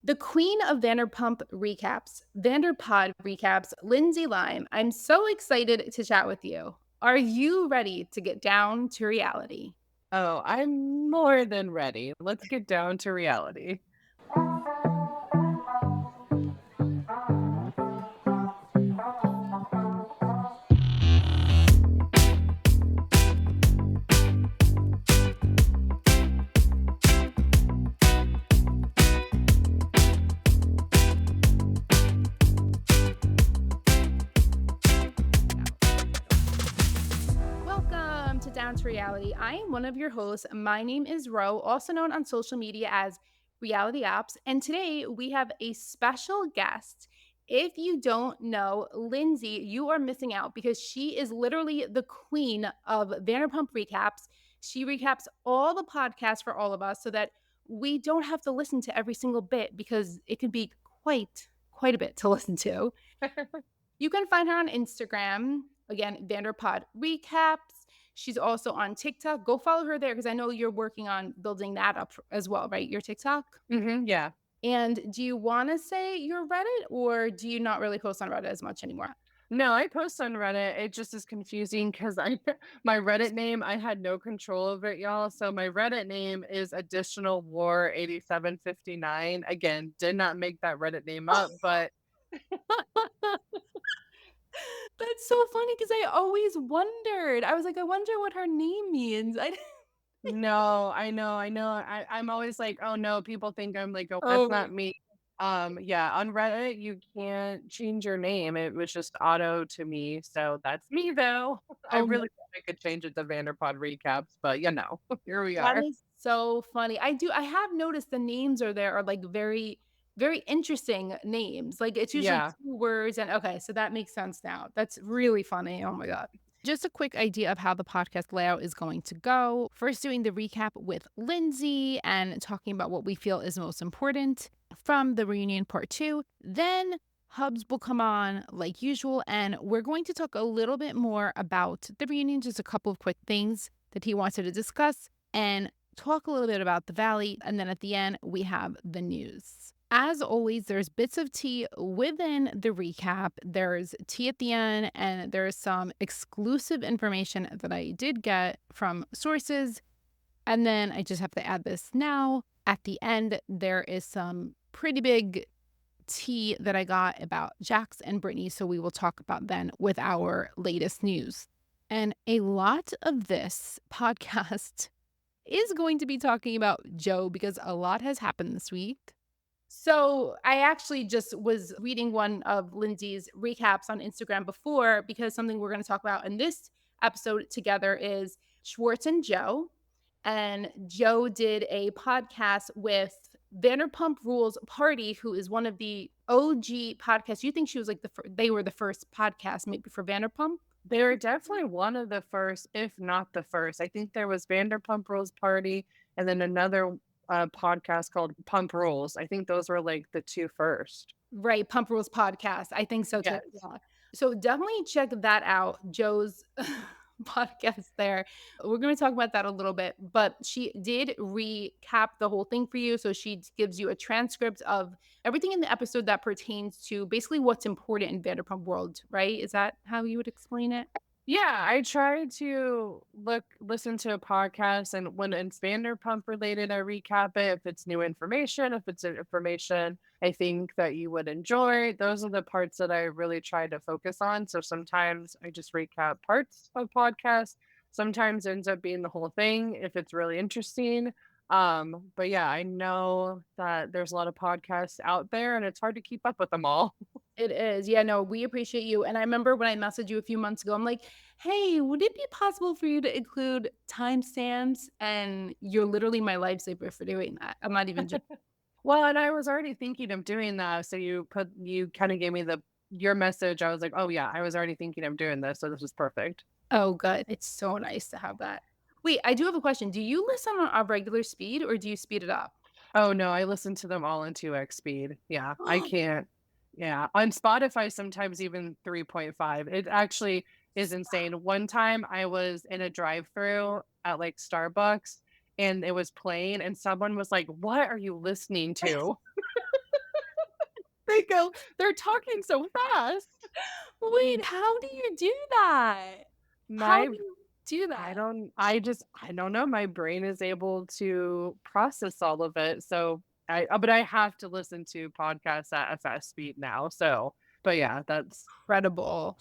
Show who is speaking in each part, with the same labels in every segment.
Speaker 1: The queen of Vanderpump recaps, Vanderpod recaps, Lyndsay Lime. I'm so excited to chat with you. Are you ready to get down to reality?
Speaker 2: Oh, I'm more than ready. Let's get down to reality.
Speaker 1: Welcome to Down to Reality. I am one of your hosts. My name is Ro, also known on social media as Reality Ops. And today we have a special guest. If you don't know Lyndsay, you are missing out because she is literally the queen of Vanderpump recaps. She recaps all the podcasts for all of us so that we don't have to listen to every single bit because it can be quite a bit to listen to. You can find her on Instagram. Again, Vanderpod recaps. She's also on TikTok. Go follow her there because I know you're working on building that up as well, right? Your TikTok.
Speaker 2: Yeah.
Speaker 1: And do you want to say your Reddit or do you not really post on Reddit as much anymore?
Speaker 2: No, I post on Reddit. It just is confusing because I my Reddit name, I had no control over it, y'all. So my Reddit name is Additional War 8759. Again, did not make that Reddit name up, but
Speaker 1: That's so funny because I always wondered. I was like, I wonder what her name means.
Speaker 2: no, I know. I'm always like, oh no, people think I'm like, oh, that's
Speaker 1: Oh,
Speaker 2: not me. Yeah, on Reddit you can't change your name. It was just auto to me. So that's me though. I
Speaker 1: oh my,
Speaker 2: really wish I could change it to Vanderpod recaps, but here we
Speaker 1: that
Speaker 2: are.
Speaker 1: is so funny. I have noticed the names are there are like very interesting names. Like it's usually
Speaker 2: Yeah.
Speaker 1: two words and okay, so that makes sense now. That's really funny. Oh my god. Just a quick idea of how the podcast layout is going to go. First, doing the recap with Lyndsay and talking about what we feel is most important from the reunion part two. Then Hubs will come on like usual, and we're going to talk a little bit more about the reunion, just a couple of quick things that he wanted to discuss, and talk a little bit about the Valley. And then at the end, we have the news. As always, there's bits of tea within the recap. There's tea at the end, and there's some exclusive information that I did get from sources. And then I just have to add this now. At the end, there is some pretty big tea that I got about Jax and Brittany. So we will talk about then with our latest news. And a lot of this podcast is going to be talking about Joe because a lot has happened this week. So I actually just was reading one of Lindsay's recaps on Instagram before because something we're going to talk about in this episode together is Schwartz and Joe. And Joe did a podcast with Vanderpump Rules Party, who is one of the OG podcasts. You think she was like they were the first podcast maybe for Vanderpump?
Speaker 2: They were definitely one of the first, if not the first. I think there was Vanderpump Rules Party and then another podcast called Pump Rules. I think those were like the two first.
Speaker 1: Right, Pump Rules podcast. I think so too.
Speaker 2: Yes.
Speaker 1: Yeah. So definitely check that out, Joe's podcast there. We're going to talk about that a little bit, but she did recap the whole thing for you. So she gives you a transcript of everything in the episode that pertains to basically what's important in Vanderpump World, right? Is that how you would explain it?
Speaker 2: Yeah, I try to listen to a podcast, and when it's Vanderpump related, I recap it. If it's new information, if it's information I think that you would enjoy, those are the parts that I really try to focus on. So sometimes I just recap parts of podcasts. Sometimes it ends up being the whole thing if it's really interesting. But yeah, I know that there's a lot of podcasts out there, and it's hard to keep up with them all.
Speaker 1: It is. Yeah, no, we appreciate you. And I remember when I messaged you a few months ago, I'm like, hey, would it be possible for you to include timestamps? And you're literally my lifesaver for doing that. I'm not even joking.
Speaker 2: Well, and I was already thinking of doing that, so you kinda gave me your message. I was like, "Oh, yeah, I was already thinking of doing this, so this is perfect."
Speaker 1: Oh, good. It's so nice to have that. Wait, I do have a question. Do you listen on a regular speed or do you speed it up?
Speaker 2: Oh, no, I listen to them all in 2x speed. Yeah, I can't. Yeah, on Spotify, sometimes even 3.5. It actually is insane. One time, I was in a drive-through at, like, Starbucks, and it was playing, and someone was like, "What are you listening to?" go, they're talking so fast.
Speaker 1: Wait, how do you do that? How
Speaker 2: My
Speaker 1: do you do that?
Speaker 2: I don't know. My brain is able to process all of it. So but I have to listen to podcasts at a fast speed now. So, but yeah, that's
Speaker 1: Incredible.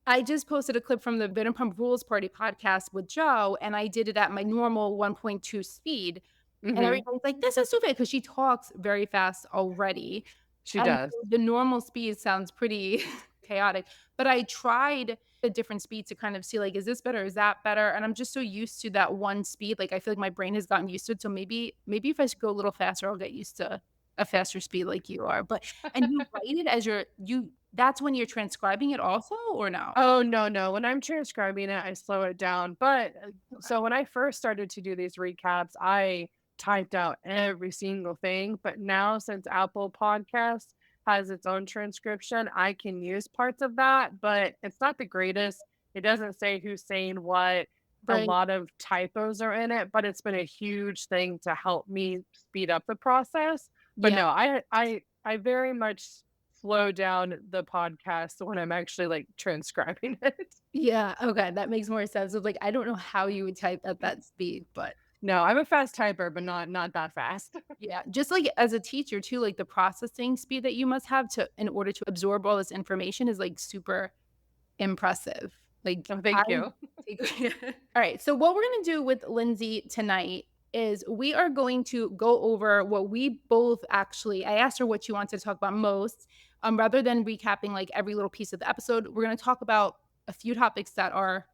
Speaker 1: I just posted a clip from the Vanderpump Rules Party podcast with Joe, and I did it at my normal 1.2 speed, and
Speaker 2: hmm
Speaker 1: everybody's like, "This is so fast," because she talks very fast already,
Speaker 2: she
Speaker 1: and
Speaker 2: does.
Speaker 1: so the normal speed sounds pretty chaotic, but I tried a different speed to kind of see, like, is this better, is that better, and I'm just so used to that one speed, like, I feel like my brain has gotten used to it, so maybe if I should go a little faster, I'll get used to a faster speed like you are, but and you write it as you that's when you're transcribing it also, or no?
Speaker 2: Oh, no, no. When I'm transcribing it, I slow it down. But
Speaker 1: Okay.
Speaker 2: so when I first started to do these recaps, I typed out every single thing. But now, since Apple Podcasts has its own transcription, I can use parts of that, but it's not the greatest. It doesn't say who's saying what. A
Speaker 1: Right.
Speaker 2: lot of typos are in it, but it's been a huge thing to help me speed up the process. But
Speaker 1: Yeah.
Speaker 2: no, I very much slow down the podcast when I'm actually, like, transcribing it.
Speaker 1: Yeah, okay, that makes more sense. It's like, I don't know how you would type at that speed, but
Speaker 2: No, I'm a fast typer, but not that fast.
Speaker 1: yeah, just like as a teacher too, like the processing speed that you must have to in order to absorb all this information is like super impressive. Like
Speaker 2: So
Speaker 1: I
Speaker 2: thank you.
Speaker 1: take All right, so what we're gonna do with Lindsay tonight is we are going to go over what we both actually I asked her what she wants to talk about most. Rather than recapping like every little piece of the episode, we're gonna talk about a few topics that are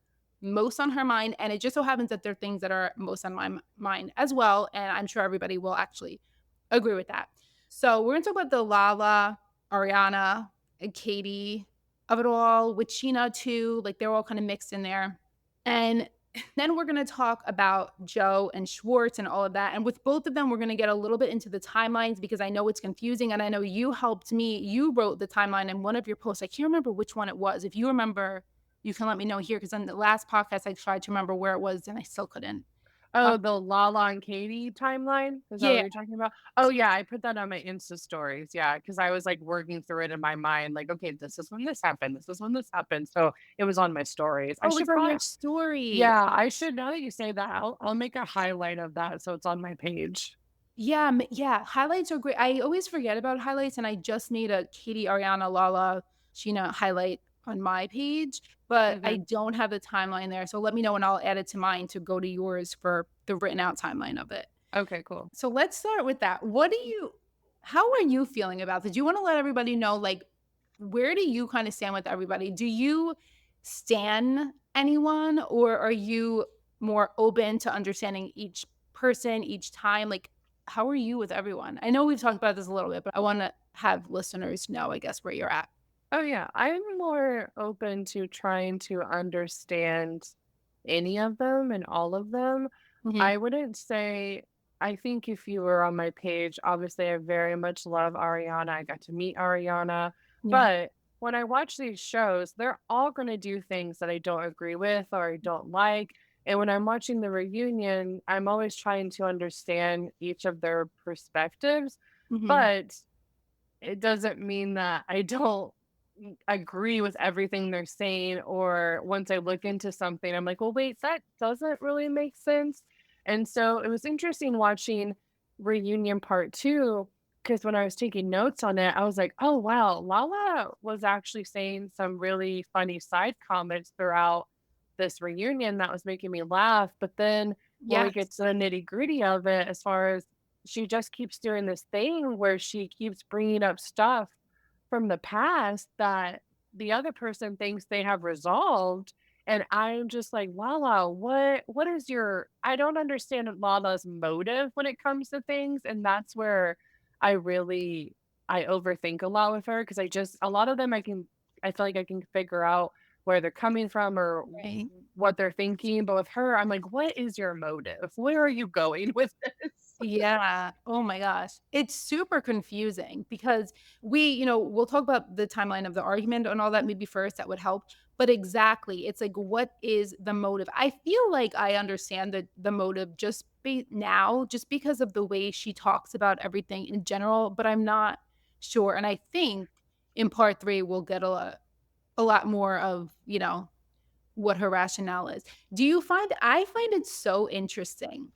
Speaker 1: most on her mind. And it just so happens that they're things that are most on my mind as well. And I'm sure everybody will actually agree with that. So we're gonna talk about the Lala, Ariana, and Katie of it all, with Sheena too. Like they're all kind of mixed in there. And then we're going to talk about Joe and Schwartz and all of that. And with both of them, we're going to get a little bit into the timelines because I know it's confusing. And I know you helped me. You wrote the timeline in one of your posts. I can't remember which one it was. If you remember, you can let me know here because on the last podcast, I tried to remember where it was and I still couldn't. Um,
Speaker 2: Oh, the Lala and Katie timeline? Is that what
Speaker 1: yeah.
Speaker 2: you're talking about? Oh, yeah, I put that on my Insta stories, yeah, because I was, like, working through it in my mind, like, "Okay, this is when this happened, this is when this happened," so it was on my stories. I
Speaker 1: Oh,
Speaker 2: should
Speaker 1: it's on
Speaker 2: probably
Speaker 1: your story.
Speaker 2: yeah, I should now that you say that, I'll make a highlight of that so it's on my page.
Speaker 1: Yeah, yeah, highlights are great. I always forget about highlights, and I just made a Katie, Ariana, Lala, Sheena highlight on my page, but I
Speaker 2: Mhm.
Speaker 1: don't have the timeline there, so let me know and I'll add it to mine to go to yours for the written out timeline of it.
Speaker 2: Okay, cool.
Speaker 1: So let's start with that. How are you feeling about this? Do you wanna let everybody know, like, where do you kinda stand with everybody? Do you stan anyone, or are you more open to understanding each person each time? Like, how are you with everyone? I know we've talked about this a little bit, but I wanna have listeners know, I guess, where you're at.
Speaker 2: Oh, yeah. I'm more open to trying to understand any of them and all of them.
Speaker 1: Mhm.
Speaker 2: I wouldn't say, I think if you were on my page, obviously, I very much love Ariana. I got to meet Ariana.
Speaker 1: Yeah.
Speaker 2: But when I watch these shows, they're all going to do things that I don't agree with or I don't like. And when I'm watching the reunion, I'm always trying to understand each of their perspectives.
Speaker 1: Mhm.
Speaker 2: But it doesn't mean that I don't agree with everything they're saying, or once I look into something, I'm like, "Well, wait, that doesn't really make sense." And so it was interesting watching Reunion Part 2 because when I was taking notes on it, I was like, "Oh, wow, Lala was actually saying some really funny side comments throughout this reunion that was making me laugh." But then when we get
Speaker 1: Yes.
Speaker 2: to the nitty-gritty of it, as far as she just keeps doing this thing where she keeps bringing up stuff from the past that the other person thinks they have resolved, and I'm just like, "Lala, what is your" I don't understand Lala's motive when it comes to things, and that's where I really I overthink a lot with her because I just a lot of them I feel like I can figure out where they're coming from or
Speaker 1: Right.
Speaker 2: what they're thinking, but with her, I'm like, "What is your motive? Where are you going with this?"
Speaker 1: Yeah. Oh my gosh. It's super confusing because we'll talk about the timeline of the argument and all that maybe first, that would help. But exactly, it's like, what is the motive? I feel like I understand the motive just because of the way she talks about everything in general, but I'm not. sure. And I think in part 3 we'll get a lot more of, what her rationale is. Do you find I find it so interesting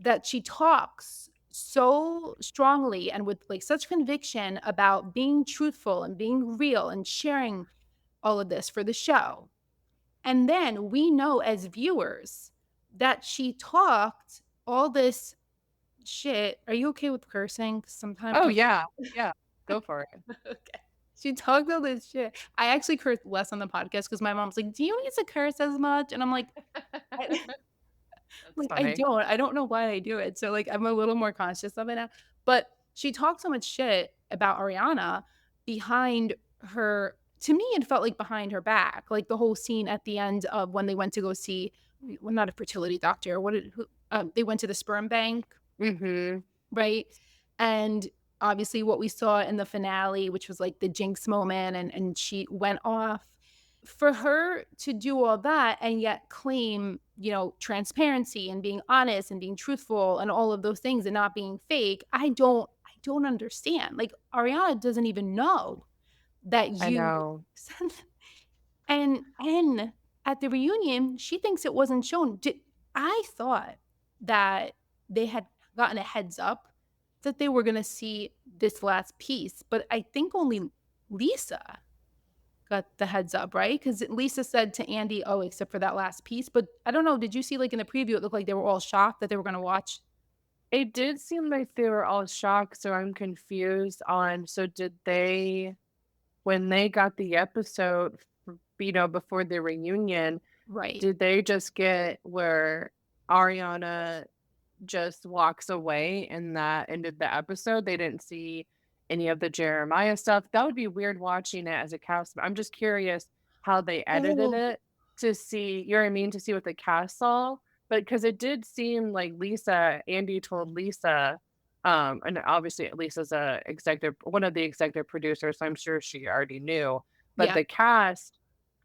Speaker 1: that she talks so strongly and with like such conviction about being truthful and being real and sharing all of this for the show. And then we know as viewers that she talked all this shit. Are you okay with cursing? Sometimes
Speaker 2: Oh, yeah. Yeah. Go for it.
Speaker 1: okay. She talked all this shit. I actually curse less on the podcast because my mom's like, "Do you need to curse as much?" And I'm like, I,
Speaker 2: That's
Speaker 1: like I
Speaker 2: funny.
Speaker 1: don't. I don't know why I do it. So like I'm a little more conscious of it now. But she talked so much shit about Ariana behind her. To me, it felt like behind her back. Like the whole scene at the end of when they went to go see, well, not a fertility doctor. What did who? They went to the sperm bank,
Speaker 2: Mhm.
Speaker 1: right? And obviously what we saw in the finale, which was like the jinx moment and she went off. For her to do all that and yet claim, transparency and being honest and being truthful and all of those things and not being fake, I don't understand. Like Ariana doesn't even know that
Speaker 2: I
Speaker 1: you
Speaker 2: know.
Speaker 1: and at the reunion, she thinks it wasn't shown. I thought that they had gotten a heads up that they were going to see this last piece, but I think only Lisa got the heads up, right? Because Lisa said to Andy, "Oh, except for that last piece." But I don't know. Did you see like in the preview? It looked like they were all shocked that they were going to watch.
Speaker 2: It did seem like they were all shocked, so I'm confused on so did they when they got the episode, before the reunion,
Speaker 1: Right.
Speaker 2: did they just get where Ariana just walks away and that ended the episode? They didn't see any of the Jeremiah stuff? That would be weird watching it as a cast I'm just curious how they edited
Speaker 1: Oh,
Speaker 2: it to see you know what I mean? To see what the cast saw, but because it did seem like Andy told Lisa, and obviously Lisa's a executive one of the executive producers, so I'm sure she already knew, but
Speaker 1: yeah.
Speaker 2: the cast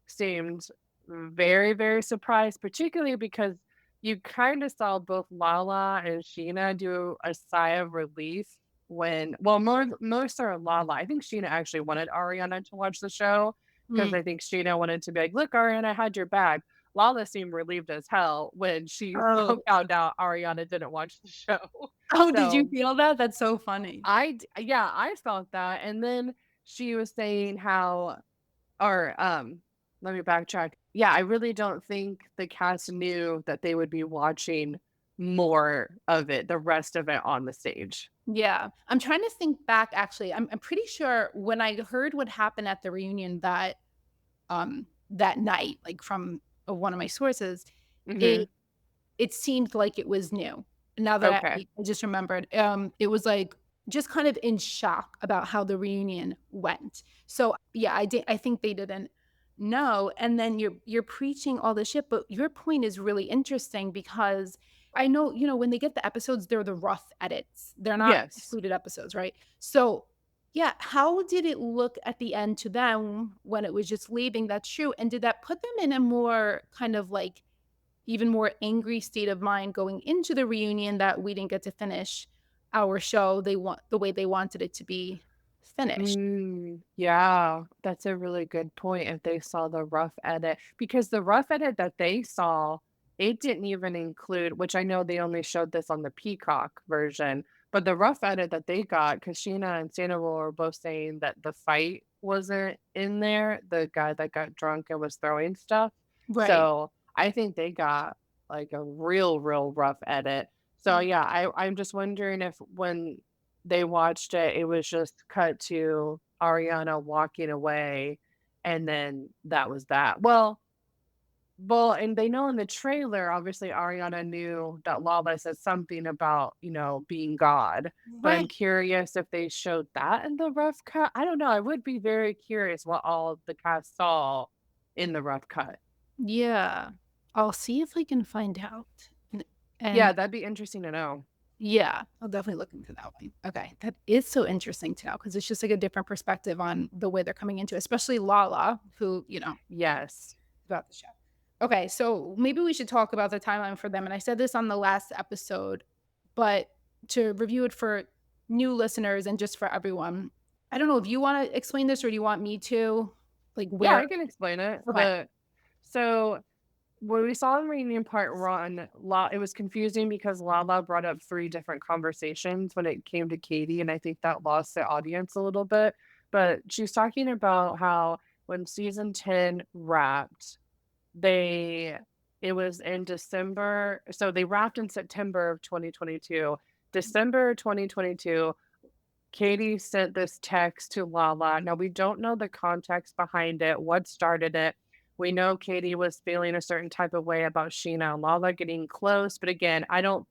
Speaker 2: seemed very, very surprised, particularly because you kinda saw both Lala and Sheena do a sigh of relief when most are Lala. I think Sheena actually wanted Ariana to watch the show because
Speaker 1: Mm.
Speaker 2: I think Sheena wanted to be like, "Look, Ariana, I had your back." Lala seemed relieved as hell when she
Speaker 1: Oh.
Speaker 2: found out Ariana didn't watch the show.
Speaker 1: Oh, did you
Speaker 2: So
Speaker 1: feel that? That's so funny.
Speaker 2: yeah, I felt that, and then she was saying how or, let me backtrack. Yeah, I really don't think the cast knew that they would be watching more of it, the rest of it on the stage.
Speaker 1: Yeah. I'm trying to think back actually. I'm pretty sure when I heard what happened at the reunion that night, like from one of my sources, it
Speaker 2: Mhm.
Speaker 1: it seemed like it was new. Now that
Speaker 2: Okay.
Speaker 1: I just remembered, it was like just kind of in shock about how the reunion went. So yeah, I think they didn't know. And then you're preaching all this shit, but your point is really interesting because I know, when they get the episodes, they're the rough edits. They're not
Speaker 2: Yes.
Speaker 1: completed episodes, right? So yeah, how did it look at the end to them when it was just leaving? That's true. And did that put them in a more kind of like even more angry state of mind going into the reunion that we didn't get to finish our show they want the way they wanted it to be finished?
Speaker 2: Yeah, that's a really good point if they saw the rough edit because the rough edit that they saw, it didn't even include which I know they only showed this on the Peacock version, but the rough edit that they got, because Sheena and Sandoval were both saying that the fight wasn't in there, the guy that got drunk and was throwing stuff.
Speaker 1: Right.
Speaker 2: So I think they got like a real, real rough edit. So
Speaker 1: Mm.
Speaker 2: yeah, I'm just wondering if when they watched it, it was just cut to Ariana walking away, and then that was that. Well, and they know in the trailer, obviously, Ariana knew that Lala said something about, being God, but I'm
Speaker 1: Right.
Speaker 2: curious if they showed that in the rough cut. I don't know, I would be very curious what all the cast saw in the rough cut.
Speaker 1: Yeah. I'll see if I can find out. And
Speaker 2: Yeah, that'd be interesting to know.
Speaker 1: yeah, I'll definitely look into that one. Okay. That is so interesting to know because it's just like a different perspective on the way they're coming into it, especially Lala, who,
Speaker 2: Yes.
Speaker 1: about the show. Okay, so maybe we should talk about the timeline for them. And I said this on the last episode, but to review it for new listeners and just for everyone, I don't know if you wanna explain this or do you want me to? Like,
Speaker 2: Yeah,
Speaker 1: where
Speaker 2: I can explain it.
Speaker 1: okay.
Speaker 2: So when we saw the reunion part one, it was confusing because Lala brought up three different conversations when it came to Katie, and I think that lost the audience a little bit. But she's talking about how when season 10 wrapped, they it was in December. So they wrapped in September of 2022. December 2022, Katie sent this text to Lala. Now we don't know the context behind it, what started it. We know Katie was feeling a certain type of way about Sheena and Lala getting close, but again, I don't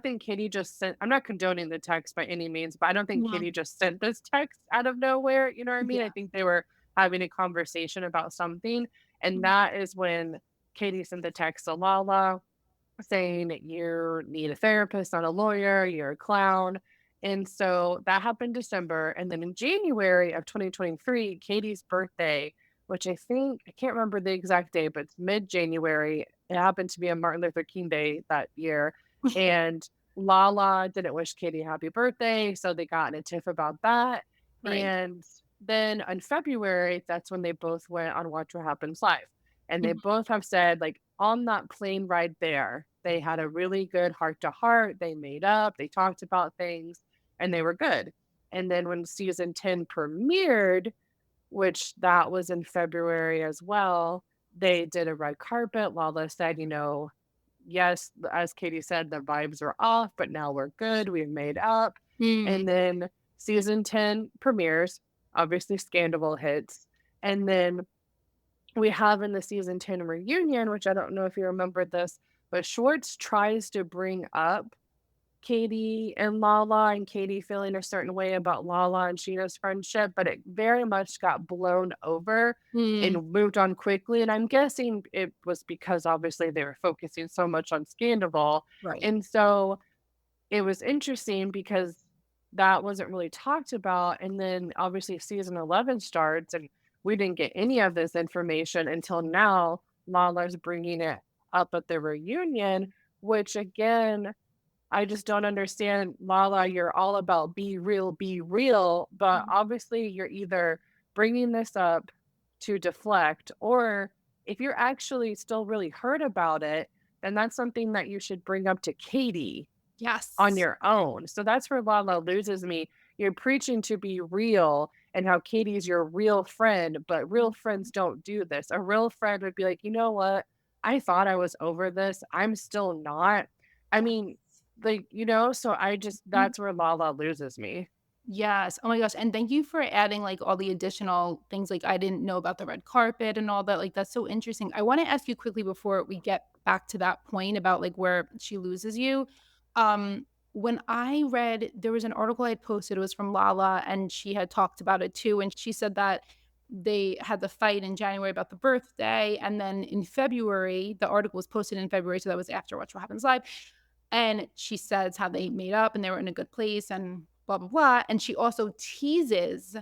Speaker 2: think Katie just sent I'm not condoning the text by any means, but I don't think
Speaker 1: Mhm.
Speaker 2: Katie just sent this text out of nowhere, you know what I mean?
Speaker 1: Yeah.
Speaker 2: I think they were having a conversation about something, and
Speaker 1: Mhm.
Speaker 2: that is when Katie sent the text to Lala saying you need a therapist, not a lawyer, you're a clown. And so that happened December. And then in January of 2023, Katie's birthday, which I can't remember the exact day, but it's mid January. It happened to be a Martin Luther King Day that year. And Lala didn't wish Katie happy birthday. So they got in a tiff about that.
Speaker 1: Right.
Speaker 2: And then in February, that's when they both went on Watch What Happens Live. And they
Speaker 1: Mhm.
Speaker 2: both have said, like, on that plane ride there, they had a really good heart to heart. They made up, they talked about things, and they were good. And then when season 10 premiered, which that was in February as well, they did a red carpet. Lala said, yes, as Katie said, the vibes are off, but now we're good. We've made up.
Speaker 1: Mm.
Speaker 2: And then season 10 premieres, obviously Scandal hits. And then we have in the season 10 reunion, which I don't know if you remember this, but Schwartz tries to bring up Katie and Lala and Katie feeling a certain way about Lala and Sheena's friendship, but it very much got blown over
Speaker 1: Mm.
Speaker 2: and moved on quickly. And I'm guessing it was because obviously they were focusing so much on Scandal.
Speaker 1: Right.
Speaker 2: And so it was interesting because that wasn't really talked about, and then obviously season 11 starts, and we didn't get any of this information until now. Lala's bringing it up at the reunion, which again, I just don't understand. Lala, you're all about be real, but
Speaker 1: Mhm.
Speaker 2: obviously you're either bringing this up to deflect, or if you're actually still really hurt about it, then that's something that you should bring up to Katie on
Speaker 1: Yes.
Speaker 2: your own. So that's where Lala loses me. You're preaching to be real and how Katie's your real friend, but real friends don't do this. A real friend would be like, you know what? I thought I was over this. I'm still not. I mean, like, so
Speaker 1: Mhm.
Speaker 2: that's where Lala loses me.
Speaker 1: Yes. Oh my gosh, and thank you for adding, like, all the additional things, like, I didn't know about the red carpet and all that, like, that's so interesting. I wanna ask you quickly before we get back to that point about, like, where she loses you. When I read there was an article I had posted, it was from Lala, and she had talked about it too, and she said that they had the fight in January about the birthday, and then in February the article was posted in February, so that was after Watch What Happens Live, and she says how they made up and they were in a good place and blah, blah, blah. And she also teases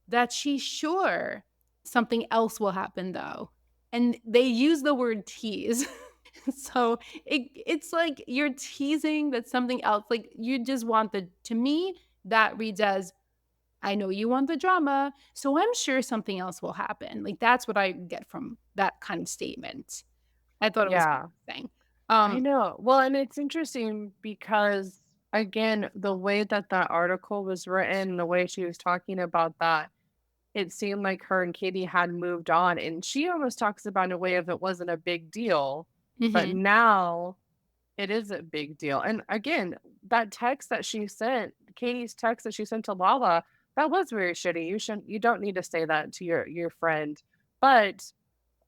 Speaker 1: that she's sure something else will happen though. And they use the word tease. So it's like you're teasing that something else, like you just want the, to me, that reads as, I know you want the drama, so I'm sure something else will happen. Like that's what I get from that kind of statement. I thought it was
Speaker 2: Yeah,
Speaker 1: interesting.
Speaker 2: I know. Well, and it's interesting because, again, the way that that article was written, the way she was talking about that, it seemed like her and Katie had moved on, and she almost talks about in a way of it wasn't a big deal, but
Speaker 1: Mhm.
Speaker 2: now it is a big deal. And again, that text that she sent, Katie's text that she sent to Lala, that was very shitty. You don't need to say that to your friend. But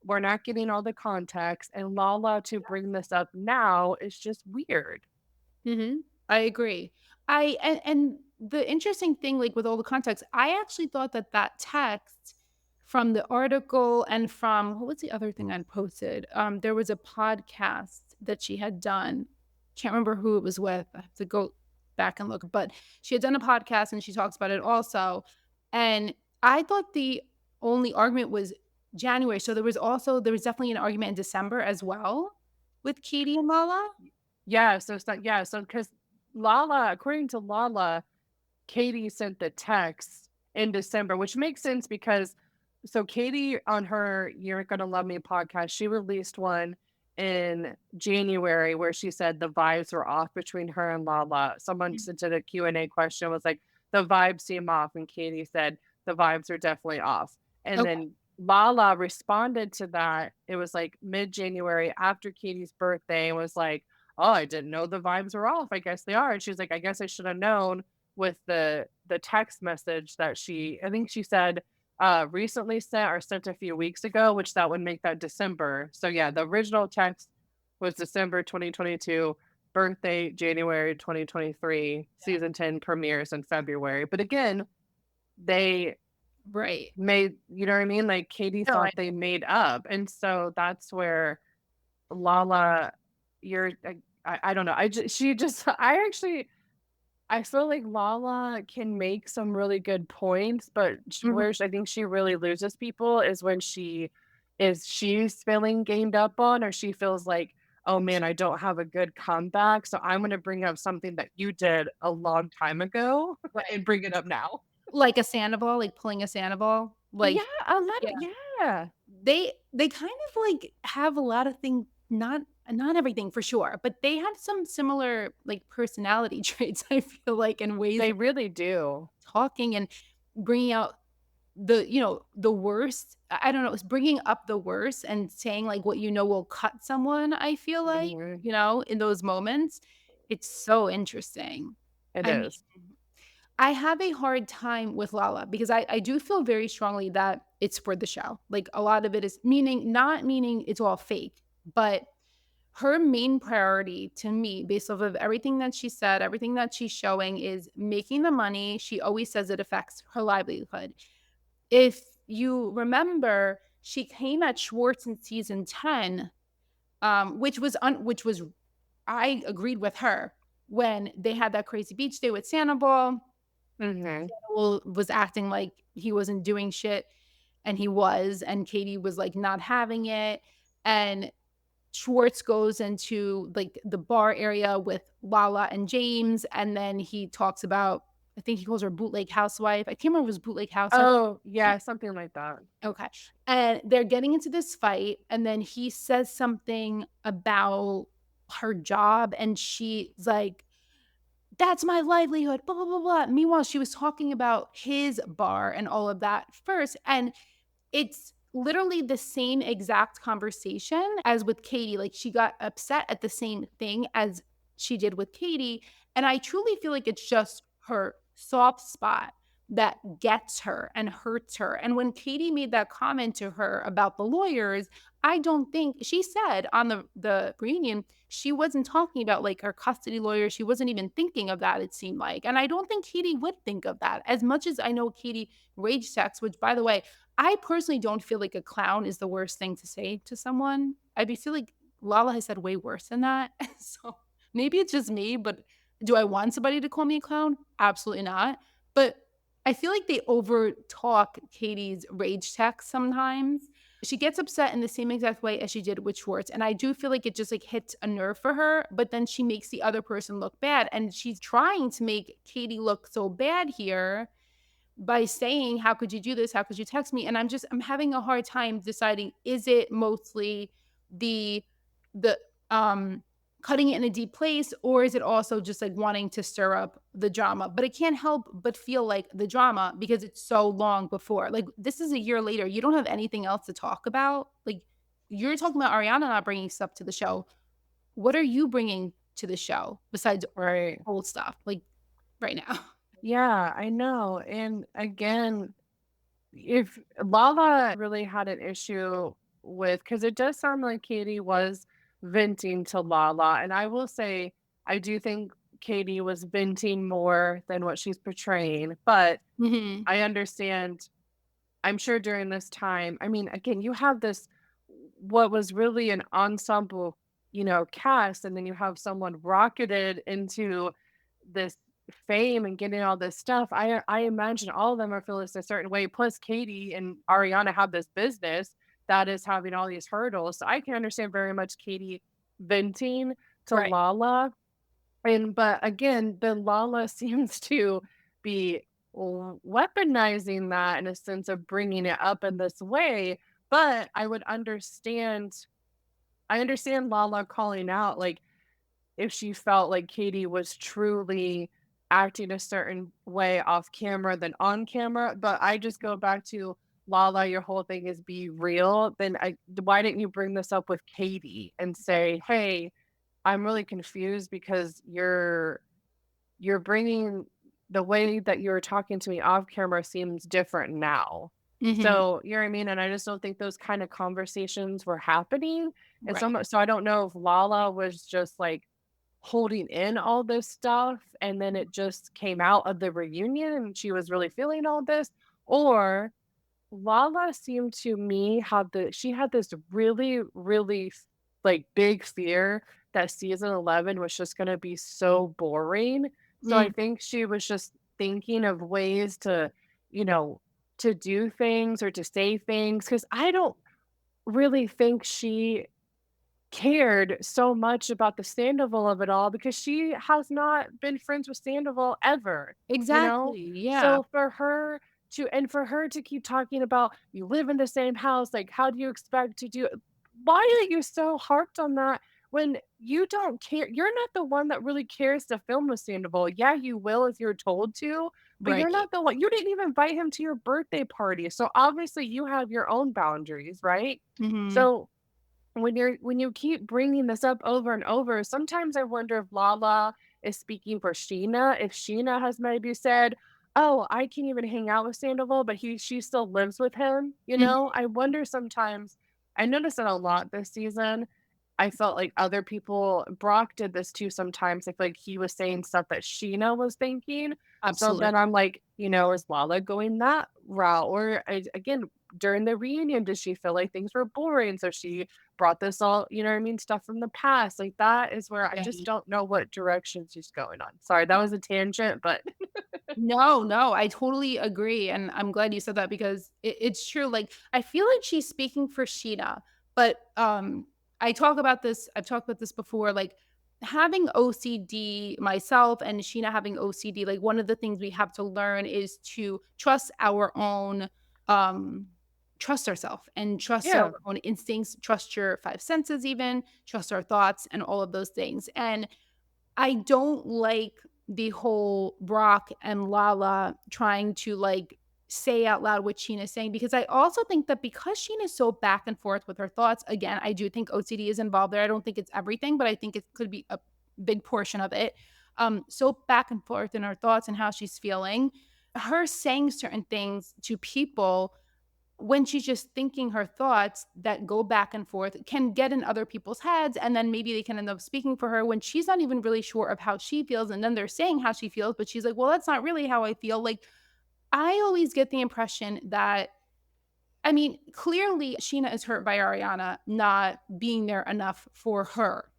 Speaker 2: we're not getting all the context, and Lala to bring this up now is just weird.
Speaker 1: Mhm. I agree. And the interesting thing, like, with all the context, I actually thought that that text from the article and from what was the other thing I posted? There was a podcast that she had done. Can't remember who it was with. I have to go back and look, but she had done a podcast and she talks about it also. And I thought the only argument was January. So there was definitely an argument in December as well with Katie and Lala.
Speaker 2: Yeah, so it's not because Lala, according to Lala, Katie sent the text in December, which makes sense because so Katie on her You're Gonna Love Me podcast, she released one in January where she said the vibes were off between her and Lala. Someone sent in a Q&A question was like, the vibes seem off. And Katie said the vibes are definitely off. And
Speaker 1: Okay.
Speaker 2: then Lala responded to that. It was like mid-January after Katie's birthday and was like, oh, I didn't know the vibes were off. I guess they are. And she was like, I guess I should have known with the text message that I think she said recently sent or sent a few weeks ago, which that would make that December. So yeah, the original text was December 2022, birthday January 2023, season 10 premieres in February. But again, they
Speaker 1: Right.
Speaker 2: made, you know what I mean? Like Katie
Speaker 1: No,
Speaker 2: thought they made up. And so that's where Lala, you're I don't know. I actually I feel like Lala can make some really good points, but
Speaker 1: mhm.
Speaker 2: I think she really loses people is when she's feeling gamed up on, or she feels like, oh man, I don't have a good comeback. So I'm gonna bring up something that you did a long time ago
Speaker 1: Right.
Speaker 2: and bring it up now.
Speaker 1: Like a Sandoval, like pulling a Sandoval, like
Speaker 2: Yeah, a
Speaker 1: yeah.
Speaker 2: little yeah.
Speaker 1: They kind of, like, have a lot of things, not everything for sure, but they have some similar, like, personality traits, I feel like, in ways
Speaker 2: They
Speaker 1: of
Speaker 2: really do.
Speaker 1: talking and bringing out the worst. I don't know, it's bringing up the worst and saying, like, what will cut someone, I feel like,
Speaker 2: Mhm.
Speaker 1: in those moments. It's so interesting.
Speaker 2: It
Speaker 1: I mean,
Speaker 2: is.
Speaker 1: I have a hard time with Lala because I do feel very strongly that it's for the show. Like, a lot of it is not meaning it's all fake, but her main priority to me, based off of everything that she said, everything that she's showing, is making the money. She always says it affects her livelihood. If you remember, she came at Schwartz in season 10, which was I agreed with her when they had that crazy beach day with Sandoval.
Speaker 2: Mhm.
Speaker 1: Sandoval was acting like he wasn't doing shit, and he was, and Katie was, like, not having it, and Schwartz goes into, like, the bar area with Lala and James, and then he talks about, I think he calls her bootleg housewife. I can't remember if it was bootleg housewife.
Speaker 2: Oh, yeah, something like that.
Speaker 1: Okay. And they're getting into this fight, and then he says something about her job, and she's like, "That's my livelihood, blah, blah, blah, blah." Meanwhile, she was talking about his bar and all of that first, and it's literally the same exact conversation as with Katie. Like, she got upset at the same thing as she did with Katie, and I truly feel like it's just her soft spot that gets her and hurts her. And when Katie made that comment to her about the lawyers, I don't think she said on the reunion, she wasn't talking about, like, her custody lawyer. She wasn't even thinking of that, it seemed like. And I don't think Katie would think of that. As much as I know Katie rage texts, which, by the way, I personally don't feel like a clown is the worst thing to say to someone. Feel like Lala has said way worse than that. So maybe it's just me, but do I want somebody to call me a clown? Absolutely not. But I feel like they over talk Katie's rage text sometimes. She gets upset in the same exact way as she did with Schwartz. And I do feel like it just, like, hits a nerve for her, but then she makes the other person look bad. And she's trying to make Katie look so bad here by saying, "How could you do this? How could you text me?" And I'm having a hard time deciding, is it mostly the the cutting it in a deep place, or is it also just, like, wanting to stir up the drama? But I can't help but feel like the drama because it's so long before. Like, this is a year later. You don't have anything else to talk about. Like, you're talking about Ariana not bringing stuff to the show. What are you bringing to the show besides
Speaker 2: Right.
Speaker 1: old stuff, like, right now?
Speaker 2: Yeah, I know. And again, if Lala really had an issue with, because it does sound like Katie was venting to Lala, and I will say, I do think Katie was venting more than what she's portraying, but
Speaker 1: Mhm.
Speaker 2: I understand. I'm sure during this time, I mean, again, you have this, what was really an ensemble, cast, and then you have someone rocketed into this fame and getting all this stuff. I imagine all of them are feeling a certain way. Plus, Katie and Ariana have this business that is having all these hurdles. So I can understand very much Katie venting to
Speaker 1: Right.
Speaker 2: Lala. And but again, the Lala seems to be weaponizing that in a sense of bringing it up in this way. But I understand Lala calling out, like, if she felt like Katie was truly acting a certain way off camera than on camera. But I just go back to Lala, your whole thing is be real. Then why didn't you bring this up with Katie and say, hey, I'm really confused because you're bringing the way that you're talking to me off camera seems different now.
Speaker 1: Mhm.
Speaker 2: So, you know what I mean? And I just don't think those kind of conversations were happening. And
Speaker 1: Right.
Speaker 2: so I don't know if Lala was just like holding in all this stuff and then it just came out of the reunion and she was really feeling all this, or Lala seemed to me have she had this really, really like big fear that season 11 was just going to be so boring. So I
Speaker 1: Mm,
Speaker 2: think she was just thinking of ways to, you know, to do things or to say things. Cause I don't really think she cared so much about the Sandoval of it all because she has not been friends with Sandoval ever, you know?
Speaker 1: exactly, yeah.
Speaker 2: So for her to keep talking about, "You live in the same house, like, how do you expect to do" why are you so harped on that when you don't care? You're not the one that really cares to film with Sandoval. Yeah, you will if you're told to, but you're
Speaker 1: Right.
Speaker 2: not the one. You didn't even invite him to your birthday party, so obviously you have your own boundaries, right?
Speaker 1: Mhm.
Speaker 2: So when you keep bringing this up over and over, sometimes I wonder if Lala is speaking for Sheena, if Sheena has maybe said, "Oh, I can't even hang out with Sandoval, but she still lives with him," you
Speaker 1: Mhm.
Speaker 2: know? I wonder sometimes. I noticed it a lot this season. I felt like other people Brock did this too sometimes. I feel like he was saying stuff that Sheena was thinking. So
Speaker 1: Absolutely.
Speaker 2: then I'm like, you know, is Lala going that route? Or again, during the reunion, did she feel like things were boring? So she brought this all, you know what I mean, stuff from the past. Like that is where I just
Speaker 1: Right.
Speaker 2: don't know what direction she's going on. Sorry, that was a tangent, but
Speaker 1: No, no, I totally agree, and I'm glad you said that because it's true, like, I feel like she's speaking for Sheena, but, I've talked about this before, like, having OCD myself and Sheena having OCD, like, one of the things we have to learn is to trust our own, um trust ourself and trust our
Speaker 2: yeah.
Speaker 1: own instincts, trust your 5 senses even, trust our thoughts and all of those things, and I don't like the whole Brock and Lala trying to, like, say out loud what Sheena's saying because I also think that because Sheena's so back and forth with her thoughts, again, I do think OCD is involved there. I don't think it's everything, but I think it could be a big portion of it. So back and forth in her thoughts and how she's feeling. Her saying certain things to people when she's just thinking her thoughts that go back and forth can get in other people's heads and then maybe they can end up speaking for her when she's not even really sure of how she feels and then they're saying how she feels but she's like well that's not really how I feel like I always get the impression that I mean clearly Sheena is hurt by Ariana not being there enough for her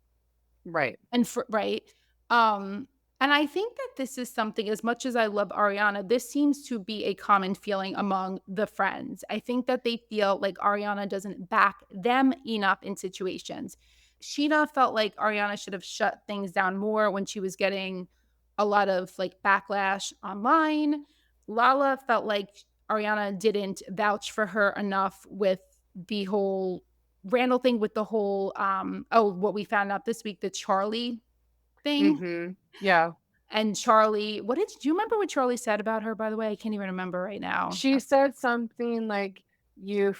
Speaker 2: Right.
Speaker 1: and for right? Um, and I think that this is something as much as I love Ariana, this seems to be a common feeling among the friends. I think that they feel like Ariana doesn't back them enough in situations. Sheena felt like Ariana should have shut things down more when she was getting a lot of like backlash online. Lala felt like Ariana didn't vouch for her enough with the whole Randall thing with the whole, what we found out this week, the Charlie thing,
Speaker 2: Mhm. Yeah.
Speaker 1: and Charlie do you remember what Charlie said about her, by the way? I can't even remember right now.
Speaker 2: She said something like, you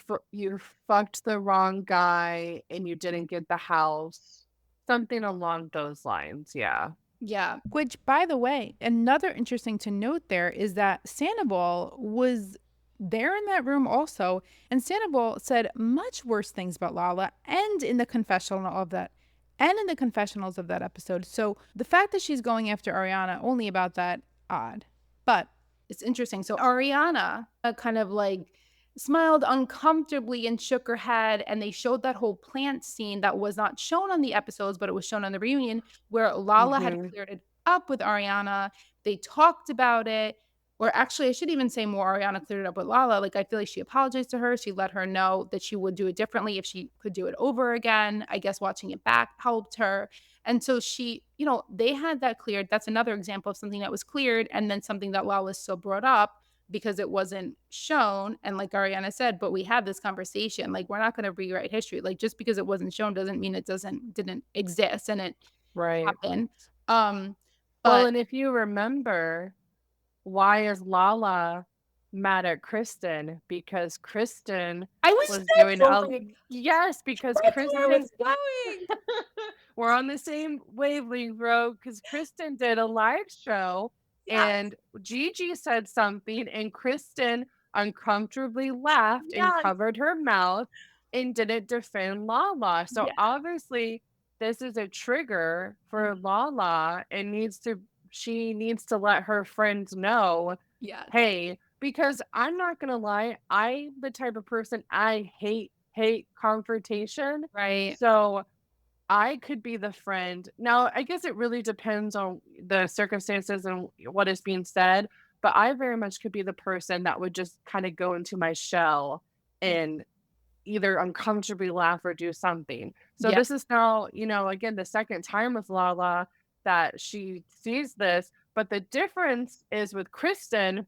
Speaker 2: fucked the wrong guy and you didn't get the house." Something along those lines, yeah.
Speaker 1: Yeah, which, by the way, another interesting to note there is that Sandoval was there in that room also, and Sandoval said much worse things about Lala and in the confessionals of that episode. So the fact that she's going after Ariana only about that odd, but it's interesting. So Ariana kind of like smiled uncomfortably and shook her head, and they showed that whole plant scene that was not shown on the episodes, but it was shown on the reunion where Lala had
Speaker 2: Mhm.
Speaker 1: cleared it up with Ariana. They talked about it. or actually, I should even say more, Ariana cleared it up with Lala. Like, I feel like she apologized to her. She let her know that she would do it differently if she could do it over again. I guess watching it back helped her. And so she, they had that cleared. That's another example of something that was cleared and then something that Lala still brought up because it wasn't shown. And like Ariana said, but we had this conversation. Like, we're not going to rewrite history. Like, just because it wasn't shown doesn't mean it didn't exist and it
Speaker 2: Right.
Speaker 1: happened. Um,
Speaker 2: Well,
Speaker 1: but
Speaker 2: and if you remember, why is Lala mad at Kristen? Because Kristen
Speaker 1: I was
Speaker 2: was doing
Speaker 1: just
Speaker 2: a
Speaker 1: going.
Speaker 2: yes, because
Speaker 1: That's where I
Speaker 2: Kristen
Speaker 1: was going.
Speaker 2: we're on the same wavelength, bro. Because Kristen did a live show
Speaker 1: Yes,
Speaker 2: and Gigi said something, and Kristen uncomfortably laughed and
Speaker 1: yes,
Speaker 2: covered her mouth and didn't defend Lala. So
Speaker 1: yeah,
Speaker 2: obviously, this is a trigger
Speaker 1: mhm,
Speaker 2: for Lala and she needs to let her friends know,
Speaker 1: yes,
Speaker 2: hey, because I'm not gonna lie, I'm the type of person I hate confrontation.
Speaker 1: right,
Speaker 2: So I could be the friend. Now, I guess it really depends on the circumstances and what is being said, but I very much could be the person that would just kind of go into my shell
Speaker 1: mm,
Speaker 2: and either uncomfortably laugh or do something. So
Speaker 1: yeah,
Speaker 2: this is now, again, the second time with Lala that she sees this, but the difference is with Kristen,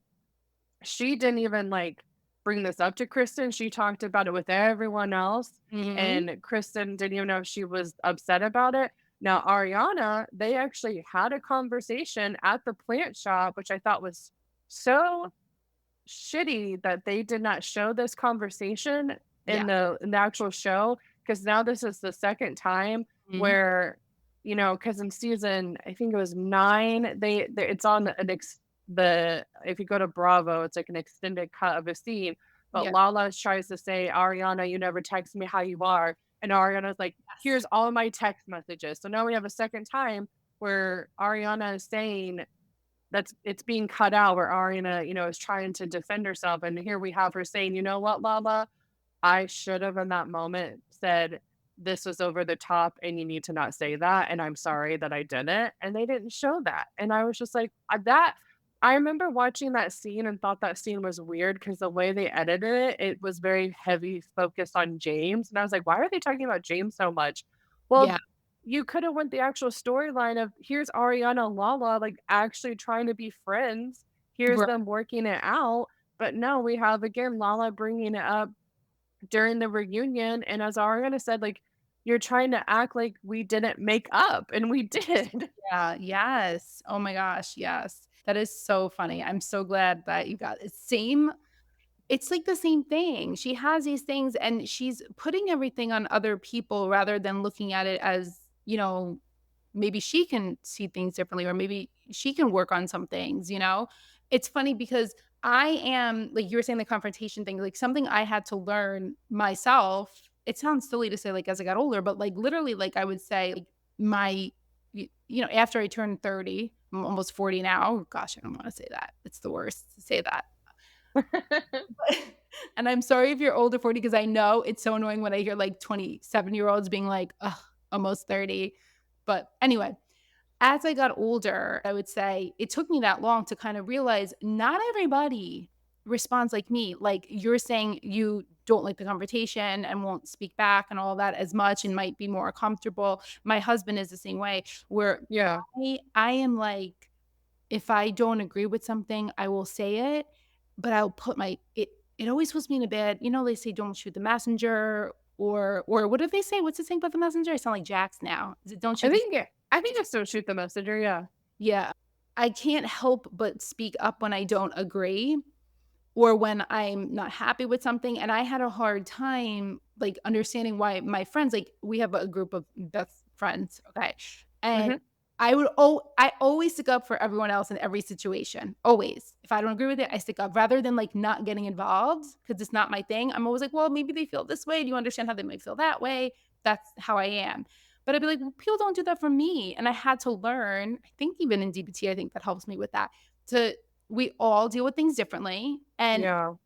Speaker 2: she didn't even, like, bring this up to Kristen, she talked about it with everyone else,
Speaker 1: mhm,
Speaker 2: and Kristen didn't even know if she was upset about it. Now, Ariana, they actually had a conversation at the plant shop, which I thought was so shitty that they did not show this conversation
Speaker 1: yeah,
Speaker 2: in the actual show, because now this is the second time
Speaker 1: mhm,
Speaker 2: where, because in season, I think it was 9, they it's on an ex the if you go to Bravo, it's like an extended cut of a scene, but
Speaker 1: yeah,
Speaker 2: Lala tries to say, "Ariana, you never text me how you are," and Ariana's like,
Speaker 1: yes,
Speaker 2: "Here's all my text messages." So now we have a second time where Ariana is saying it's being cut out where Ariana, is trying to defend herself, and here we have her saying, "You know what, Lala? I should have in that moment said this was over the top and you need to not say that, and I'm sorry that I didn't." And they didn't show that. And I was just like, that I remember watching that scene and thought that scene was weird because the way they edited it, it was very heavy focused on James. And I was like, why are they talking about James so much? Well,
Speaker 1: yeah,
Speaker 2: you could have went the actual storyline of here's Ariana and Lala like actually trying to be friends. Here's
Speaker 1: right,
Speaker 2: them working it out. But no, we have again Lala bringing it up during the reunion, and as Ariana said, like, "You're trying to act like we didn't make up, and we did."
Speaker 1: yeah, yes, oh my gosh, yes, that is so funny, I'm so glad that you got it. Same. It's like the same thing. She has these things and she's putting everything on other people rather than looking at it as, maybe she can see things differently or maybe she can work on some things. It's funny because I am like you were saying the confrontation thing, like something I had to learn myself. It sounds silly to say like as I got older, but like literally like I would say like my after I turned 30, I'm almost 40 now. Gosh, I don't want to say that. It's the worst to say that. And I'm sorry if you're older 40 because I know it's so annoying when I hear like 27-year-olds being like, ugh, almost 30. But anyway, as I got older, I would say it took me that long to kind of realize not everybody responds like me. Like you're saying you don't like the confrontation and won't speak back and all that as much and might be more comfortable. My husband is the same way where
Speaker 2: Yeah.
Speaker 1: I am like if I don't agree with something, I will say it, but I'll put it always puts me in a bad they say don't shoot the messenger or what do they say? What's the saying about the messenger? I sound like Jax now. Is it don't
Speaker 2: I
Speaker 1: shoot the
Speaker 2: think I think just don't shoot the messenger, yeah.
Speaker 1: yeah. I can't help but speak up when I don't agree or when I'm not happy with something, and I had a hard time, like, understanding why my friends like, we have a group of best friends, okay? And
Speaker 2: Mhm.
Speaker 1: I always stick up for everyone else in every situation, always. If I don't agree with it, I stick up rather than, like, not getting involved because it's not my thing. I'm always like, "Well, maybe they feel this way. Do you understand how they might feel that way?" That's how I am. But I'd be like, "Well, people don't do that for me," and I had to learn, I think even in DBT, I think that helps me with that, to we all deal with things differently, and,
Speaker 2: Yeah.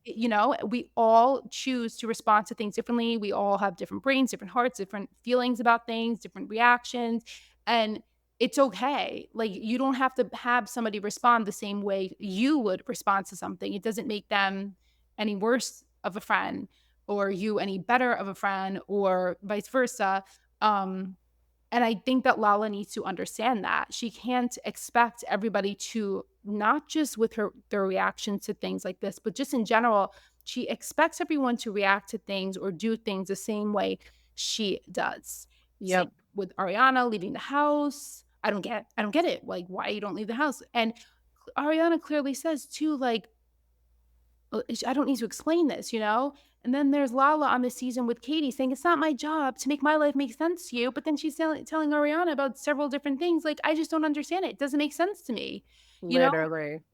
Speaker 1: we all choose to respond to things differently. We all have different brains, different hearts, different feelings about things, different reactions, and it's okay. Like, you don't have to have somebody respond the same way you would respond to something. It doesn't make them any worse of a friend or you any better of a friend or vice versa. Um, and I think that Lala needs to understand that. She can't expect everybody to not just with their reaction to things like this, but just in general, she expects everyone to react to things or do things the same way she does. Same
Speaker 2: Yep.
Speaker 1: with Ariana leaving the house. I don't get it. Like, why you don't leave the house? And Ariana clearly says too, like, I don't need to explain this, you know? And then there's Lala on the season with Katie saying, it's not my job to make my life make sense to you. But then she's telling Ariana about several different things. Like, I just don't understand it. It doesn't make sense to me, you know?
Speaker 2: Literally.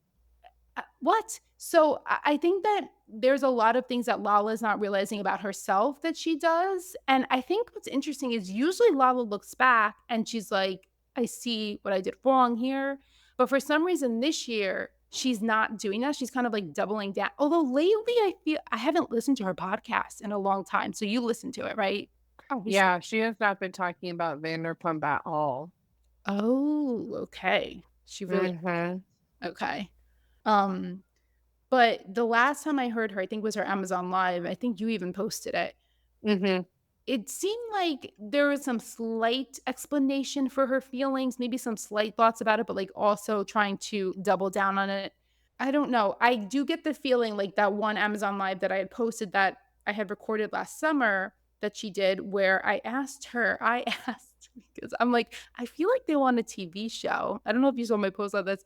Speaker 1: What? So I think that there's a lot of things that Lala is not realizing about herself that she does. And I think what's interesting is usually Lala looks back and she's like, I see what I did wrong here. But for some reason this year, she's not doing that. She's kind of like doubling down. Although lately I feel I haven't listened to her podcast in a long time. So you listen to it, right? Oh, we should.
Speaker 2: Yeah, she has not been talking about Vanderpump at all.
Speaker 1: Oh, okay. She really
Speaker 2: Mhm.
Speaker 1: okay. Um, But the last time I heard her, I think was her Amazon Live, I think you even posted it.
Speaker 2: Mhm.
Speaker 1: It seemed like there was some slight explanation for her feelings, maybe some slight thoughts about it, but, like, also trying to double down on it. I don't know. I do get the feeling like that one Amazon Live that I had posted that I had recorded last summer that she did where I asked because I'm like, "I feel like they want a TV show." I don't know if you saw my post on this.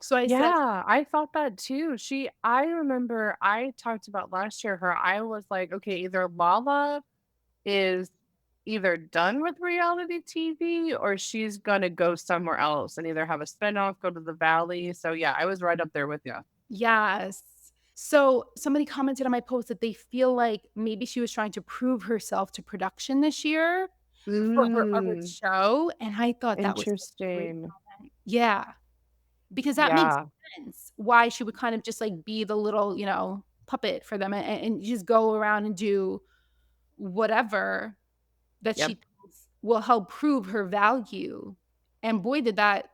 Speaker 1: So I said
Speaker 2: Yeah, I thought that too. I remember I talked about last year her I was like, okay, either Lala is either done with reality TV or she's gonna go somewhere else and either have a spinoff, go to the valley. So yeah, I was right up there with you.
Speaker 1: yes. So somebody commented on my post that they feel like maybe she was trying to prove herself to production this year for her other
Speaker 2: Mm,
Speaker 1: show, and I thought that was such a great
Speaker 2: interesting.
Speaker 1: comment. Yeah, because that makes
Speaker 2: Yeah,
Speaker 1: sense why she would kind of just, like, be the little, puppet for them and just go around and do whatever that she
Speaker 2: yep,
Speaker 1: thinks will help prove her value, and boy, did that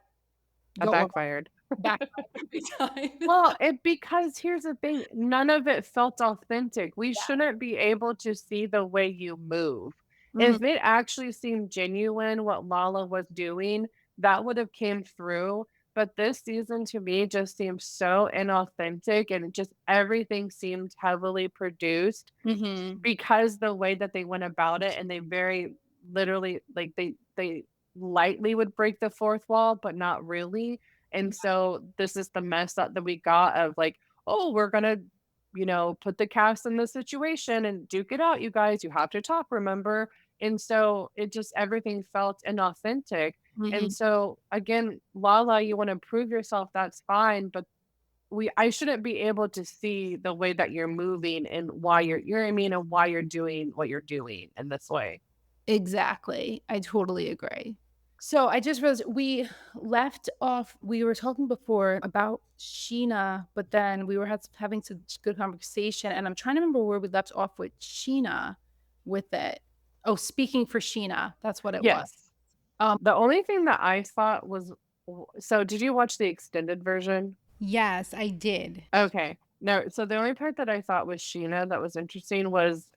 Speaker 2: I
Speaker 1: go
Speaker 2: backfired.
Speaker 1: back every time.
Speaker 2: Well, because here's the thing, none of it felt authentic. We
Speaker 1: Yeah.
Speaker 2: shouldn't be able to see the way you move.
Speaker 1: Mhm.
Speaker 2: If it actually seemed genuine what Lala was doing, that would have came through. But this season to me just seems so inauthentic and it just everything seemed heavily produced
Speaker 1: Mhm.
Speaker 2: because the way that they went about it and they very literally like they lightly would break the fourth wall, but not really. And so this is the mess that we got of like, oh, we're gonna, put the cast in this situation and duke it out, you guys. You have to talk, remember? And so it just everything felt inauthentic. And
Speaker 1: Mhm.
Speaker 2: so again, Lala, you want to prove yourself, that's fine, but I shouldn't be able to see the way that you're moving and why you know what I mean, and why you're doing what you're doing in this way.
Speaker 1: Exactly. I totally agree. So I just realized we left off we were talking before about Sheena, but then we were having such good conversation, and I'm trying to remember where we left off with Sheena with it. Oh, speaking for Sheena, that's what it was.
Speaker 2: Yes.
Speaker 1: Um,
Speaker 2: The only thing that I thought was so did you watch the extended version?
Speaker 1: yes, I did.
Speaker 2: Okay. No, so the only part that I thought was Sheena that was interesting was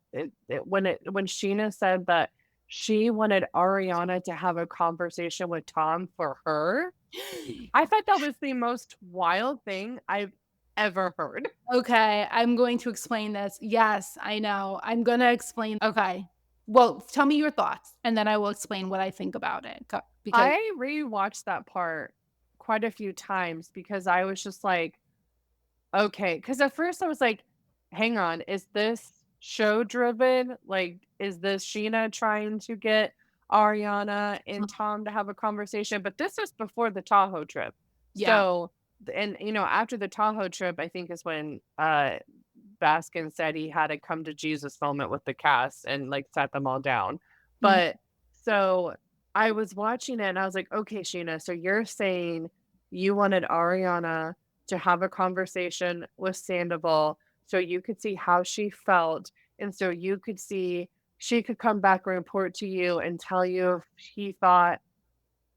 Speaker 2: when Sheena said that she wanted Ariana to have a conversation with Tom for her. I thought that was the most wild thing I've ever heard.
Speaker 1: Okay, I'm going to explain this. Yes, I know. I'm gonna explain okay. Well, tell me your thoughts, and then I will explain what I think about it, co because
Speaker 2: I rewatched that part quite a few times because I was just like, okay. Because at first I was like, hang on, is this show driven? Like, is this Sheena trying to get Ariana and Tom to have a conversation? But this was before the Tahoe trip.
Speaker 1: yeah.
Speaker 2: So, and after the Tahoe trip, I think is when Baskin said he had a come to Jesus moment with the cast and like sat them all down.
Speaker 1: Mhm,
Speaker 2: But so I was watching it and I was like, okay, Sheena, so you're saying you wanted Ariana to have a conversation with Sandoval so you could see how she felt. And so you could see she could come back and report to you and tell you if he thought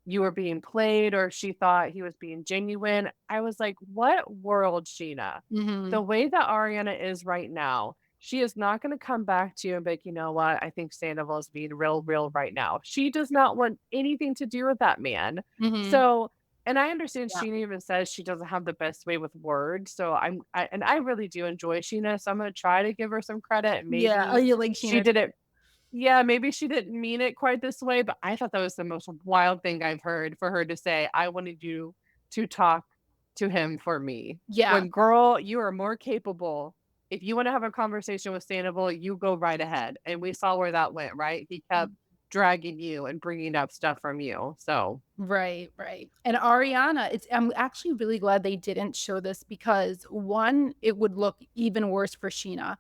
Speaker 2: you were being played or she thought he was being genuine. I was like, what world, Sheena?
Speaker 1: Mhm.
Speaker 2: The way that Ariana is right now, she is not going to come back to you and be like, you know what? I think Sandoval is being real right now. She does not want anything to do with that man.
Speaker 1: Mhm.
Speaker 2: So, and I understand
Speaker 1: Yeah.
Speaker 2: Sheena even says she doesn't have the best way with words. So and I really do enjoy Sheena. So I'm going to try to give her some credit.
Speaker 1: Yeah. Oh,
Speaker 2: Maybe
Speaker 1: you like
Speaker 2: she
Speaker 1: Sheena?
Speaker 2: did it yeah, maybe she didn't mean it quite this way, but I thought that was the most wild thing I've heard for her to say, "I wanted you to talk to him for me."
Speaker 1: Yeah.
Speaker 2: When, girl, you are more capable. If you wanna have a conversation with Sandoval, you go right ahead, and we saw where that went, right? He kept dragging you and bringing up stuff from you, so
Speaker 1: Right, right. And Ariana, I'm actually really glad they didn't show this because one, it would look even worse for Sheena.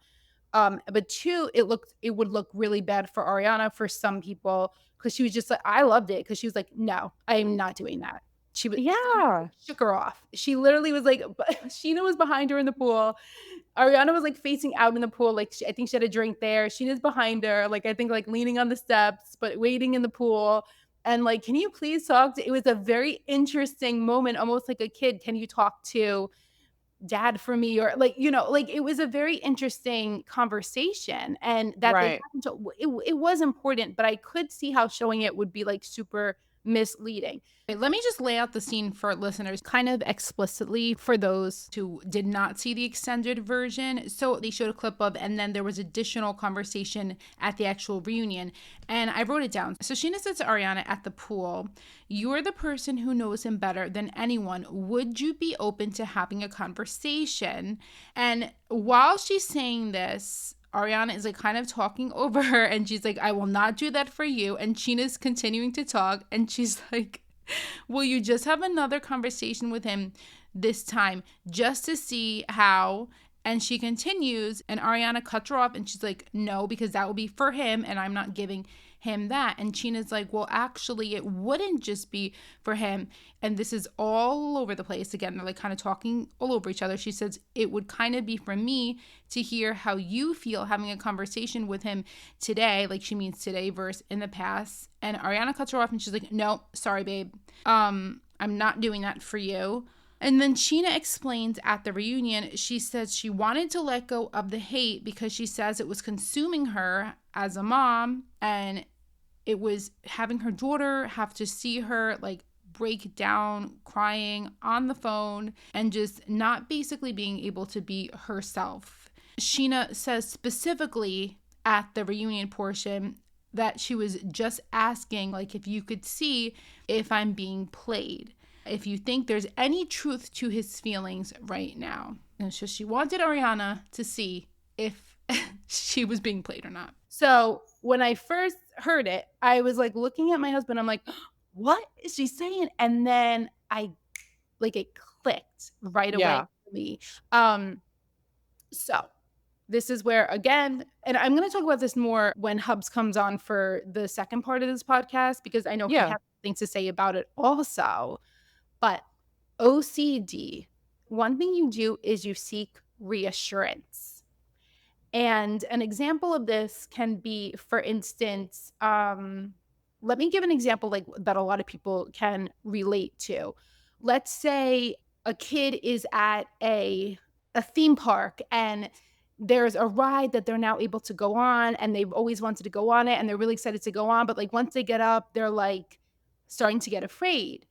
Speaker 1: But two, it would look really bad for Ariana for some people because she was just like, I loved it because she was like, no, I am not doing that. She
Speaker 2: yeah.
Speaker 1: shook her off. She literally was like, Sheena was behind her in the pool. Ariana was like facing out in the pool. Like I think she had a drink there. Sheena's behind her, like I think like leaning on the steps, but waiting in the pool. And like, can you please talk to? It was a very interesting moment, almost like a kid. Can you talk to dad for me or like like it was a very interesting conversation and that they
Speaker 2: Right.
Speaker 1: happened to it was important but I could see how showing it would be like super misleading. Okay, let me just lay out the scene for listeners kind of explicitly for those who did not see the extended version. So they showed a clip of and then there was additional conversation at the actual reunion and I wrote it down. So Sheena said to Ariana at the pool, "You're the person who knows him better than anyone. Would you be open to having a conversation?" And while she's saying this, Ariana is like kind of talking over her and she's like, "I will not do that for you." And Sheena's continuing to talk and she's like, "Will you just have another conversation with him this time just to see how?" And she continues, and Ariana cuts her off and she's like, "No, because that will be for him and I'm not giving him that." And Sheena's like, "Well, actually, it wouldn't just be for him." And this is all over the place. Again, they're like kind of talking all over each other. She says, "It would kind of be for me to hear how you feel having a conversation with him today." Like she means today versus in the past. And Ariana cuts her off and she's like, "No, sorry, babe. I'm not doing that for you." And then Sheena explains at the reunion, she says she wanted to let go of the hate because she says it was consuming her as a mom and it was having her daughter have to see her like break down crying on the phone and just not basically being able to be herself. Sheena says specifically at the reunion portion that she was just asking like if you could see if I'm being played, if you think there's any truth to his feelings right now. And so she wanted Ariana to see if she was being played or not. So when I first heard it, I was like looking at my husband. I'm like, what is she saying? And then it clicked right away
Speaker 2: Yeah.
Speaker 1: for me. So this is where again, and I'm going to talk about this more when Hubs comes on for the second part of this podcast because I know he
Speaker 2: Yeah.
Speaker 1: has things to say about it also. But OCD, one thing you do is you seek reassurance. And an example of this can be, for instance, let me give an example like that a lot of people can relate to. Let's say a kid is at a theme park and there's a ride that they're now able to go on and they've always wanted to go on it and they're really excited to go on, but like once they get up, they're like starting to get afraid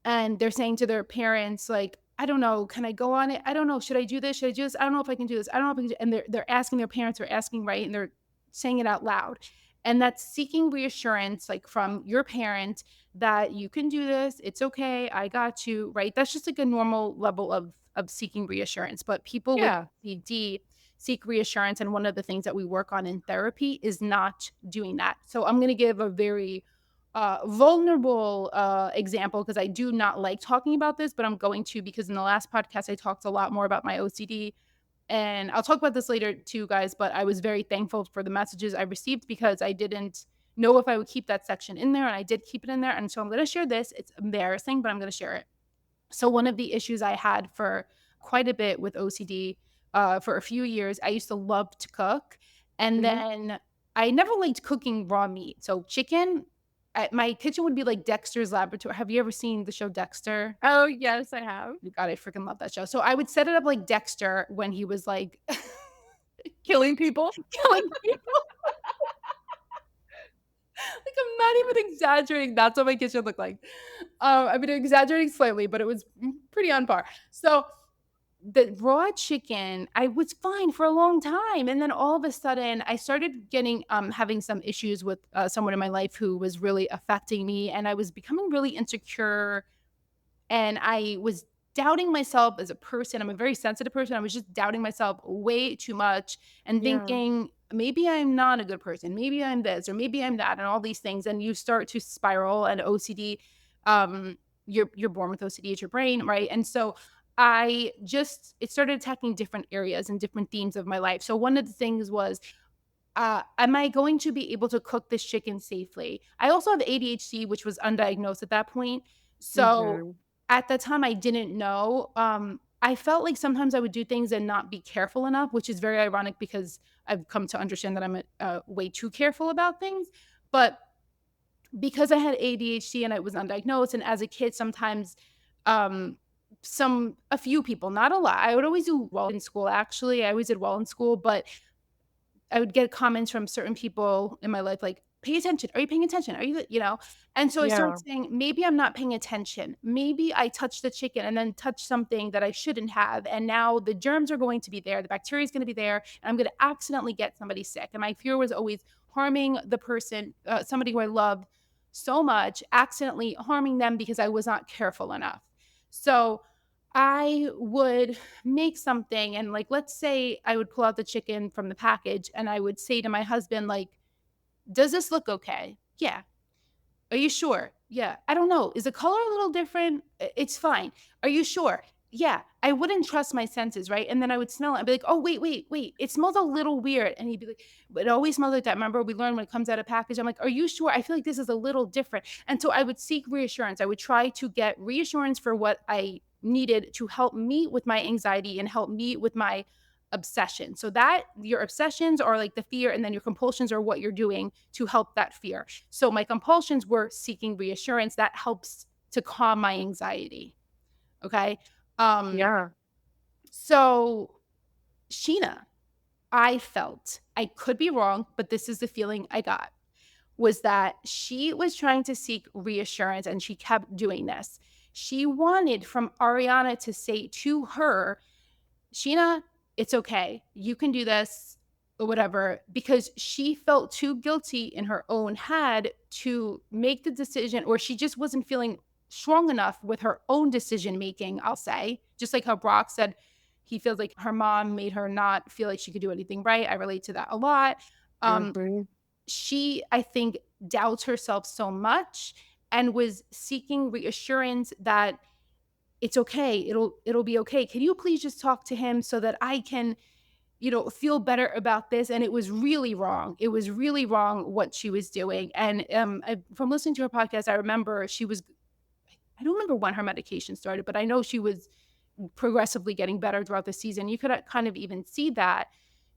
Speaker 1: and they're saying to their parents like, I don't know, can I go on it? I don't know, should I do this? Should I do this? I don't know if I can do this. I don't know if I can do, and they're asking their parents, they're asking, right, and they're saying it out loud. And that's seeking reassurance like from your parent that you can do this, it's okay, I got you, right? That's just like a normal level of seeking reassurance. But people with
Speaker 2: Yeah.
Speaker 1: OCD seek reassurance, and one of the things that we work on in therapy is not doing that. So I'm going to give a very vulnerable example because I do not like talking about this, but I'm going to because in the last podcast I talked a lot more about my OCD. And I'll talk about this later too, guys. But I was very thankful for the messages I received because I didn't know if I would keep that section in there, and I did keep it in there. And so I'm going to share this. It's embarrassing, but I'm going to share it. So one of the issues I had for quite a bit with OCD, for a few years, I used to love to cook, and
Speaker 2: Mhm.
Speaker 1: then I never liked cooking raw meat. So chicken, my kitchen would be like Dexter's Laboratory. Have you ever seen the show Dexter?
Speaker 2: Oh, yes, I have.
Speaker 1: You got it, freaking love that show. So I would set it up like Dexter when he was like
Speaker 2: Killing people?
Speaker 1: killing people. Like, I'm not even exaggerating. That's what my kitchen looked like. I mean, exaggerating slightly, but it was pretty on par. So the raw chicken, I was fine for a long time, and then all of a sudden, I started getting having some issues with someone in my life who was really affecting me, and I was becoming really insecure, and I was doubting myself as a person. I'm a very sensitive person. I was just doubting myself way too much and
Speaker 2: Yeah.
Speaker 1: thinking, maybe I'm not a good person. Maybe I'm this or maybe I'm that and all these things. And you start to spiral and OCD. You're born with OCD at your brain, right? And so it started attacking different areas and different themes of my life. So one of the things was, am I going to be able to cook this chicken safely? I also have ADHD, which was undiagnosed at that point. So
Speaker 2: Mhm.
Speaker 1: at the time, I didn't know. I felt like sometimes I would do things and not be careful enough, which is very ironic because I've come to understand that I'm way too careful about things. But because I had ADHD and I was undiagnosed, and as a kid, sometimes um, a few people, not a lot. I would always do well in school. Actually, I always did well in school, but I would get comments from certain people in my life like, "Pay attention. Are you paying attention? Are you," you know? And so I started
Speaker 2: Yeah.
Speaker 1: saying, "Maybe I'm not paying attention. Maybe I touched the chicken and then touched something that I shouldn't have, and now the germs are going to be there, the bacteria is gonna be there, and I'm gonna accidentally get somebody sick." And my fear was always harming the person, somebody who I loved so much, accidentally harming them because I was not careful enough. So I would make something and, like, let's say I would pull out the chicken from the package and I would say to my husband, like, "Does this look okay?" "Yeah." "Are you sure?" "Yeah." "I don't know. Is the color a little different?" It's fine." "Are you sure?" "Yeah." I wouldn't trust my senses, right? And then I would smell it. I'd be like, "Oh, wait, wait, wait. It smells a little weird." And he'd be like, "But it always smells like that. Remember we learned when it comes out of package?" I'm like, "Are you sure? I feel like this is a little different." And so I would seek reassurance. I would try to get reassurance for what I needed to help me with my anxiety and help me with my obsession. So that your obsessions are like the fear, and then your compulsions are what you're doing to help that fear. So my compulsions were seeking reassurance that helps to calm my anxiety. Okay. Um,
Speaker 2: Yeah.
Speaker 1: so Sheena, I felt, I could be wrong, but this is the feeling I got, was that she was trying to seek reassurance and she kept doing this. She wanted from Ariana to say to her, Sheena, it's okay. You can do this or whatever, because she felt too guilty in her own head to make the decision, or she just wasn't feeling strong enough with her own decision making, I'll say. Just like how Brock said he feels like her mom made her not feel like she could do anything right. I relate to that a lot. Um,
Speaker 2: Mhm.
Speaker 1: she, I think, doubts herself so much and was seeking reassurance that it's okay. It'll be okay. Can you please just talk to him so that I can, feel better about this? And it was really wrong. It was really wrong what she was doing. And from listening to her podcast, I remember she was, I don't remember when her medication started, but I know she was progressively getting better throughout the season. You could kind of even see that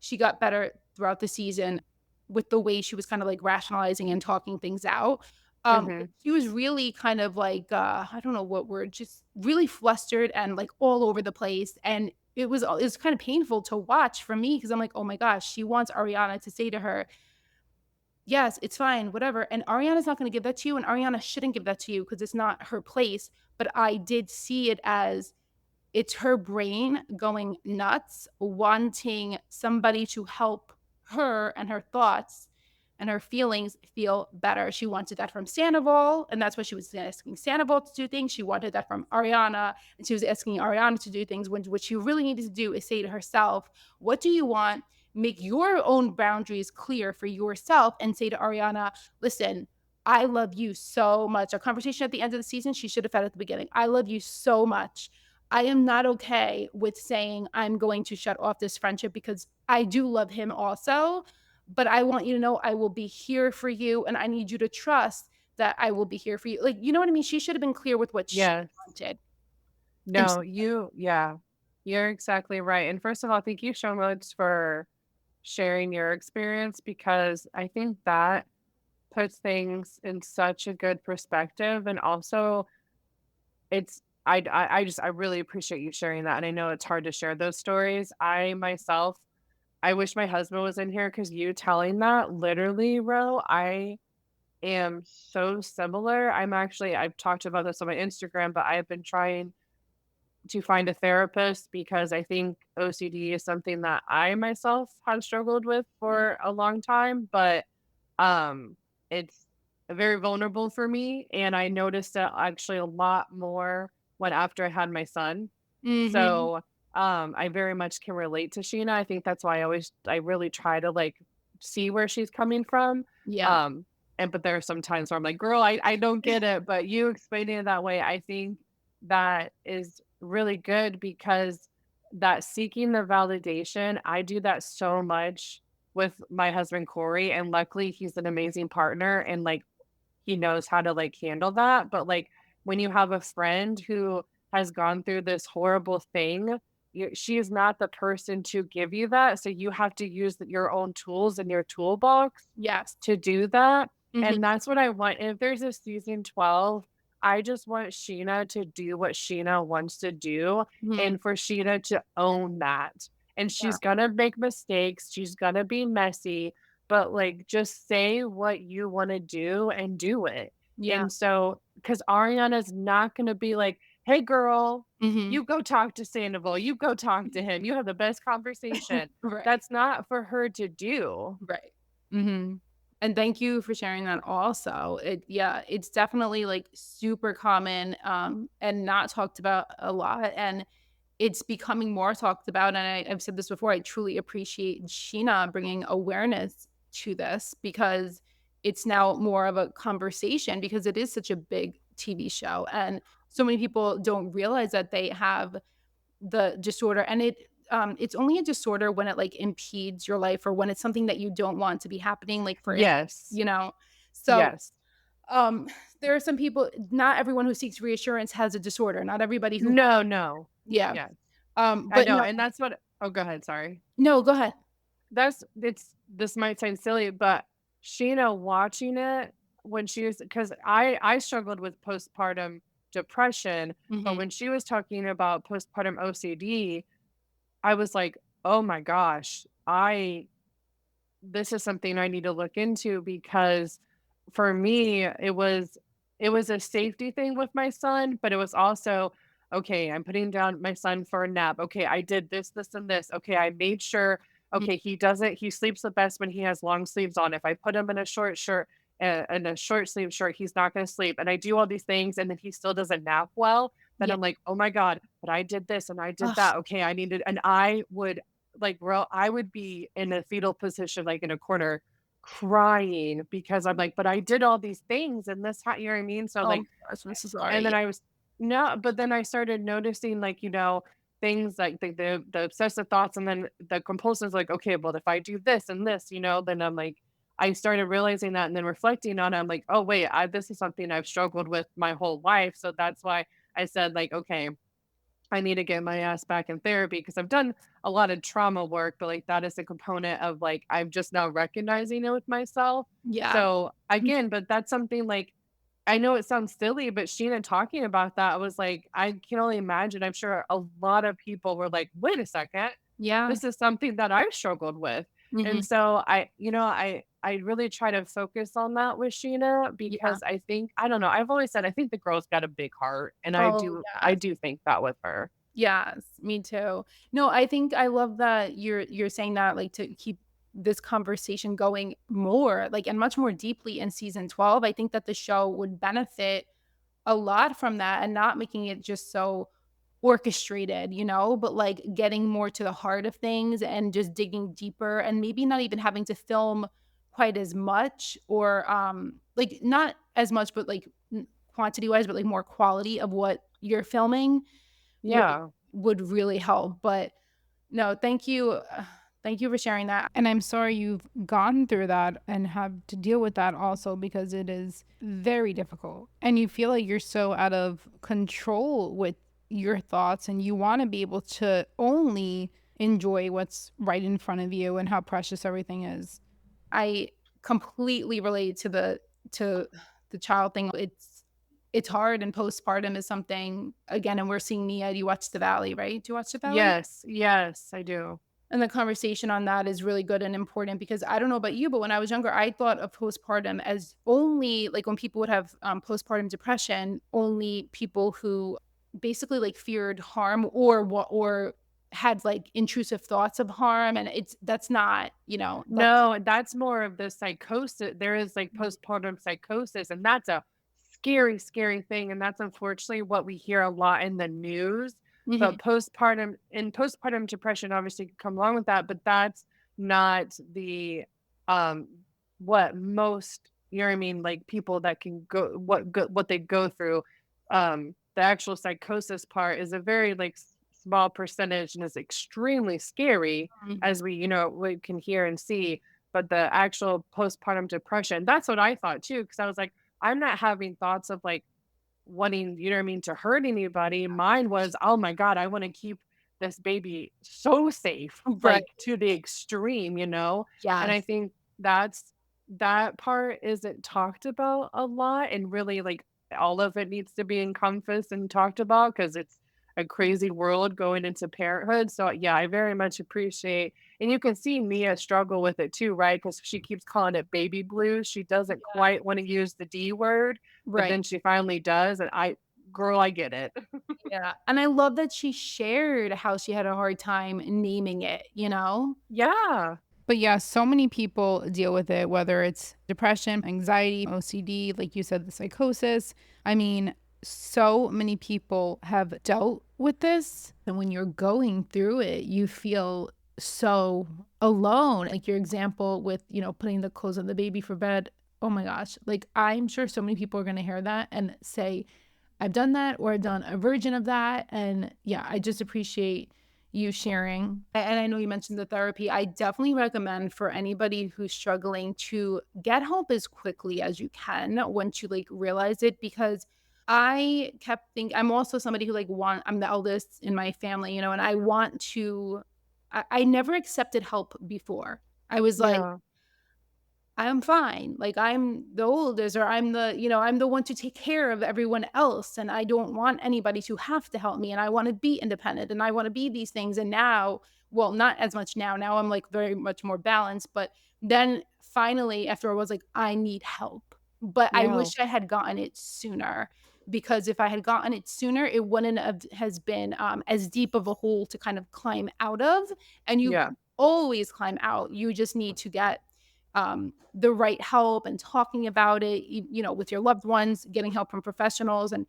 Speaker 1: she got better throughout the season with the way she was kind of like rationalizing and talking things out. But
Speaker 2: Mhm.
Speaker 1: she was really kind of like, I don't know what word, just really flustered and like all over the place. And it was kind of painful to watch for me because I'm like, oh my gosh, she wants Ariana to say to her, yes, it's fine, whatever. And Ariana's not going to give that to you, and Ariana shouldn't give that to you because it's not her place. But I did see it as it's her brain going nuts, wanting somebody to help her and her thoughts and her feelings feel better. She wanted that from Sandoval, and that's why she was asking Sandoval to do things. She wanted that from Ariana, and she was asking Ariana to do things when what she really needed to do is say to herself, "What do you want?" Make your own boundaries clear for yourself and say to Ariana, "Listen, I love you so much." A conversation at the end of the season, she should have had at the beginning. "I love you so much. I am not okay with saying I'm going to shut off this friendship because I do love him also, but I want you to know I will be here for you and I need you to trust that I will be here for you." Like, you know what I mean? She should have been clear with what she
Speaker 2: Yes.
Speaker 1: wanted.
Speaker 2: No, yeah. You're exactly right, and first of all, thank you so much for sharing your experience because I think that puts things in such a good perspective, and also it's I really appreciate you sharing that, and I know it's hard to share those stories. I myself, I wish my husband was in here because you telling that, literally, Ro, I am so similar. I've talked about this on my Instagram, but I've been trying to find a therapist because I think OCD is something that I myself have struggled with
Speaker 1: Mm.
Speaker 2: for a long time, but um it's very vulnerable for me, and I noticed it actually a lot more when after I had my son.
Speaker 1: Mhm.
Speaker 2: So I very much can relate to Sheena. I think that's why I really try to like see where she's coming from.
Speaker 1: Yeah.
Speaker 2: Um but there are some times where I'm like, girl, I don't get it. But you explaining it that way, I think that is really good because that seeking the validation, I do that so much with my husband Corey, and luckily he's an amazing partner and like he knows how to like handle that. But like when you have a friend who has gone through this horrible thing, she is not the person to give you that. So you have to use your own tools in your toolbox
Speaker 1: Yes.
Speaker 2: to do that.
Speaker 1: Mhm.
Speaker 2: And that's what I want. If there's a season 12, I just want Sheena to do what Sheena wants to do
Speaker 1: Mhm.
Speaker 2: and for Sheena to own that. And
Speaker 1: Yeah.
Speaker 2: she's gonna make mistakes, she's gonna be messy, but like just say what you want to do and do it.
Speaker 1: Yeah.
Speaker 2: And so, because Ariana's not gonna be like, hey girl,
Speaker 1: Mhm.
Speaker 2: you go talk to Sandoval, you go talk to him, you have the best conversation.
Speaker 1: Right.
Speaker 2: That's not for her to do.
Speaker 1: Right. Mhm. And thank you for sharing that also. Yeah, it's definitely, like, super common, and not talked about a lot, and it's becoming more talked about, and I've said this before, I truly appreciate Sheena bringing awareness to this because it's now more of a conversation because it is such a big TV show, and so many people don't realize that they have the disorder, and it's only a disorder when it, like, impedes your life or when it's something that you don't want to be happening, like, for instance,
Speaker 2: Yes.
Speaker 1: you know? So,
Speaker 2: Yes.
Speaker 1: um, there are some people not everyone who seeks reassurance has a disorder, not everybody who
Speaker 2: No, no.
Speaker 1: yeah,
Speaker 2: Yes. I
Speaker 1: but
Speaker 2: know.
Speaker 1: no
Speaker 2: And that's what, oh, go ahead. Sorry.
Speaker 1: no, go ahead.
Speaker 2: This might sound silly, but Sheena watching it when she was, because I struggled with postpartum depression, but
Speaker 1: Mhm.
Speaker 2: when she was talking about postpartum OCD, I was like, "Oh my gosh, I this is something I need to look into," because for me, it was a safety thing with my son, but it was also, okay, I'm putting down my son for a nap. Okay, I did this, this, and this. Okay, I made sure,
Speaker 1: Mm,
Speaker 2: okay, he sleeps the best when he has long sleeves on. If I put him in a short shirt and a short sleeve shirt, he's not going to sleep. And I do all these things and then he still doesn't nap well. Then
Speaker 1: yeah.
Speaker 2: I'm like, oh my God, but I did this and I did
Speaker 1: Ugh,
Speaker 2: that. Okay, I needed, and I would like, bro, I would be in a fetal position, like in a corner crying because I'm like, but I did all these things and this, you know what I mean? So
Speaker 1: oh my
Speaker 2: like,
Speaker 1: gosh, I'm so
Speaker 2: and then
Speaker 1: sorry.
Speaker 2: I was, no, but then I started noticing like, things like the obsessive thoughts and then the compulsions, like, okay, well, if I do this and this, then I'm like, I started realizing that and then reflecting on it. I'm like, oh, wait, this is something I've struggled with my whole life. So that's why I said, like, okay, I need to get my ass back in therapy because I've done a lot of trauma work, but like that is a component of like I'm just now recognizing it with myself.
Speaker 1: Yeah.
Speaker 2: So again, but that's something like I know it sounds silly, but Sheena talking about that was like, I can only imagine. I'm sure a lot of people were like, wait a second,
Speaker 1: Yeah.
Speaker 2: this is something that I've struggled with. And
Speaker 1: Mhm.
Speaker 2: so I really try to focus on that with Sheena
Speaker 1: Yeah.
Speaker 2: because I think, I don't know, I've always said I think the girl's got a big heart. And I
Speaker 1: Oh,
Speaker 2: do I
Speaker 1: yes.
Speaker 2: do think that with her.
Speaker 1: Yes, me too. No, I think I love that you're saying that, like, to keep this conversation going more, like, and much more deeply in season 12. I think that the show would benefit a lot from that and not making it just so orchestrated, but, like, getting more to the heart of things and just digging deeper and maybe not even having to film quite as much or, like, not as much, but, like, quantity-wise, but, like, more quality of what you're filming would
Speaker 2: Yeah.
Speaker 1: would really help, but no, thank you for sharing that, and I'm sorry you've gone through that and have to deal with that also because it is very difficult, and you feel like you're so out of control with your thoughts, and you wanna be able to only enjoy what's right in front of you and how precious everything is. I completely relate to the child thing. It's hard, and postpartum is something again, and we're seeing Nia. You watch The Valley, right? Do you watch The Valley?
Speaker 2: Yes, yes, I do.
Speaker 1: And the conversation on that is really good and important because I don't know about you, but when I was younger, I thought of postpartum as only like when people would have postpartum depression, only people who basically like feared harm or had like intrusive thoughts of harm. And that's not, that's
Speaker 2: No, that's more of the psychosis. There is like postpartum psychosis, and that's a scary, scary thing. And that's unfortunately what we hear a lot in the news.
Speaker 1: Mhm.
Speaker 2: But postpartum depression obviously can come along with that, but that's not the um what most, you know what I mean, like people that can what they go through. The actual psychosis part is a very like small percentage and is extremely scary,
Speaker 1: Mhm.
Speaker 2: as we can hear and see. But the actual postpartum depression, that's what I thought too, because I was like, I'm not having thoughts of like wanting, you know what I mean, to hurt anybody. Mine was, oh my God, I want to keep this baby so safe,
Speaker 1: Right.
Speaker 2: like to the extreme. And I
Speaker 1: Yes.
Speaker 2: think that part isn't talked about a lot, and really like all of it needs to be encompassed and talked about because it's a crazy world going into parenthood. So yeah, I very much appreciate, and you can see Mia struggle with it too, right? Because she keeps calling it baby blues. She doesn't
Speaker 1: Yeah.
Speaker 2: quite want to use the D word, but
Speaker 1: Right.
Speaker 2: then she finally does, and girl, I get it.
Speaker 1: Yeah. And I love that she shared how she had a hard time naming it?
Speaker 2: Yeah,
Speaker 1: But yeah, so many people deal with it, whether it's depression, anxiety, OCD, like you said, the psychosis. I mean, so many people have dealt with this. And when you're going through it, you feel so alone. Like your example with, putting the clothes on the baby for bed. Oh my gosh. Like I'm sure so many people are going to hear that and say, I've done that or I've done a version of that. And yeah, I just appreciate you sharing. And I know you mentioned the therapy. I definitely recommend for anybody who's struggling to get help as quickly as you can once you like realize it because I kept thinking I'm also somebody who I'm the eldest in my family, and I want to I never accepted help before. I was like,
Speaker 2: yeah,
Speaker 1: I'm fine. Like I'm the oldest or I'm the one to take care of everyone else and I don't want anybody to have to help me and I want to be independent and I want to be these things and now, well, not as much now. Now I'm like very much more balanced, but then finally after I was like I need help. But I
Speaker 2: yeah,
Speaker 1: wish I had gotten it sooner because if I had gotten it sooner, it wouldn't have has been as deep of a hole to kind of climb out of and you
Speaker 2: yeah,
Speaker 1: can always climb out. You just need to get the right help and talking about it, with your loved ones, getting help from professionals and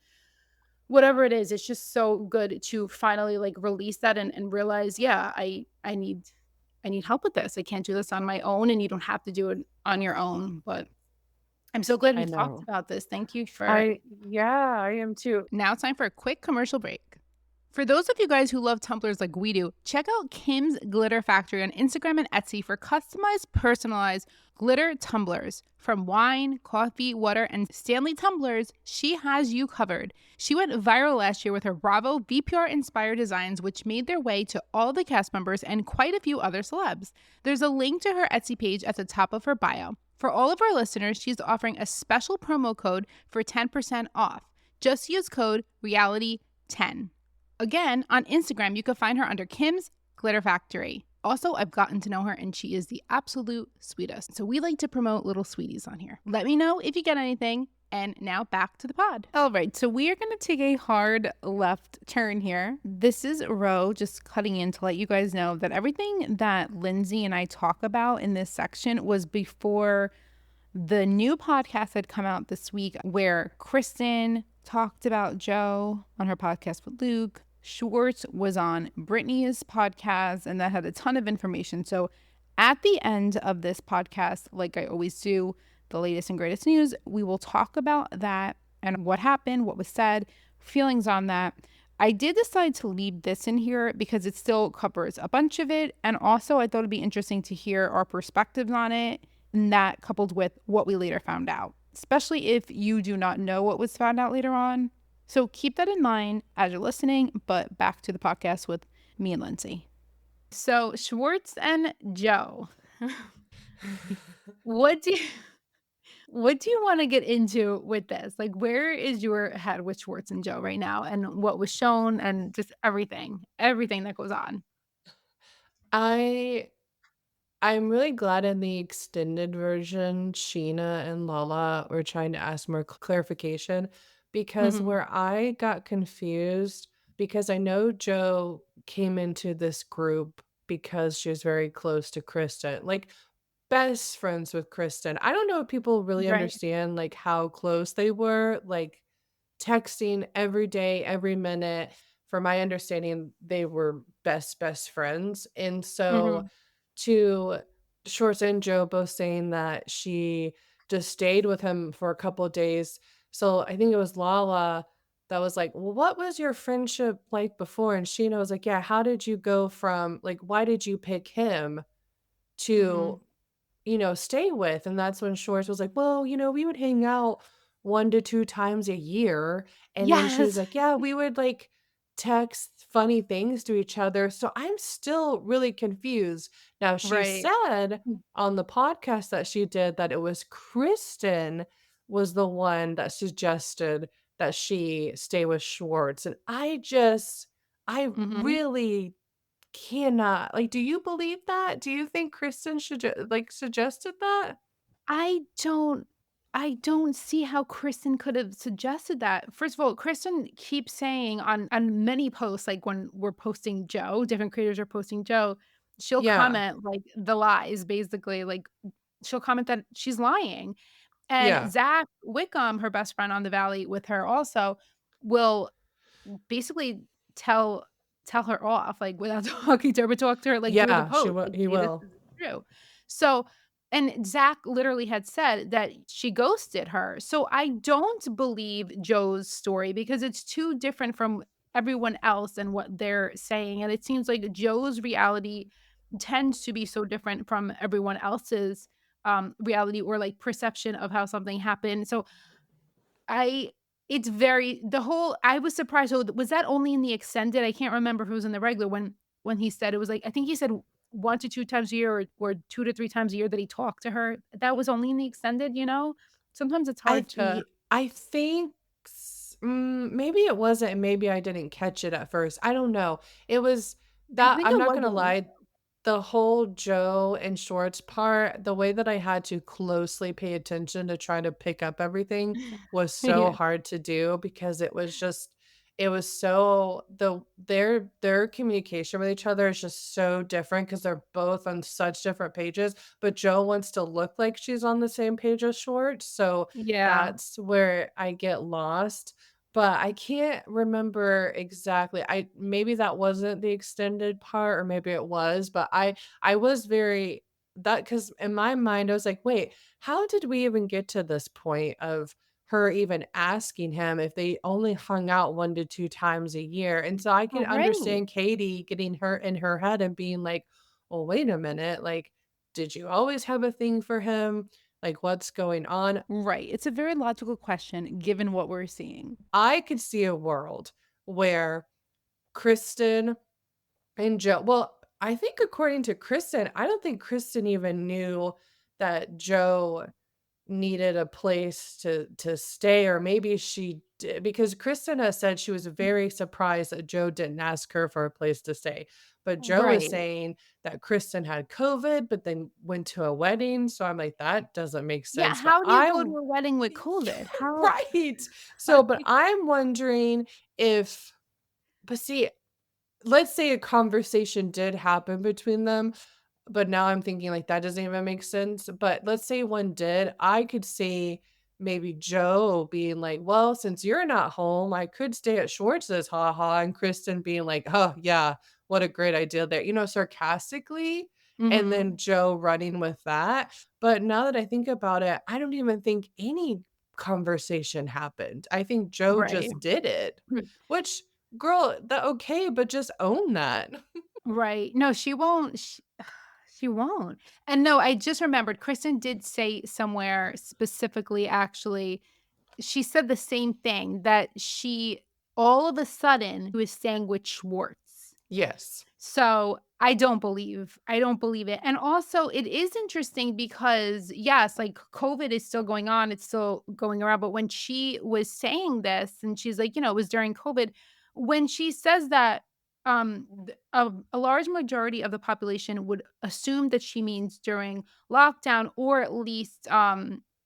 Speaker 1: whatever it is. It's just so good to finally like release that and realize, yeah, I need help with this. I can't do this on my own and you don't have to do it on your own. But I'm so glad we
Speaker 2: I
Speaker 1: talked
Speaker 2: know.
Speaker 1: about this. Thank you for
Speaker 2: Yeah, I am too.
Speaker 1: Now it's time for a quick commercial break. For those of you guys who love tumblers like we do, check out Kim's Glitter Factory on Instagram and Etsy for customized, personalized glitter tumblers. From wine, coffee, water, and Stanley tumblers, she has you covered. She went viral last year with her Bravo VPR inspired designs, which made their way to all the cast members and quite a few other celebs. There's a link to her Etsy page at the top of her bio. For all of our listeners, she's offering a special promo code for 10% off. Just use code REALITY10. Again, on Instagram, you can find her under Kim's Glitter Factory. Also, I've gotten to know her and she is the absolute sweetest. So we like to promote little sweeties on here. Let me know if you get anything. And now back to the pod. All right, so we are going to take a hard left turn here. This is Ro just cutting in to let you guys know that everything that Lyndsay and I talk about in this section was before the new podcast had come out this week where Kristen talked about Joe on her podcast with Luke. Schwartz was on Brittany's podcast, and that had a ton of information. So at the end of this podcast, like I always do, the latest and greatest news, we will talk about that and what happened, what was said, feelings on that. I did decide to leave this in here because it still covers a bunch of it. And also, I thought it'd be interesting to hear our perspectives on it, and that coupled with what we later found out, especially if you do not know what was found out later on. So keep that in mind as you're listening, but back to the podcast with me and Lyndsay. So Schwartz and Joe. What do you what do you wanna get into with this? Like, where is your head with Schwartz and Joe right now and what was shown and just everything that goes on?
Speaker 2: I I'm really glad in the extended version, Sheena and Lala were trying to ask more clarification because
Speaker 1: Mhm.
Speaker 2: where I got confused, because I know Joe came into this group because she was very close to Kristen, like best friends with Kristen. I don't know if people really
Speaker 1: Right.
Speaker 2: understand like how close they were, like texting every day, every minute. From my understanding, they were best friends. And so
Speaker 1: Mhm.
Speaker 2: to Shorts and Joe both saying that she just stayed with him for a couple of days. So I think it was Lala that was like, "Well, what was your friendship like before?" And Sheena was like, "Yeah, how did you go from like why did you pick him to,
Speaker 1: Mhm.
Speaker 2: stay with?" And that's when Shorts was like, "Well, we would hang out 1 to 2 times a year." And then she was
Speaker 1: Yes.
Speaker 2: like, "Yeah, we would, like, text funny things to each other." So I'm still really confused. Now she
Speaker 1: Right.
Speaker 2: said
Speaker 1: Mm.
Speaker 2: on the podcast that she did that it was Kristen was the one that suggested that she stay with Schwartz, and I
Speaker 1: Mhm.
Speaker 2: really cannot like, do you believe that? Do you think Kristen should suggested that?
Speaker 1: I don't I don't see how Kristen could have suggested that. First of all, Kristen keeps saying on many posts, like when we're posting Joe, different creators are posting Joe, she'll
Speaker 2: Yeah,
Speaker 1: comment like the lies, basically, like she'll comment that she's lying. And
Speaker 2: yeah,
Speaker 1: Zach Wickham, her best friend on the Valley with her also, will basically tell tell her off, like, without talking to her, but talk to her, like, through the
Speaker 2: yeah,
Speaker 1: post, like,
Speaker 2: he
Speaker 1: "See, this
Speaker 2: will.
Speaker 1: isn't true." So and Zach literally had said that she ghosted her. So I don't believe Joe's story because it's too different from everyone else and what they're saying, and it seems like Joe's reality tends to be so different from everyone else's, reality or, like, perception of how something happened. So I it's very the whole I was surprised, so, was that only in the extended? I can't remember if it was in the regular when he said it was, like I think he said 1 to 2 times a year or 2 to 3 times a year that he talked to her. That was only in the extended, you know? Sometimes it's hard to
Speaker 2: I think maybe it wasn't, and maybe I didn't catch it at first. I don't know. It was
Speaker 1: I
Speaker 2: that
Speaker 1: think
Speaker 2: I'm
Speaker 1: it
Speaker 2: not
Speaker 1: was
Speaker 2: gonna
Speaker 1: only
Speaker 2: lie, the whole Joe and Shorts part, the way that I had to closely pay attention to try to pick up everything was so
Speaker 1: Yeah.
Speaker 2: hard to do because it was so their communication with each other is just so different because 'cause they're both on such different pages, but Joe wants to look like she's on the same page as Schwartz, so
Speaker 1: Yeah.
Speaker 2: that's where I get lost, but I can't remember exactly. I maybe that wasn't the extended part or maybe it was, but I was very that because in my mind, I was like, "Wait, how did we even get to this point of her even asking him if they only hung out 1 to 2 times a year?" And so I can
Speaker 1: Right.
Speaker 2: understand Katie getting her in her head and being like, "Well, wait a minute, like, did you always have a thing for him? Like, what's going on?"
Speaker 1: Right. It's a very logical question given what we're seeing.
Speaker 2: I could see a world where Kristen and Joe I think according to Kristen, I don't think Kristen even knew that Joe needed a place to stay, or maybe she did because Kristen said she was very surprised that Joe didn't ask her for a place to stay. But Joe is
Speaker 1: Right.
Speaker 2: saying that Kristen had COVID, but then went to a wedding. So I'm like, that doesn't make
Speaker 1: Yeah,
Speaker 2: sense. But
Speaker 1: how do you go to a wedding with COVID? How
Speaker 2: right. So, but I'm wondering if, but see, let's say a conversation did happen between them, but now I'm thinking, like, that doesn't even make sense, but let's say one did, I could see maybe Joe being like, "Well, since you're not home, I could stay at Schwartz's, ha ha," and Kristen being like, "Oh, yeah, what a great idea there," sarcastically, and then
Speaker 1: Mhm.
Speaker 2: Joe running with that, but now that I think about it, I don't even think any conversation happened. I think Joe
Speaker 1: Right.
Speaker 2: just did it, which girl, that okay, but just own that.
Speaker 1: Right. No, she won't she won't. And no, I just remembered Kristen did say somewhere specifically actually, she said the same thing that she all of a sudden was staying with Schwartz.
Speaker 2: Yes.
Speaker 1: So I don't believe it, and also, it is interesting because, yes, like, COVID is still going on, it's still going around, but when she was saying this, and she's like, it was during COVID, when she says that, a large majority of the population would assume that she means during lockdown, or at least,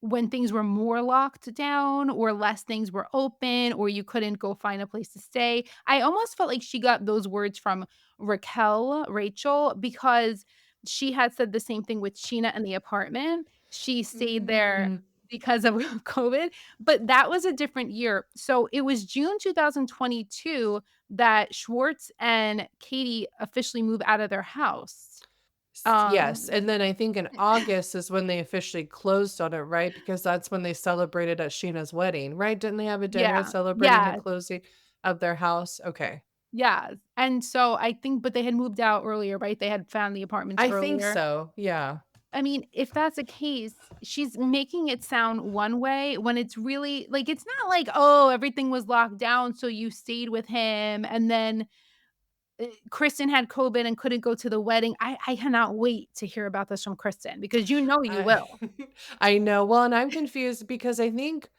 Speaker 1: when things were more locked down, or less things were open, or you couldn't go find a place to stay. I almost felt like she got those words from Rachel, because she had said the same thing with Sheena in the apartment. She stayed there
Speaker 2: Mm.
Speaker 1: because of COVID, but that was a different year. So it was June 2022 that Schwartz and Katie officially moved out of their house.
Speaker 2: Yes,
Speaker 1: Um,
Speaker 2: and then I think in August is when they officially closed on it, right? Because that's when they celebrated at Sheena's wedding, right? Didn't they have a dinner
Speaker 1: yeah,
Speaker 2: celebrating the
Speaker 1: yeah,
Speaker 2: closing of their house? Okay.
Speaker 1: yeah, and so I think, but they had moved out earlier, right? They had found the apartments
Speaker 2: I think
Speaker 1: earlier.
Speaker 2: so, yeah.
Speaker 1: I mean, if that's the case, she's making it sound one way when it's really like, it's not like, "Oh, everything was locked down, so you stayed with him, and then, Kristen had COVID and couldn't go to the wedding." I cannot wait to hear about this from Kristen, because you
Speaker 2: I
Speaker 1: will.
Speaker 2: I know, well, and I'm confused because I think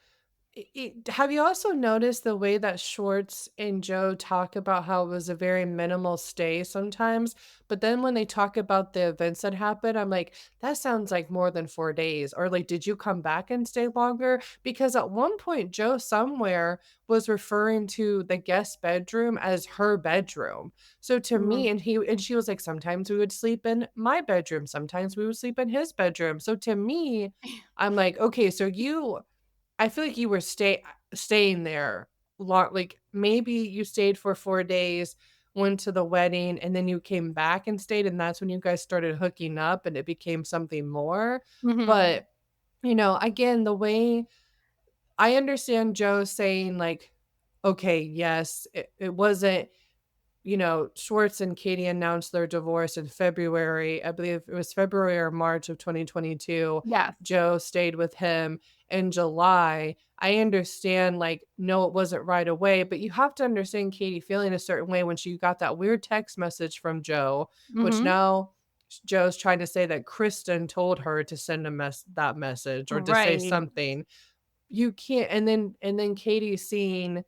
Speaker 2: have you also noticed the way that Schwartz and Joe talk about how it was a very minimal stay sometimes? But then when they talk about the events that happened, I'm like, that sounds like more than 4 days. Or like, did you come back and stay longer? Because at one point, Joe somewhere was referring to the guest bedroom as her bedroom. So to me,
Speaker 1: Mhm,
Speaker 2: and she was like, sometimes we would sleep in my bedroom, sometimes we would sleep in his bedroom. So to me, I'm like, okay, so I feel like you were staying there long like, maybe you stayed for 4 days, went to the wedding, and then you came back and stayed, and that's when you guys started hooking up and it became something more,
Speaker 1: mhm,
Speaker 2: but, again, the way I understand Joe saying, like, "Okay, yes, it wasn't." Schwartz and Katie announced their divorce in February. I believe it was February or March of 2022.
Speaker 1: yes,
Speaker 2: Joe stayed with him in July. I understand, like, no, it wasn't right away, but you have to understand Katie feeling a certain way when she got that weird text message from Joe, which
Speaker 1: mhm,
Speaker 2: now Joe's trying to say that Kristen told her to send that message or to say
Speaker 1: right.
Speaker 2: something. You can't, and then Katie seeing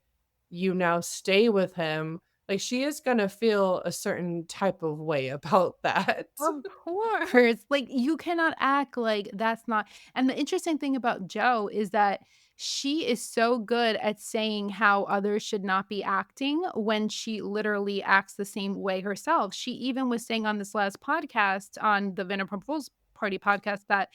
Speaker 2: you now stay with him, like, she is gonna feel a certain type of way about that.
Speaker 1: Of course, like, you cannot act like that's not, and the interesting thing about Jo is that she is so good at saying how others should not be acting when she literally acts the same way herself. She even was saying on this last podcast, on the Vanderpump Rules Party podcast, that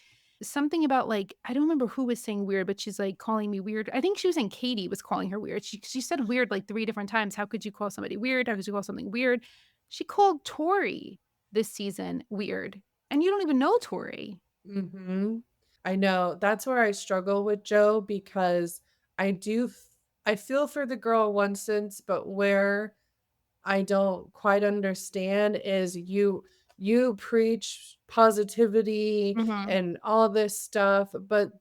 Speaker 1: something about, like, I don't remember who was saying weird, but she's, like, calling me weird. I think she was saying Katie was calling her weird. She said weird, like, 3 different times. "How could you call somebody weird? How could you call something weird?" She called Tori this season weird, and you don't even know Tori.
Speaker 2: Mhm. I know, that's where I struggle with Joe because I do f I feel for the girl in one sense, but where I don't quite understand is you preach positivity
Speaker 1: Mhm.
Speaker 2: and all this stuff, but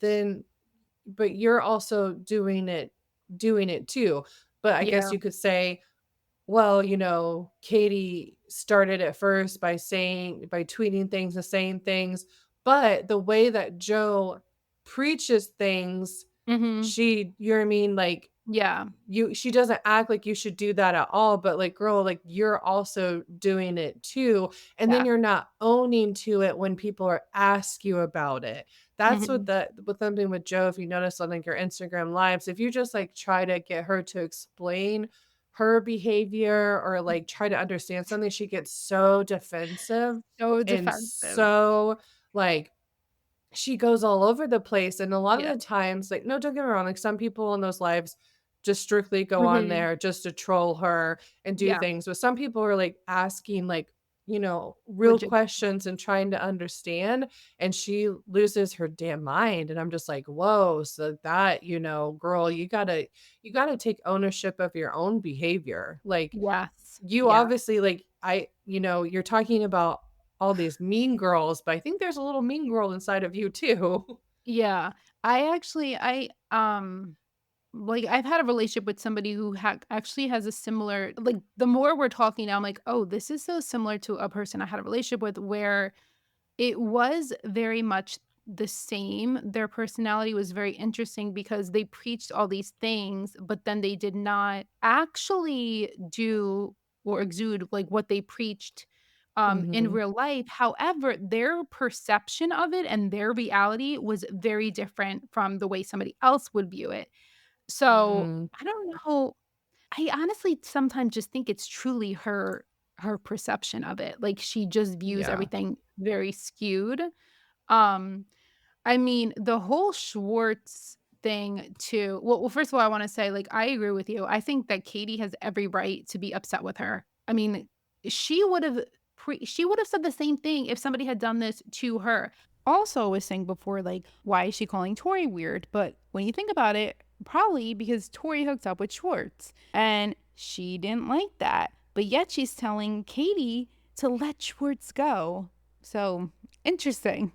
Speaker 2: you're also doing it too. But I guess
Speaker 1: Yeah.
Speaker 2: you could say, well, Katie started at first by tweeting things and saying things, but the way that Joe preaches things,
Speaker 1: Mhm.
Speaker 2: you know what I mean? Like,
Speaker 1: Yeah.
Speaker 2: she doesn't act like you should do that at all, but like, girl, like, you're also doing it too. And then
Speaker 1: Yeah.
Speaker 2: you're not owning to it when people ask you about it. That's
Speaker 1: Mhm.
Speaker 2: with something with Joe, if you notice on like your Instagram lives, if you just like try to get her to explain her behavior or like try to understand something, she gets so defensive
Speaker 1: So
Speaker 2: and
Speaker 1: defensive.
Speaker 2: so like she goes all over the place, and a lot of
Speaker 1: Yeah.
Speaker 2: the times, like, no, don't get me wrong, like, some people in those lives just strictly go on
Speaker 1: Mhm.
Speaker 2: there just to troll her and do
Speaker 1: Yeah.
Speaker 2: things, but some people are, like, asking, like, real
Speaker 1: Legit.
Speaker 2: questions and trying to understand, and she loses her damn mind, and I'm just like, "Whoa, so that, girl, you gotta take ownership of your own behavior." Like,
Speaker 1: Yes.
Speaker 2: you
Speaker 1: Yeah.
Speaker 2: obviously, like, you're talking about all these mean girls, but I think there's a little mean girl inside of you too.
Speaker 1: Yeah. I actually like, I've had a relationship with somebody who actually has a similar like, the more we're talking now, I'm like, "Oh, this is so similar to a person I had a relationship with where it was very much the same. Their personality was very interesting because they preached all these things, but then they did not actually do or exude like what they preached in
Speaker 2: Mhm.
Speaker 1: real life. However, their perception of it and their reality was very different from the way somebody else would view it. So
Speaker 2: Mm.
Speaker 1: I don't know. I honestly sometimes just think it's truly her perception of it. Like she just views
Speaker 2: Yeah.
Speaker 1: everything very skewed. Um, I mean, the whole Schwartz thing too. Well, first of all, I want to say, like, I agree with you. I think that Katie has every right to be upset with her. I mean, she would have she would have said the same thing if somebody had done this to her. Also, I was saying before, like, why is she calling Tori weird? But when you think about it, probably because Tori hooked up with Schwartz and she didn't like that. But yet she's telling Katie to let Schwartz go. So interesting.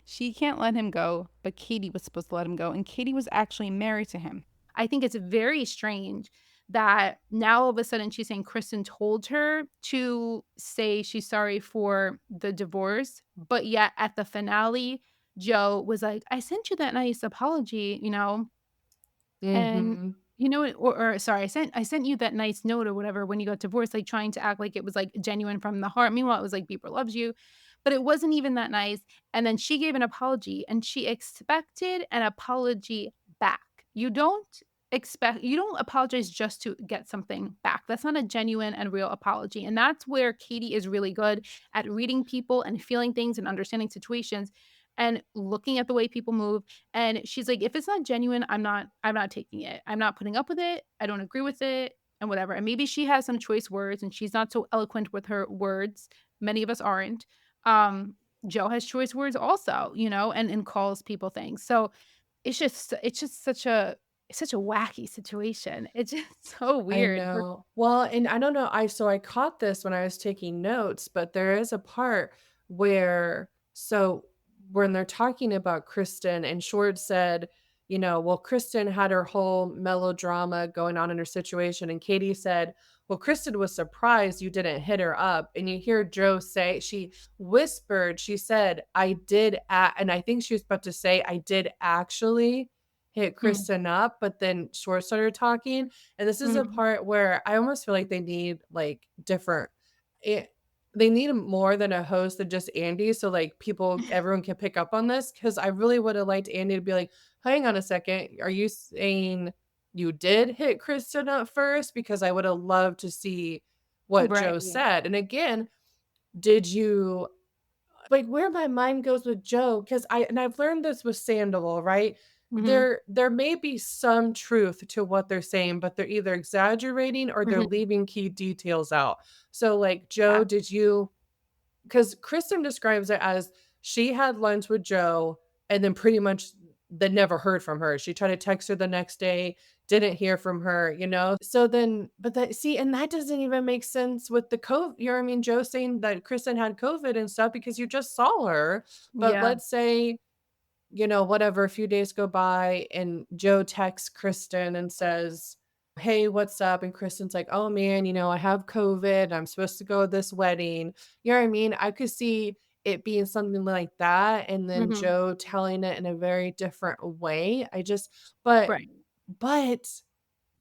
Speaker 1: She can't let him go, but Katie was supposed to let him go, and Katie was actually married to him. I think it's very strange that now all of a sudden she's saying Kristen told her to say she's sorry for the divorce, but yet at the finale, Joe was like, I sent you that nice apology, and
Speaker 2: Mhm.
Speaker 1: or sorry, I sent you that nice note or whatever when you got divorced, like trying to act like it was like genuine from the heart. Meanwhile, it was like Bieber loves you, but it wasn't even that nice. And then she gave an apology and she expected an apology back. You don't apologize just to get something back. That's not a genuine and real apology. And that's where Katie is really good at reading people and feeling things and understanding situations and looking at the way people move. And she's like, if it's not genuine, I'm not taking it. I'm not putting up with it. I don't agree with it and whatever. And maybe she has some choice words and she's not so eloquent with her words. Many of us aren't. Um, Joe has choice words also, and calls people things. So it's just such a wacky situation. It's just so
Speaker 2: I
Speaker 1: weird.
Speaker 2: know. Well, and I don't know, I caught this when I was taking notes, but there is a part where when they're talking about Kristen and Short said, well, Kristen had her whole melodrama going on in her situation, and Katie said, well, Kristen was surprised you didn't hit her up. And you hear Joe say, she whispered, she said, and I think she was about to say, I did actually hit
Speaker 1: Mm,
Speaker 2: Kristen up, but then Short started talking, and this is a
Speaker 1: mhm.
Speaker 2: part where I almost feel like they need, like, different eh, they need more than a host than just Andy, so, like, everyone can pick up on this. Because I really would have liked Andy to be like, "Hang on a second, are you saying you did hit Kristen up first?" Because I would have loved to see what
Speaker 1: Right.
Speaker 2: Joe said, and again, did you like, where my mind goes with Joe, because I've learned this with Sandoval, right?
Speaker 1: Mhm,
Speaker 2: There may be some truth to what they're saying, but they're either exaggerating or they're
Speaker 1: mhm.
Speaker 2: leaving key details out. So, like,
Speaker 1: Yeah.
Speaker 2: Joe, did you because Kristen describes it as she had lunch with Joe and then pretty much they never heard from her. She tried to text her the next day, didn't hear from her. So then, but that, see, and that doesn't even make sense with the COVID. You know what I mean? Joe saying that Kristen had COVID and stuff because you just saw her. But
Speaker 1: Yeah.
Speaker 2: let's say, whatever, a few days go by and Joe texts Kristen and says, "Hey, what's up?" And Kristen's like, "Oh man, I have COVID. I'm supposed to go to this wedding." You know what I mean? I could see it being something like that and then
Speaker 1: Mhm.
Speaker 2: Joe telling it in a very different way. But
Speaker 1: Right.
Speaker 2: but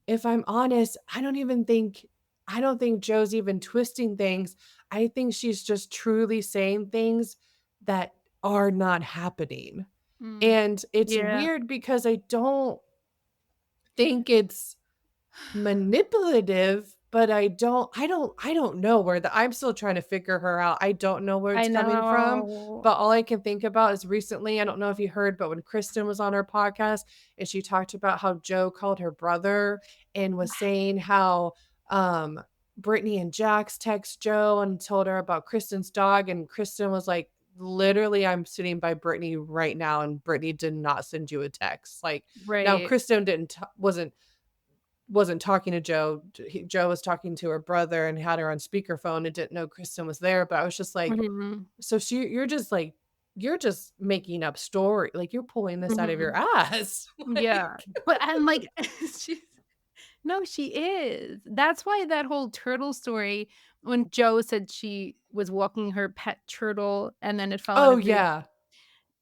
Speaker 2: if I'm honest, I don't think Joe's even twisting things. I think she's just truly saying things that are not happening.
Speaker 1: Mm.
Speaker 2: And it's
Speaker 1: Yeah.
Speaker 2: weird because I don't think it's manipulative, but I don't know I'm still trying to figure her out. I don't know where
Speaker 1: I
Speaker 2: it's coming from,
Speaker 1: know.
Speaker 2: but all I can think about is recently, I don't know if you heard, but when Kristen was on her podcast and she talked about how Joe called her brother and was saying how Brittany and Jax text Joe and told her about Kristen's dog, and Kristen was like, literally, I'm sitting by Brittany right now, and Brittany did not send you a text. Like, now
Speaker 1: Right.
Speaker 2: Kristen wasn't talking to Joe. Joe was talking to her brother and had her on speakerphone and didn't know Kristen was there. But I was just like,
Speaker 1: Mhm.
Speaker 2: so you're just like you're just making up story, like, you're pulling this out of your
Speaker 1: Mhm.
Speaker 2: ass."
Speaker 1: Yeah.
Speaker 2: Like
Speaker 1: But I'm like, she's no, she is. That's why that whole turtle story, when Joe said she was walking her pet turtle and then it fell out
Speaker 2: Oh,
Speaker 1: of reach,
Speaker 2: yeah.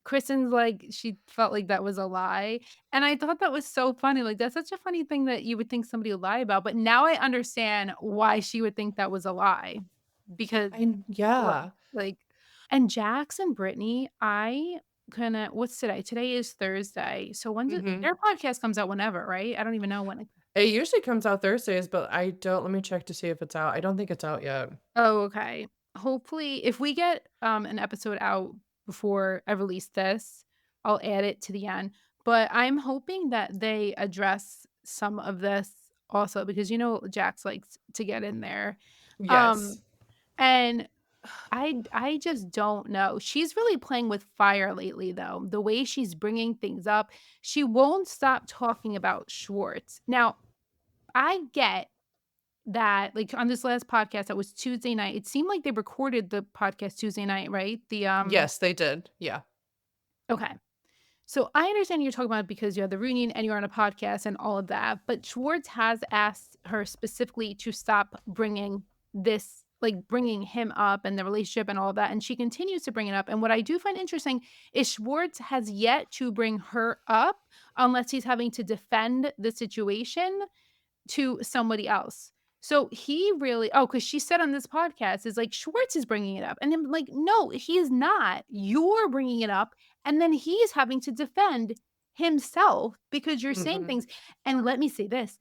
Speaker 1: Kristen's like, she felt like that was a lie, and I thought that was so funny, like, that's such a funny thing that you would think somebody would lie about, but now I understand why she would think that was a lie, because what
Speaker 2: Yeah.
Speaker 1: like and Jax and Brittany, I kinda what's today? Today is Thursday, so when's it
Speaker 2: Mhm.
Speaker 1: their podcast comes out whenever, right? I don't even know when it
Speaker 2: It usually comes out Thursdays, but I don't let me check to see if it's out. I don't think it's out yet.
Speaker 1: Oh, okay. Hopefully, if we get, an episode out before I release this, I'll add it to the end, but I'm hoping that they address some of this also because, Jax likes to get in there, um,
Speaker 2: Yes.
Speaker 1: and I just don't know. She's really playing with fire lately, though, the way she's bringing things up. She won't stop talking about Schwartz. Now, I get that, like, on this last podcast that was Tuesday night, it seemed like they recorded the podcast Tuesday night, right?
Speaker 2: Yes, they did. Yeah.
Speaker 1: Okay. So I understand you're talking about it because you had the reunion and you're on a podcast and all of that, but Schwartz has asked her specifically to stop bringing this, like bringing him up and the relationship and all of that, and she continues to bring it up. And what I do find interesting is Schwartz has yet to bring her up unless he's having to defend the situation to somebody else. So he really because she said on this podcast is like, "Schwartz is bringing it up." And I'm like, "No, he is not. You're bringing it up, and then he's having to defend himself because you're saying
Speaker 2: Mhm.
Speaker 1: things." And let me say this,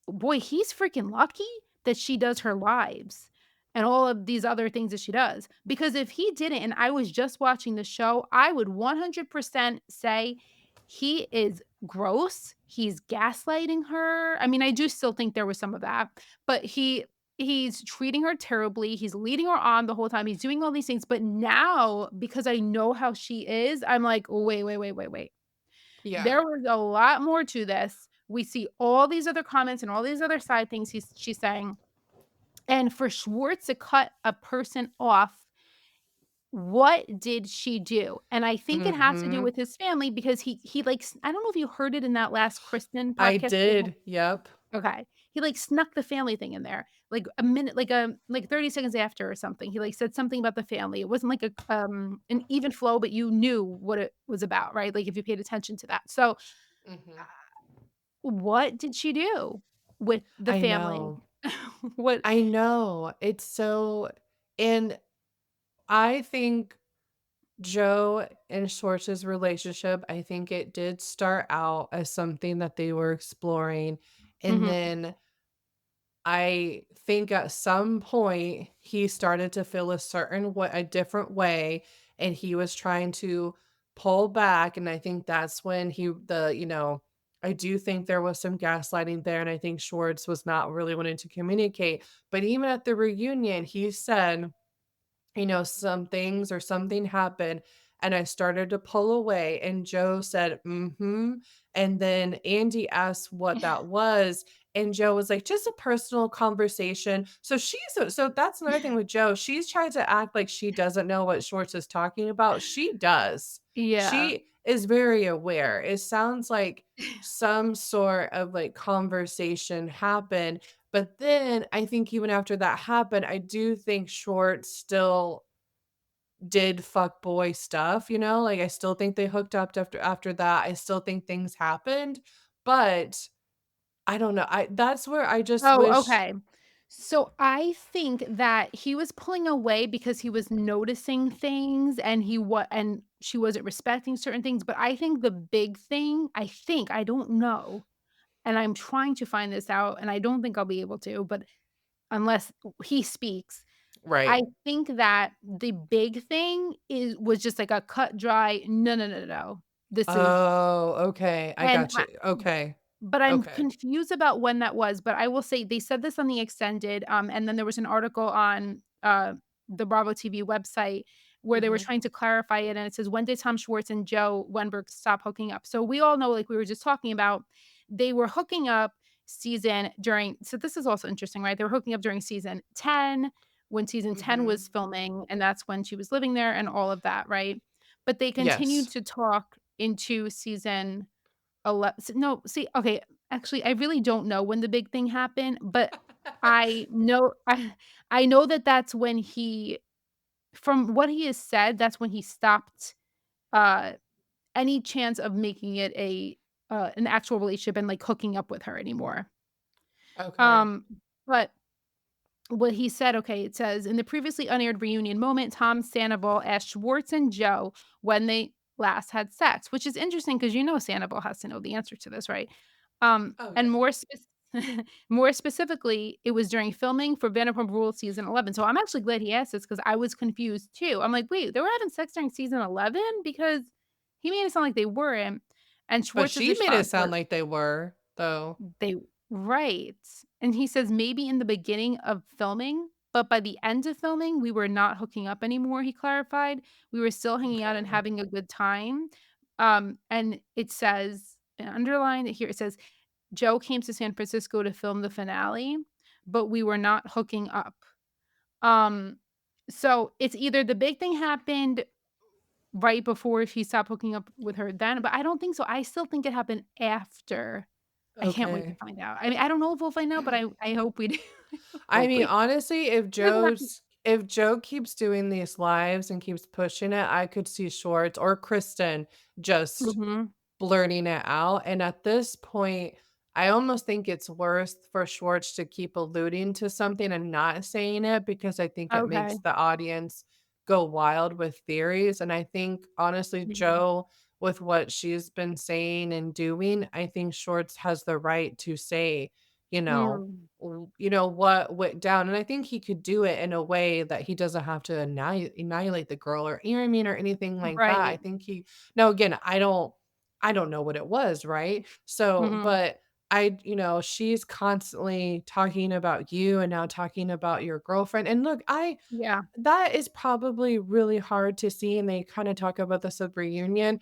Speaker 1: boy, he's freaking lucky that she does her lives and all of these other things that she does. Because if he didn't, and I was just watching the show, I would 100% say he is gross. He's gaslighting her. I mean, I do still think there was some of that, but he's treating her terribly. He's leading her on the whole time. He's doing all these things. But now, because I know how she is, I'm like, wait, wait, wait, wait, wait.
Speaker 2: Yeah.
Speaker 1: There was a lot more to this. We see all these other comments and all these other side things she's saying, and for Schwartz to cut a person off, what did she do? And I think it has to do
Speaker 2: Mhm.
Speaker 1: with his family because he, like, I don't know if you heard it in that last Kristen
Speaker 2: I
Speaker 1: podcast.
Speaker 2: did. Yep.
Speaker 1: Okay. He, like, snuck the family thing in there, like, a minute like 30 seconds after or something. He, like, said something about the family. It wasn't like an even flow, but you knew what it was about, right? Like, if you paid attention to that. So,
Speaker 2: Mhm.
Speaker 1: what did she do with the
Speaker 2: I
Speaker 1: family?
Speaker 2: know.
Speaker 1: What
Speaker 2: I know. It's so and I think Joe and Schwartz's relationship, I think it did start out as something that they were exploring, and
Speaker 1: Mhm.
Speaker 2: then I think at some point he started to feel a different way, and he was trying to pull back, and I think that's when I do think there was some gaslighting there, and I think Schwartz was not really wanting to communicate, but even at the reunion, he said some things or something happened and I started to pull away and Joe said, "Mhm." And then Andy asked what that was and Joe was like, "Just a personal conversation." So that's another thing with Joe. She's trying to act like she doesn't know what Schwartz is talking about. She does.
Speaker 1: Yeah.
Speaker 2: She is very aware. It sounds like some sort of like conversation happened, but then I think even after that happened, I do think Schwartz still did fuck boy stuff, like, I still think they hooked up after that. I still think things happened, but I don't know. I That's where I just
Speaker 1: Oh,
Speaker 2: wish.
Speaker 1: okay. So I think that he was pulling away because he was noticing things and and she wasn't respecting certain things, but I think the big thing, I don't know, and I'm trying to find this out and I don't think I'll be able to, but unless he speaks, I
Speaker 2: Right.
Speaker 1: think that the big thing was just like a cut dry, "No, no, no, no, no. This is."
Speaker 2: Oh, okay. I
Speaker 1: And
Speaker 2: got you. Okay.
Speaker 1: but I'm
Speaker 2: Okay.
Speaker 1: confused about when that was, but I will say they said this on the extended, and then there was an article on, the Bravo TV website where they were
Speaker 2: Mhm.
Speaker 1: trying to clarify it, and it says, "When did Tom Schwartz and Joe Wenberg stop hooking up?" So we all know, like we were just talking about, they were hooking up so this is also interesting, right? They were hooking up during season 10, when season 10 was
Speaker 2: Mhm.
Speaker 1: filming, and that's when she was living there and all of that, right? but they continued
Speaker 3: Yes.
Speaker 1: to talk into season 11. No, see, okay, actually, I really don't know when the big thing happened, but I know I know that that's when he from what he has said, that's when he stopped, uh, any chance of making it an actual relationship and, like, hooking up with her anymore.
Speaker 3: Okay.
Speaker 1: Um, but what he said, okay, it says, "In the previously unaired reunion moment, Tom Sandoval asked Schwartz and Joe when they last had sex," which is interesting because you know Sandoval has to know the answer to this, right?
Speaker 3: Oh,
Speaker 1: And
Speaker 3: yeah.
Speaker 1: more specifically, it was during filming for Vanderpump Rules season 11. So I'm actually glad he asked this because I was confused too. I'm like, "Wait, they were having sex during season 11?" Because he made it sound like they weren't. And
Speaker 3: But
Speaker 1: Schwartz's
Speaker 3: she made it
Speaker 1: response
Speaker 3: sound like they were, though.
Speaker 1: they right. And he says, "Maybe in the beginning of filming, but by the end of filming, we were not hooking up anymore," he clarified. "We were still hanging out and
Speaker 3: Okay.
Speaker 1: having a good time." And it says and underlined here, it says, "Joe came to San Francisco to film the finale, but we were not hooking up." Um, so it's either the big thing happened right before he stopped hooking up with her then, but I don't think so. I still think it happened after. I can't wait to
Speaker 3: Okay.
Speaker 1: find out. I mean, I don't know if we'll find out, but I hope we do.
Speaker 3: I
Speaker 1: Hope
Speaker 3: mean,
Speaker 1: we
Speaker 3: honestly,
Speaker 1: it doesn't have to
Speaker 3: if Joe keeps doing these lives and keeps pushing it, I could see Schwartz or Kristen just
Speaker 1: mhm.
Speaker 3: blurting it out, and at this point, I almost think it's worse for Schwartz to keep alluding to something and not saying it because I think it makes
Speaker 1: Okay.
Speaker 3: the audience go wild with theories, and I think, honestly,
Speaker 1: Yeah.
Speaker 3: Joe, with what she's been saying and doing, I think Schwartz has the right to say, you know,
Speaker 1: Mm.
Speaker 3: what went down, and I think he could do it in a way that he doesn't have to annihilate the girl or you know what I mean, or anything like that. I
Speaker 1: Right.
Speaker 3: think he now again, I don't know what it was, right? So,
Speaker 1: Mhm.
Speaker 3: but she's constantly talking about you and now talking about your girlfriend. And look,
Speaker 1: Yeah.
Speaker 3: that is probably really hard to see. And they kind of talk about this at reunion.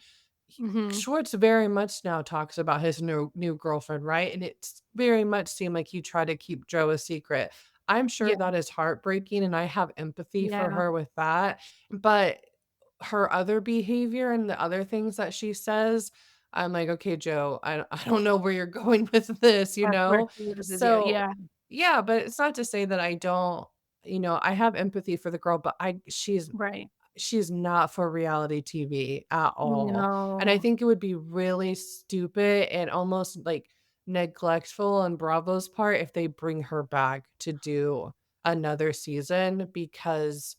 Speaker 1: Mhm.
Speaker 3: Schwartz very much now talks about his new girlfriend, right? And it's very much seemed like he tried to keep Joe a secret. I'm sure
Speaker 1: Yeah.
Speaker 3: that is heartbreaking, and I have empathy for
Speaker 1: Yeah.
Speaker 3: her with that. But her other behavior and the other things that she says, I'm like, "Okay, Joe, I don't know where you're going with this," you
Speaker 1: That's where
Speaker 3: know?
Speaker 1: she loses you.
Speaker 3: So,
Speaker 1: Yeah.
Speaker 3: yeah, but it's not to say that I don't I have empathy for the girl, but I
Speaker 1: Right.
Speaker 3: she's not for reality TV at all, and I
Speaker 1: No.
Speaker 3: think it would be really stupid and almost, like, neglectful on Bravo's part if they bring her back to do another season because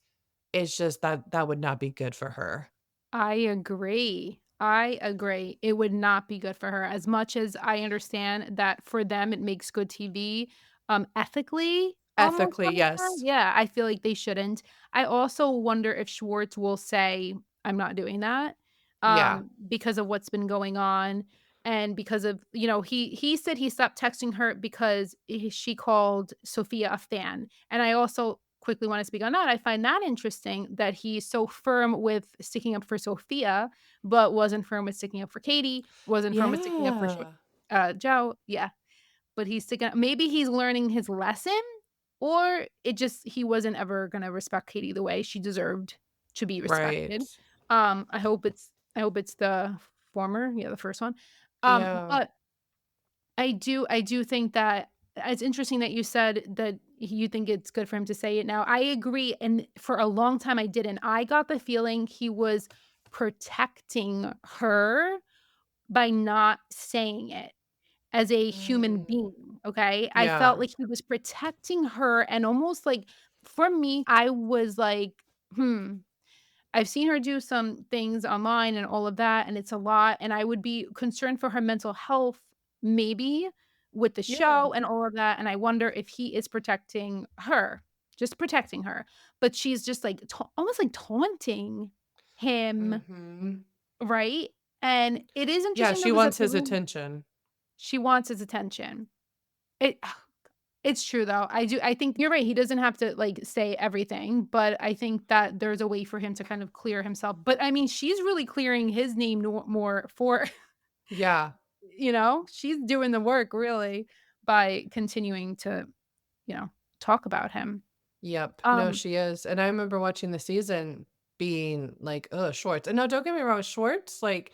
Speaker 3: it's just that would not be good for her.
Speaker 1: I agree. I agree. It would not be good for her as much as I understand that for them it makes good TV, ethically almost
Speaker 3: Ethically,
Speaker 1: on her.
Speaker 3: yes.
Speaker 1: Yeah, I feel like they shouldn't. I also wonder if Schwartz will say, "I'm not doing that,"
Speaker 3: Yeah.
Speaker 1: because of what's been going on and because of he said he stopped texting her because she called Sophia a fan, and I also quickly wanna speak on that. I find that interesting that he's so firm with sticking up for Sophia, but wasn't firm with sticking up for Katie, wasn't firm with sticking up for
Speaker 3: Yeah.
Speaker 1: Joe. Yeah, but he's sticking up maybe he's learning his lesson, or it just he wasn't ever gonna respect Katie the way she deserved to be
Speaker 3: Right.
Speaker 1: respected. I hope it's the former, yeah, the first one.
Speaker 3: Yeah.
Speaker 1: But I do think that it's interesting that you said that you think it's good for him to say it now. I agree, and for a long time I didn't. I got the feeling he was protecting her by not saying it as a human
Speaker 3: Mm.
Speaker 1: being, okay? I felt
Speaker 3: Yeah.
Speaker 1: like he was protecting her and almost like for me, I was like, "Hmm, I've seen her do some things online and all of that, and it's a lot, and I would be concerned for her mental health, maybe, with the
Speaker 3: Yeah.
Speaker 1: show and all of that, and I wonder if he is protecting her, just protecting her, but she's just, like, almost, like, taunting him,
Speaker 3: Mhm.
Speaker 1: right? And it is
Speaker 3: Yeah,
Speaker 1: interesting, though,
Speaker 3: she
Speaker 1: because at
Speaker 3: wants
Speaker 1: the
Speaker 3: his
Speaker 1: room
Speaker 3: attention.
Speaker 1: she wants his attention. It it's true, though. I think you're right, he doesn't have to, like, say everything, but I think that there's a way for him to kind of clear himself. But, I mean, she's really clearing his name more for
Speaker 3: Yeah.
Speaker 1: she's doing the work, really, by continuing to, you know, talk about him.
Speaker 3: Yep. No,
Speaker 1: Um
Speaker 3: she is, and I remember watching the season. being like, "Oh, Schwartz." And now don't get me wrong, Schwartz, like,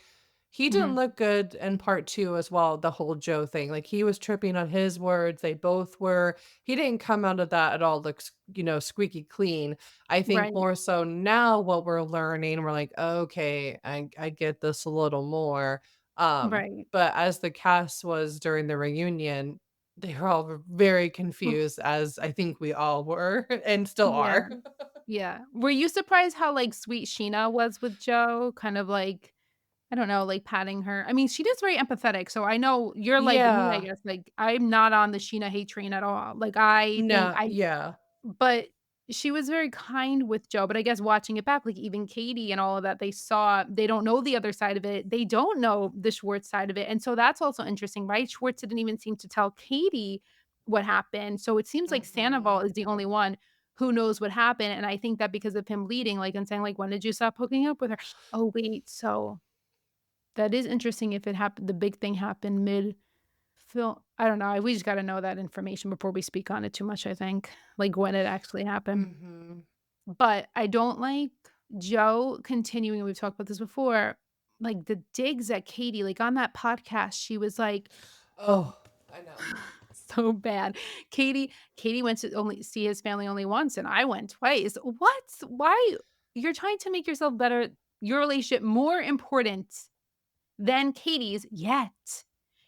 Speaker 3: he didn't
Speaker 1: Mhm.
Speaker 3: look good in part 2 as well, the whole Joe thing. Like, he was tripping on his words, they both were. He didn't come out of that at all looks, squeaky clean. I think
Speaker 1: Right,
Speaker 3: more so now what we're learning, we're like, "Okay, I get this a little more."
Speaker 1: right.
Speaker 3: But as the cast was during the reunion, they were all very confused, as I think we all were and still
Speaker 1: Yeah,
Speaker 3: are.
Speaker 1: yeah. Were you surprised how, like, sweet Sheena was with Joe? Kind of like, I don't know, like, patting her I mean, she is very empathetic, so I know you're like me, I
Speaker 3: Yeah.
Speaker 1: guess, like, I'm not on the Sheena hate train at all. Like, I think
Speaker 3: No,
Speaker 1: I
Speaker 3: yeah.
Speaker 1: but she was very kind with Joe, but I guess watching it back, like, even Katie and all of that, they don't know the other side of it. They don't know the Schwartz side of it, and so that's also interesting, right? Schwartz didn't even seem to tell Katie what happened, so it seems like Sandoval
Speaker 3: Mhm.
Speaker 1: is the only one who knows what happened, and I think that because of him leading, like, and saying, like, "When did you stop hooking up with her?" Oh, wait, so that is interesting if it happened the big thing happened mid-film I don't know, we just gotta know that information before we speak on it too much, I think, like, when it actually happened.
Speaker 3: Mhm.
Speaker 1: But I don't like Joe continuing, we've talked about this before, like, the digs at Katie, like, on that podcast, she was like
Speaker 3: Oh, I know.
Speaker 1: so bad. Katie went to only see his family only once, and I went twice. What? Why? You're trying to make yourself better your relationship more important than Katie's, yet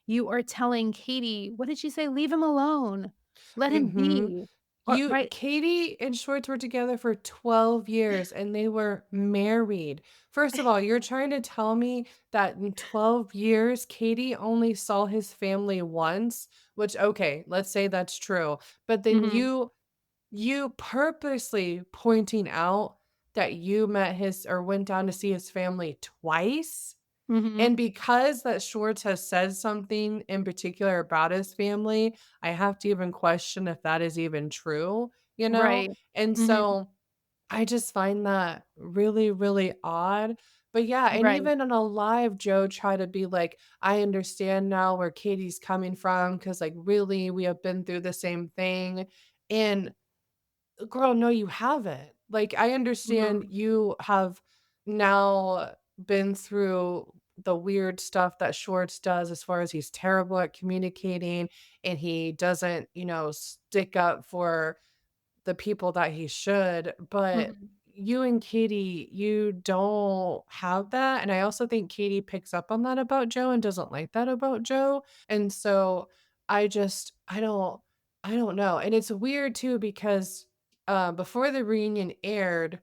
Speaker 1: you are telling Katie what did she say? "Leave him alone. Let him
Speaker 3: Mhm.
Speaker 1: be." Or right
Speaker 3: Katie and Schwartz were together for 12 years and they were married. First of all, you're trying to tell me that in 12 years, Katie only saw his family once, which, okay, let's say that's true. But then
Speaker 1: Mhm,
Speaker 3: you purposely pointing out that you met his or went down to see his family twice.
Speaker 1: mhm.
Speaker 3: And because that Schwartz has said something in particular about his family, I have to even question if that is even true, you know?
Speaker 1: Right.
Speaker 3: And
Speaker 1: Mhm.
Speaker 3: so I just find that really, really odd. But yeah, and
Speaker 1: Right.
Speaker 3: even on a live, Joe tried to be like, I understand now where Katie's coming from because, like, really, we have been through the same thing. And girl, no, you haven't. Like, I understand
Speaker 1: Mhm.
Speaker 3: you have now been through the weird stuff that Schwartz does as far as he's terrible at communicating and he doesn't, stick up for the people that he should, but
Speaker 1: Mhm.
Speaker 3: you and Katie, you don't have that, and I also think Katie picks up on that about Joe and doesn't like that about Joe, and so I don't know, and it's weird too because, before the reunion aired,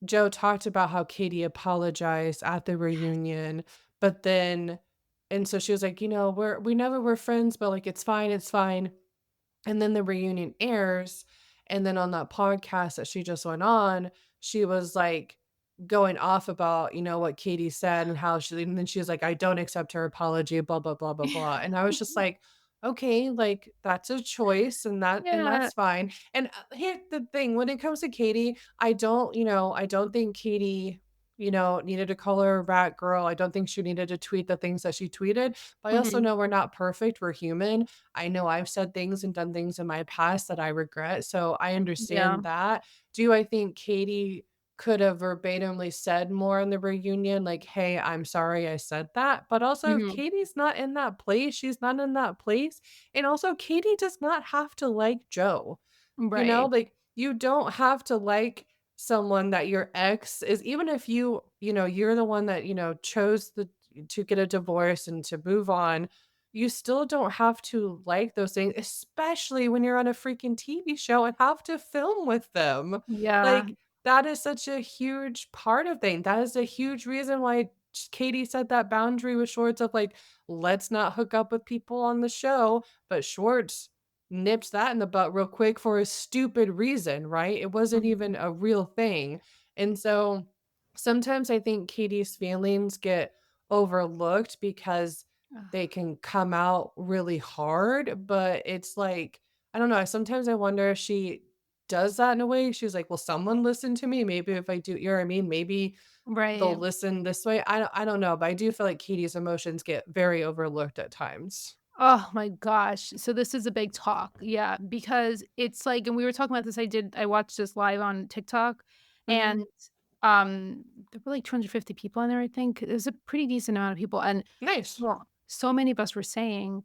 Speaker 3: Joe talked about how Katie apologized at the reunion, but then and so she was like, we never were friends, but, like, it's fine." And then the reunion airs, and then on that podcast that she just went on, she was, like, going off about, what Katie said and how she and then she was like, "I don't accept her apology, blah, blah, blah, blah, blah." And I was just like, "Okay, like, that's a choice, and
Speaker 1: Yeah.
Speaker 3: that's fine." And, here's the thing, when it comes to Katie, I don't think Katie, needed to call her a rat girl. I don't think she needed to tweet the things that she tweeted, but I also
Speaker 1: Mhm.
Speaker 3: know we're not perfect, we're human. I know I've said things and done things in my past that I regret, so I
Speaker 1: Yeah.
Speaker 3: understand that. Do I think Katie could have verbatimly said more in the reunion, like, "Hey, I'm sorry I said that," but also if
Speaker 1: Mhm.
Speaker 3: Katie's not in that place, she's not in that place, and also Katie does not have to like Joe.
Speaker 1: Right.
Speaker 3: Like, you don't have to like someone that your ex is even if you're the one that, chose to get a divorce and to move on, you still don't have to like those things, especially when you're on a freaking TV show and have to film with them.
Speaker 1: Yeah.
Speaker 3: Like, that is such a huge part of things. That is a huge reason why Katie set that boundary with Schwartz of like, let's not hook up with people on the show. But Schwartz nips that in the butt real quick for a stupid reason, right? It wasn't
Speaker 1: Mhm.
Speaker 3: even a real thing. And so sometimes I think Katie's feelings get overlooked because they can come out really hard, but it's like, I don't know, sometimes I wonder if she does that in a way. She's like, "Will someone listen to me? Maybe if I do," you know what I mean? Maybe they'll
Speaker 1: Right.
Speaker 3: listen this way. I don't know, but I do feel like Katie's emotions get very overlooked at times.
Speaker 1: Oh my gosh. So this is a big talk. Yeah, because it's like and we were talking about this, I watched this live on TikTok, and,
Speaker 3: Mhm.
Speaker 1: There were like 250 people in there, I think. It was a pretty decent amount of people, and
Speaker 3: Nice.
Speaker 1: well, so many of us were saying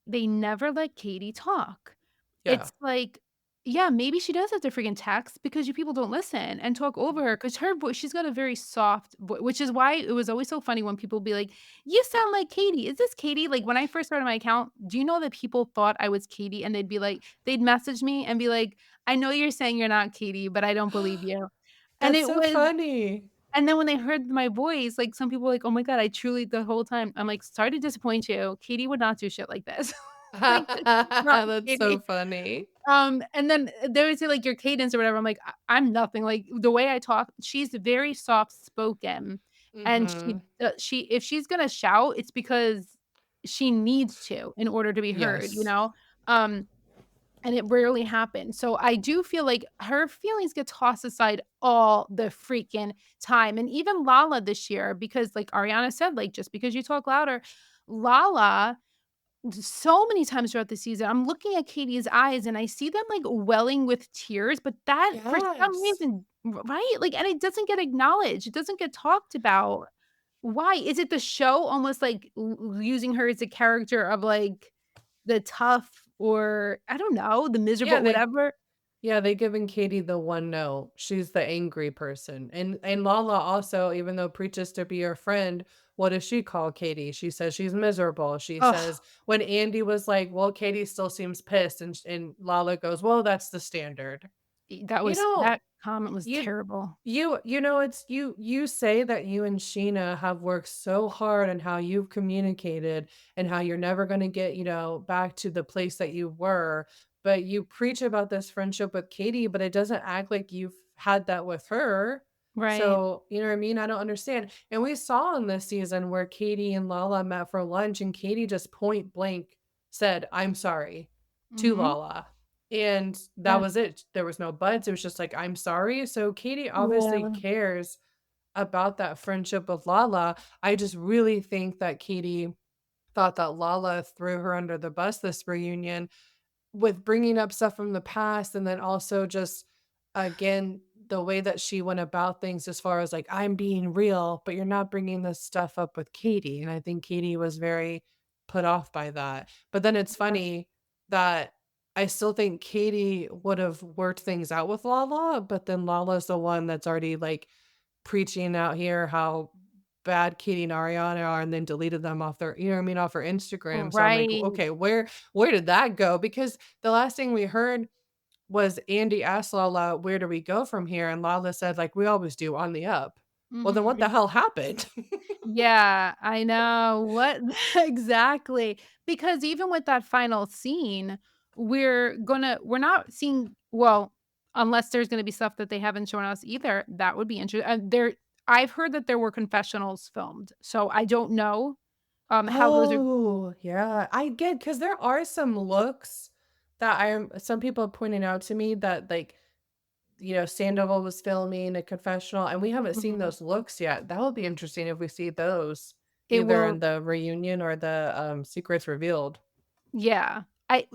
Speaker 1: they never let Katie talk.
Speaker 3: Yeah.
Speaker 1: It's like, yeah, maybe she does have to freaking text because you people don't listen and talk over her because her voice, she's got a very soft voice, which is why it was always so funny when people be like, "You sound like Katie. Is this Katie?" Like, when I first started my account, do you know that people thought I was Katie? And they'd be like they'd message me and be like, "I know you're saying you're not Katie, but I don't believe you." And
Speaker 3: That's
Speaker 1: it
Speaker 3: so
Speaker 1: was
Speaker 3: funny.
Speaker 1: and then when they heard my voice, like, some people were like, "Oh my god, I truly" the whole time, I'm like, "Sorry to disappoint you. Katie would not do shit like this." Like, this is not
Speaker 3: That's so
Speaker 1: Katie.
Speaker 3: funny.
Speaker 1: And then they would say, like, "Your cadence or whatever." I'm like, I'm nothing." Like, the way I talk, she's very soft spoken, and
Speaker 3: Mhm.
Speaker 1: she if she's gonna shout, it's because she needs to in order to be heard, you
Speaker 3: Yes.
Speaker 1: know? Um and it rarely happens. So I do feel like her feelings get tossed aside all the freaking time. And even Lala this year, because like Ariana said, like, just because you talk louder, Lala, so many times throughout the season, I'm looking at Katie's eyes and I see them like welling with tears, but that for some
Speaker 3: Yes.
Speaker 1: reason, right? Like, and it doesn't get acknowledged. It doesn't get talked about. Why? Is it the show almost like using her as a character of like the tough or I don't know, the
Speaker 3: Yeah,
Speaker 1: miserable,
Speaker 3: they
Speaker 1: whatever.
Speaker 3: Yeah, they giving Katie the one note. She's the angry person. And Lala also, even though preaches to be her friend, what does she call Katie? She says she's miserable. She says
Speaker 1: Ugh,
Speaker 3: when Andy was like, "Well, Katie still seems pissed," and Lala goes, "Well, that's the standard." You know,
Speaker 1: that comment was
Speaker 3: you
Speaker 1: terrible.
Speaker 3: you know, it's you say that you and Sheena have worked so hard and how you've communicated and how you're never gonna get, back to the place that you were, but you preach about this friendship with Katie, but it doesn't act like you've had that with her.
Speaker 1: Right.
Speaker 3: So, you know what I mean? I don't understand. And we saw in this season where Katie and Lala met for lunch and Katie just point blank said, "I'm sorry," to
Speaker 1: Mhm.
Speaker 3: Lala. And that
Speaker 1: Yeah.
Speaker 3: was it. There was no buts. It was just like, "I'm sorry." So Katie obviously
Speaker 1: Yeah.
Speaker 3: cares about that friendship with Lala. I just really think that Katie thought that Lala threw her under the bus this reunion with bringing up stuff from the past, and then also just, again, the way that she went about things as far as, like, "I'm being real, but you're not bringing this stuff up with Katie," and I think Katie was very put off by that. But then it's funny that I still think Katie would've worked things out with Lala, but then Lala's the one that's already, like, preaching out here how bad Katie and Ariana are and then deleted them off their you know what I mean, off her Instagram, so I'm like,
Speaker 1: Right.
Speaker 3: "Okay, where did that go?" Because the last thing we heard was Andy asked Lala, "Where do we go from here?" And Lala said, like, "We always do, on the up." Well, then what the
Speaker 1: Mhm.
Speaker 3: hell happened?
Speaker 1: Yeah, I know. What exactly. Because even with that final scene, we're not seeing well, unless there's gonna be stuff that they haven't shown us either, that would be interesting. There I've heard that there were confessionals filmed, so I don't know, how those are
Speaker 3: Oh, yeah, I get because there are some looks that some people have pointed out to me that, like, Sandoval was filming a confessional, and we haven't seen
Speaker 1: mhm.
Speaker 3: those looks yet. That would be interesting if we see those
Speaker 1: It
Speaker 3: either in
Speaker 1: will
Speaker 3: the reunion or the, secrets revealed.
Speaker 1: yeah.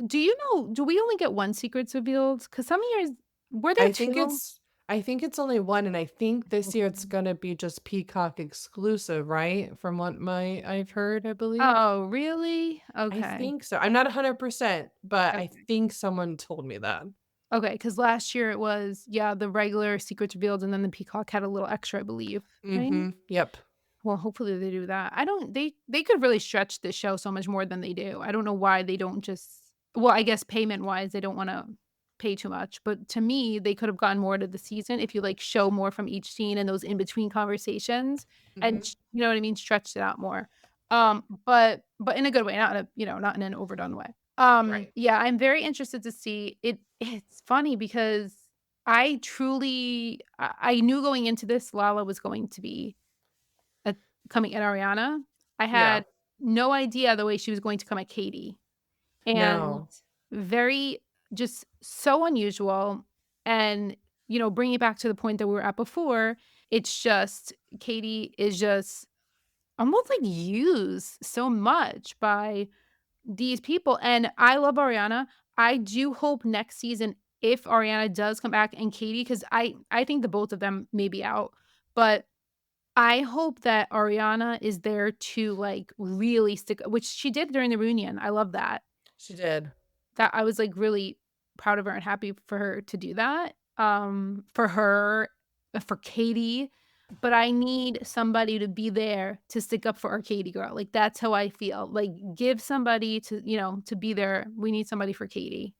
Speaker 1: Do we only get 1 secrets revealed? Because some years were there
Speaker 3: I think
Speaker 1: 2?
Speaker 3: it's I think it's only 1, and I think this year it's
Speaker 1: Okay.
Speaker 3: gonna be just Peacock exclusive, right? From what I've heard, I believe.
Speaker 1: Oh, really?
Speaker 3: I
Speaker 1: Okay.
Speaker 3: think so. I'm not 100%, but I
Speaker 1: Okay.
Speaker 3: think someone told me that.
Speaker 1: Okay, because last year it was, yeah, the regular secrets revealed, and then the peacock had a little extra, I believe, right?
Speaker 3: Mhm. Yep.
Speaker 1: Well, hopefully they do that. I don't they could really stretch this show so much more than they do. I don't know why they don't just well, I guess payment-wise, they don't wanna pay too much, but to me, they could have gotten more to the season if you, like, show more from each scene and those in-between conversations and
Speaker 3: Mhm.
Speaker 1: sh you know what I mean? Stretched it out more.
Speaker 3: Right.
Speaker 1: But in a good way, not in a not in an overdone way.
Speaker 3: Right.
Speaker 1: Yeah, I'm very interested to see it it's funny because I knew going into this Lala was going to be at coming at Ariana. I
Speaker 3: Yeah.
Speaker 1: had no idea the way she was going to come at Katie, and
Speaker 3: No.
Speaker 1: very just so unusual, and, bringing it back to the point that we were at before, it's just Katie is just almost, like, used so much by these people, and I love Ariana. I do hope next season, if Ariana does come back and Katie, because I think the both of them may be out, But I hope that Ariana is there to, like, really stick which she did during the reunion. I love that.
Speaker 3: She did.
Speaker 1: That I was, like, really proud of her and happy for her to do that, for her, for Katie, but I need somebody to be there to stick up for our Katie girl, like, that's how I feel, like, give somebody to to be there. We need somebody for Katie.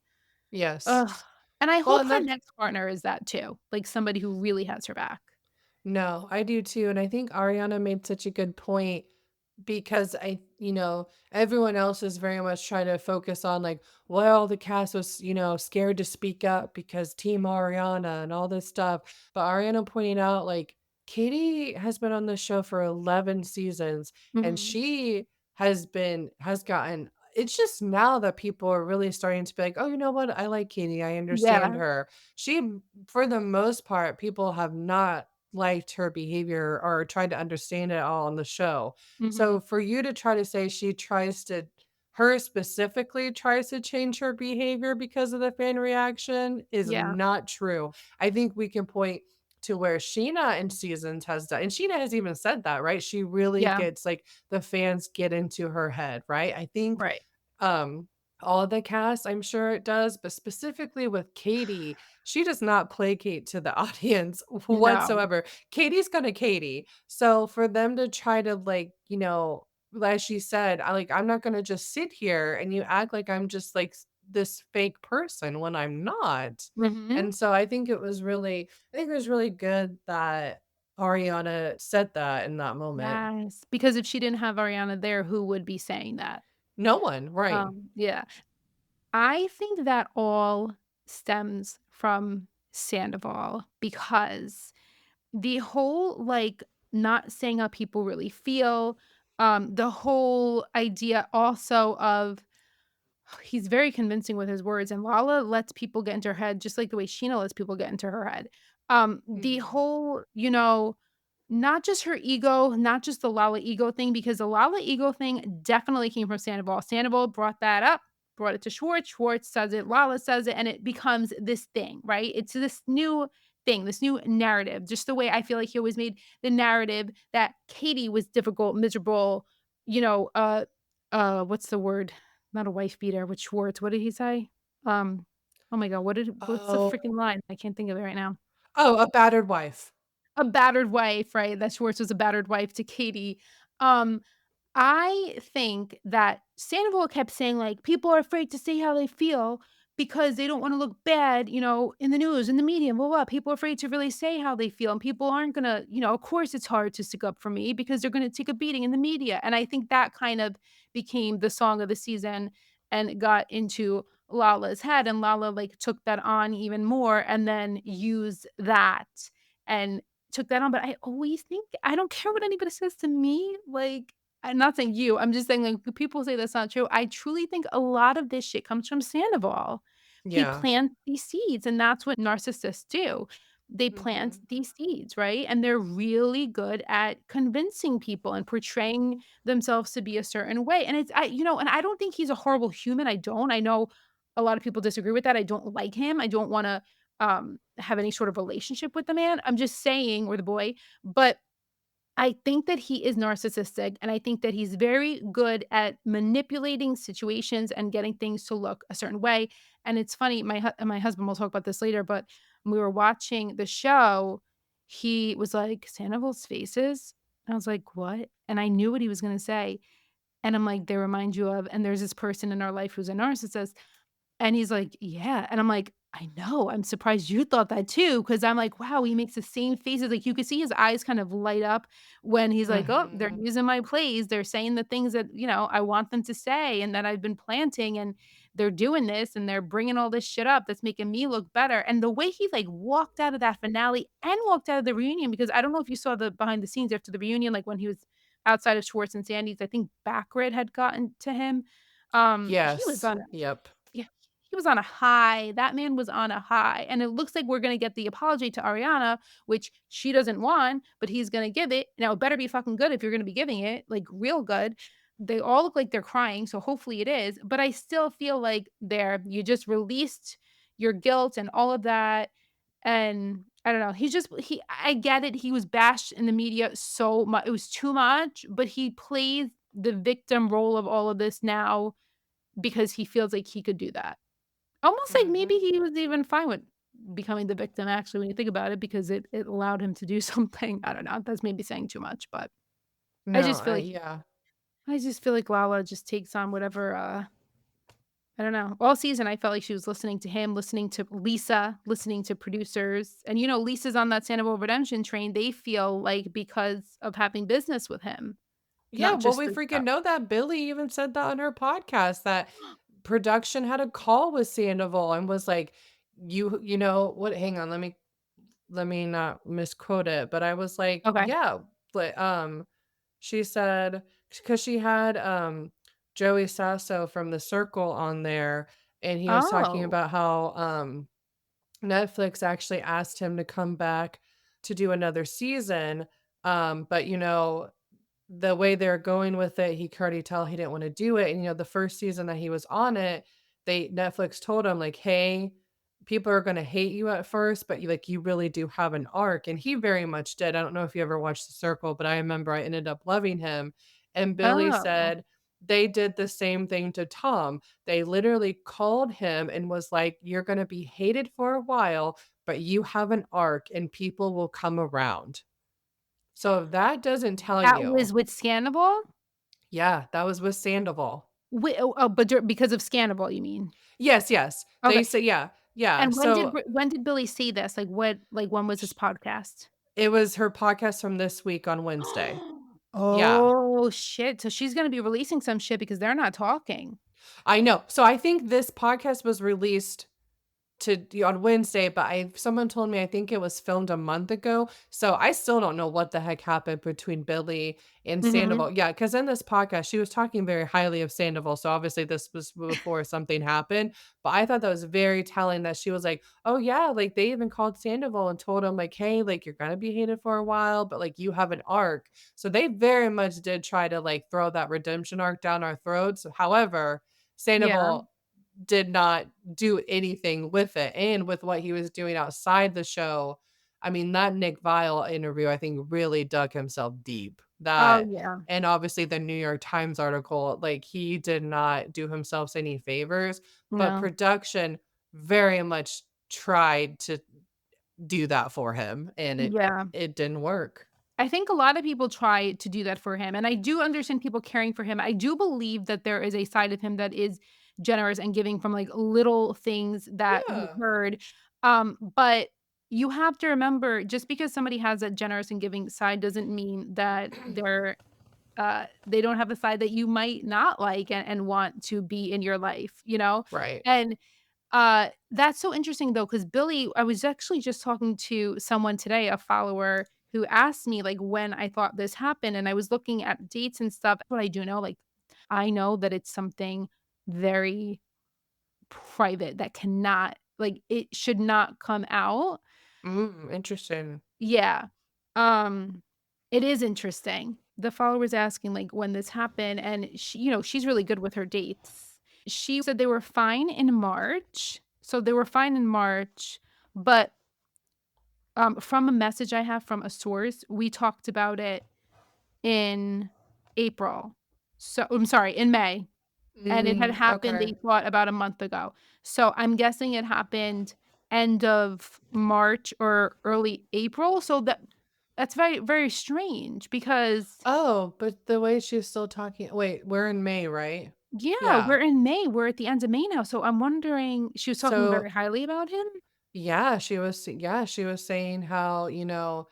Speaker 3: Yes.
Speaker 1: Ugh, and I
Speaker 3: Well,
Speaker 1: hope
Speaker 3: and
Speaker 1: her
Speaker 3: that
Speaker 1: next partner is that too, like, somebody who really has her back.
Speaker 3: no, I do too, and I think Ariana made such a good point because everyone else is very much trying to focus on like, well, the cast was, scared to speak up because Team Ariana and all this stuff. But Ariana pointing out like Katie has been on the show for 11 seasons and
Speaker 1: Mhm.
Speaker 3: she has gotten it's just now that people are really starting to be like, oh, you know what? I like Katie. I understand
Speaker 1: Yeah.
Speaker 3: her. For the most part, people have not liked her behavior or tried to understand it all on the show.
Speaker 1: Mhm.
Speaker 3: So for you to try to say her specifically tries to change her behavior because of the fan reaction is
Speaker 1: Yeah.
Speaker 3: not true. I think we can point to where Sheena in seasons has done, and Sheena has even said that, right? She really
Speaker 1: Yeah.
Speaker 3: gets like the fans get into her head, right? I think
Speaker 1: Right.
Speaker 3: um, all of the cast, I'm sure it does, but specifically with Katie, she does not placate to the audience
Speaker 1: No.
Speaker 3: whatsoever. Katie's gonna Katie. So for them to try to like, as she said, I'm not gonna just sit here and you act like I'm just like this fake person when I'm not.
Speaker 1: Mhm.
Speaker 3: And so I think it was really good that Ariana said that in that moment.
Speaker 1: Yes, because if she didn't have Ariana there, who would be saying that?
Speaker 3: No one, right.
Speaker 1: Yeah. I think that all stems from Sandoval because the whole, like, not saying how people really feel, the whole idea also of he's very convincing with his words, and Lala lets people get into her head just like the way Sheena lets people get into her head. The
Speaker 3: Mhm.
Speaker 1: whole, not just her ego, not just the Lala ego thing, because the Lala ego thing definitely came from Sandoval. Sandoval brought that up, brought it to Schwartz. Schwartz says it, Lala says it, and it becomes this thing, right? It's this new thing, this new narrative, just the way I feel like he always made the narrative that Katie was difficult, miserable, you know, uh, what's the word? Not a wife beater with Schwartz. What did he say? Um, oh my god, what's the
Speaker 3: Oh.
Speaker 1: freaking line? I can't think of it right now.
Speaker 3: Oh, a battered wife.
Speaker 1: A battered wife, right? That Schwartz was a battered wife to Katie. Um, I think that Sandoval kept saying, like, people are afraid to say how they feel because they don't wanna look bad, in the news, in the media, blah, blah. People are afraid to really say how they feel, and people aren't gonna of course it's hard to stick up for me because they're gonna take a beating in the media, and I think that kind of became the song of the season and got into Lala's head, and Lala, like, took that on even more and then used that and took that on, but I always think I don't care what anybody says to me, like, I'm not saying you, I'm just saying, like, people say that's not true. I truly think a lot of this shit comes from Sandoval. He
Speaker 3: Yeah.
Speaker 1: plants these seeds, and that's what narcissists do. They plant
Speaker 3: Mhm.
Speaker 1: these seeds, right? And they're really good at convincing people and portraying themselves to be a certain way. And and I don't think he's a horrible human. I don't. I know a lot of people disagree with that. I don't like him. I don't want to have any sort of relationship with the man. I'm just saying, or the boy, but I think that he is narcissistic, and I think that he's very good at manipulating situations and getting things to look a certain way, and it's funny, my husband will talk about this later, but when we were watching the show, he was like, "Sandoval's faces?" And I was like, "What?" And I knew what he was gonna say, and I'm like, "They remind you of," and there's this person in our life who's a narcissist, and he's like, "Yeah," and I'm like, "I know, I'm surprised you thought that too, because 'cause I'm like, "Wow, he makes the same faces," like, you could see his eyes kind of light up when he's like, "Oh, they're
Speaker 3: Mhm.
Speaker 1: using my plays, they're saying the things that, I want them to say and that I've been planting, and they're doing this, and they're bringing all this shit up that's making me look better," and the way he, like, walked out of that finale and walked out of the reunion, because I don't know if you saw the behind the scenes after the reunion, like, when he was outside of Schwartz and Sandy's, I think Backward had gotten to him, he was
Speaker 3: Yes.
Speaker 1: on
Speaker 3: Yep.
Speaker 1: yeah, he was on a high. That man was on a high, and it looks like we're gonna get the apology to Ariana, which she doesn't want, but he's gonna give it. Now, it better be fucking good if you're gonna be giving it, like, real good. They all look like they're crying, so hopefully it is, but I still feel like you just released your guilt and all of that, and I don't know. I get it. He was bashed in the media so much. It was too much, but he plays the victim role of all of this now because he feels like he could do that. Almost like maybe
Speaker 3: Mhm.
Speaker 1: he was even fine with becoming the victim actually when you think about it because it allowed him to do something. I don't know. That's maybe saying too much, but I
Speaker 3: No,
Speaker 1: just feel like
Speaker 3: yeah.
Speaker 1: I just feel like Lala just takes on whatever, I don't know. All season, I felt like she was listening to him, listening to Lisa, listening to producers, and, Lisa's on that Sandoval redemption train, they feel like because of having business with him,
Speaker 3: Yeah,
Speaker 1: not
Speaker 3: well,
Speaker 1: just
Speaker 3: we
Speaker 1: the
Speaker 3: freaking know that Billy even said that on her podcast that production had a call with Sandoval and was like, you know what? Hang on, let me not misquote it, but I was like,
Speaker 1: Okay.
Speaker 3: yeah, but she said because she had Joey Sasso from The Circle on there, and he was talking
Speaker 1: Oh.
Speaker 3: about how Netflix actually asked him to come back to do another season. But the way they're going with it, he could already tell he didn't wanna do it, and, the first season that he was on it, they Netflix told him, like, "Hey, people are gonna hate you at first, but you really do have an arc," and he very much did. I don't know if you ever watched The Circle, but I remember I ended up loving him, and Billy
Speaker 1: Oh.
Speaker 3: said they did the same thing to Tom. They literally called him and was like, "You're gonna be hated for a while, but you have an arc, and people will come around." So if that doesn't tell
Speaker 1: That
Speaker 3: you.
Speaker 1: was with Sandoval?
Speaker 3: Yeah, that was with Sandoval.
Speaker 1: But because of Scannable, you mean?
Speaker 3: Yes, yes. They
Speaker 1: Okay.
Speaker 3: say yeah, yeah.
Speaker 1: And
Speaker 3: So
Speaker 1: when did Billy see this? When was
Speaker 3: sh
Speaker 1: this podcast?
Speaker 3: it was her podcast from this week on Wednesday. Yeah,
Speaker 1: Oh, shit. So she's gonna be releasing some shit because they're not talking.
Speaker 3: I know. So I think this podcast was released on Wednesday, but I someone told me I think it was filmed a month ago, so I still don't know what the heck happened between Billy and
Speaker 1: Mhm.
Speaker 3: Sandoval. Yeah, because in this podcast, she was talking very highly of Sandoval, so obviously this was before something happened, but I thought that was very telling that she was like, "Oh, yeah," like, they even called Sandoval and told him like, "Hey, like, you're gonna be hated for a while, but, like, you have an arc." So they very much did try to, like, throw that redemption arc down our throats. However,
Speaker 1: Yeah.
Speaker 3: Sandoval did not do anything with it, and with what he was doing outside the show, I mean, that Nick Viall interview, I think, really dug himself deep.
Speaker 1: Oh,
Speaker 3: That
Speaker 1: yeah.
Speaker 3: and obviously the New York Times article, like, he did not do himself any favors, but
Speaker 1: No.
Speaker 3: production very much tried to do that for him, and it
Speaker 1: Yeah.
Speaker 3: it didn't work.
Speaker 1: I think a lot of people try to do that for him, and I do understand people caring for him. I do believe that there is a side of him that is generous and giving from, like, little things that we
Speaker 3: Yeah.
Speaker 1: heard, but you have to remember, just because somebody has that generous and giving side doesn't mean that they don't have a side that you might not like and want to be in your life, you know?
Speaker 3: Right.
Speaker 1: And that's so interesting though, because Billy I was actually just talking to someone today, a follower, who asked me, like, when I thought this happened, and I was looking at dates and stuff. What I do know, like, I know that it's something very private that cannot like, it should not come out.
Speaker 3: Interesting.
Speaker 1: Yeah. Um, it is interesting. The follower was asking, like, when this happened, and she's really good with her dates. She said they were fine in March. So they were fine in March, but, from a message I have from a source, we talked about it in April. So I'm sorry, in May, and it had happened,
Speaker 3: Okay.
Speaker 1: they thought, about a month ago. So I'm guessing it happened end of March or early April, so that's very, very strange because
Speaker 3: Oh, but the way she's still talking wait, we're in May, right?
Speaker 1: yeah,
Speaker 3: Yeah.
Speaker 1: we're in May, we're at the end of May now, so I'm wondering she was talking
Speaker 3: So,
Speaker 1: very highly about him?
Speaker 3: she was saying how,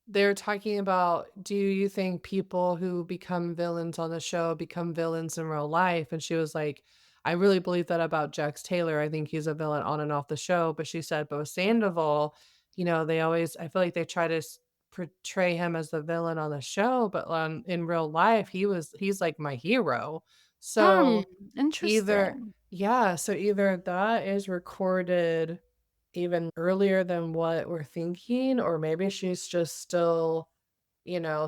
Speaker 3: they're talking about, "Do you think people who become villains on the show become villains in real life?" And she was like, "I really believe that about Jax Taylor. I think he's a villain on and off the show." But she said, "But with Sandoval, they always I feel like they try to portray him as the villain on the show, but in real life, he's like my hero."
Speaker 1: Hmm,
Speaker 3: So either
Speaker 1: interesting.
Speaker 3: yeah, so either that is recorded even earlier than what we're thinking, or maybe she's just still,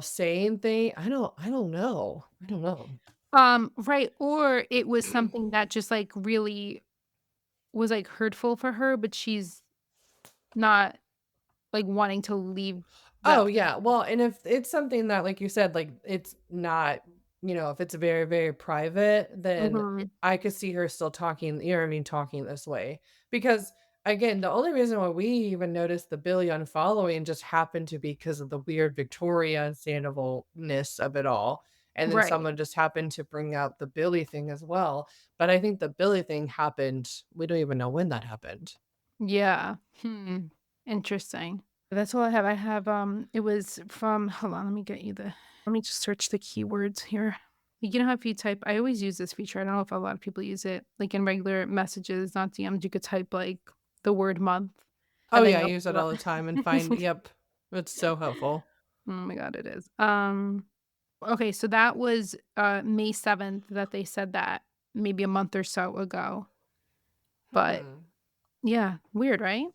Speaker 3: saying I don't know. I don't know.
Speaker 1: Right, or it was something that just, like, really was, like, hurtful for her, but she's not like wanting to leave that.
Speaker 3: Oh, yeah. Well, and if it's something that, like you said, like, it's not, if it's very, very private, then
Speaker 1: Mhm.
Speaker 3: I could see her still talking, you know what I mean, talking this way. Because again, the only reason why we even noticed the Billy unfollowing just happened to be because of the weird Victoria understandableness of it all. And then
Speaker 1: Right.
Speaker 3: someone just happened to bring out the Billy thing as well. But I think the Billy thing happened, we don't even know when that happened.
Speaker 1: Yeah. Interesting. That's all I have. I have it was from, hold on, let me just search the keywords here. You know how if you type, I always use this feature. I don't know if a lot of people use it. Like in regular messages, not DMs, you could type like the word month
Speaker 3: Oh,
Speaker 1: and then
Speaker 3: yeah, I
Speaker 1: you'll
Speaker 3: use that
Speaker 1: pull
Speaker 3: all the time and find,
Speaker 1: up.
Speaker 3: yep, it's so helpful.
Speaker 1: Oh my god, it is. Okay, so that was May 7th that they said that maybe a month or so ago. But
Speaker 3: Hmm.
Speaker 1: yeah, weird, right?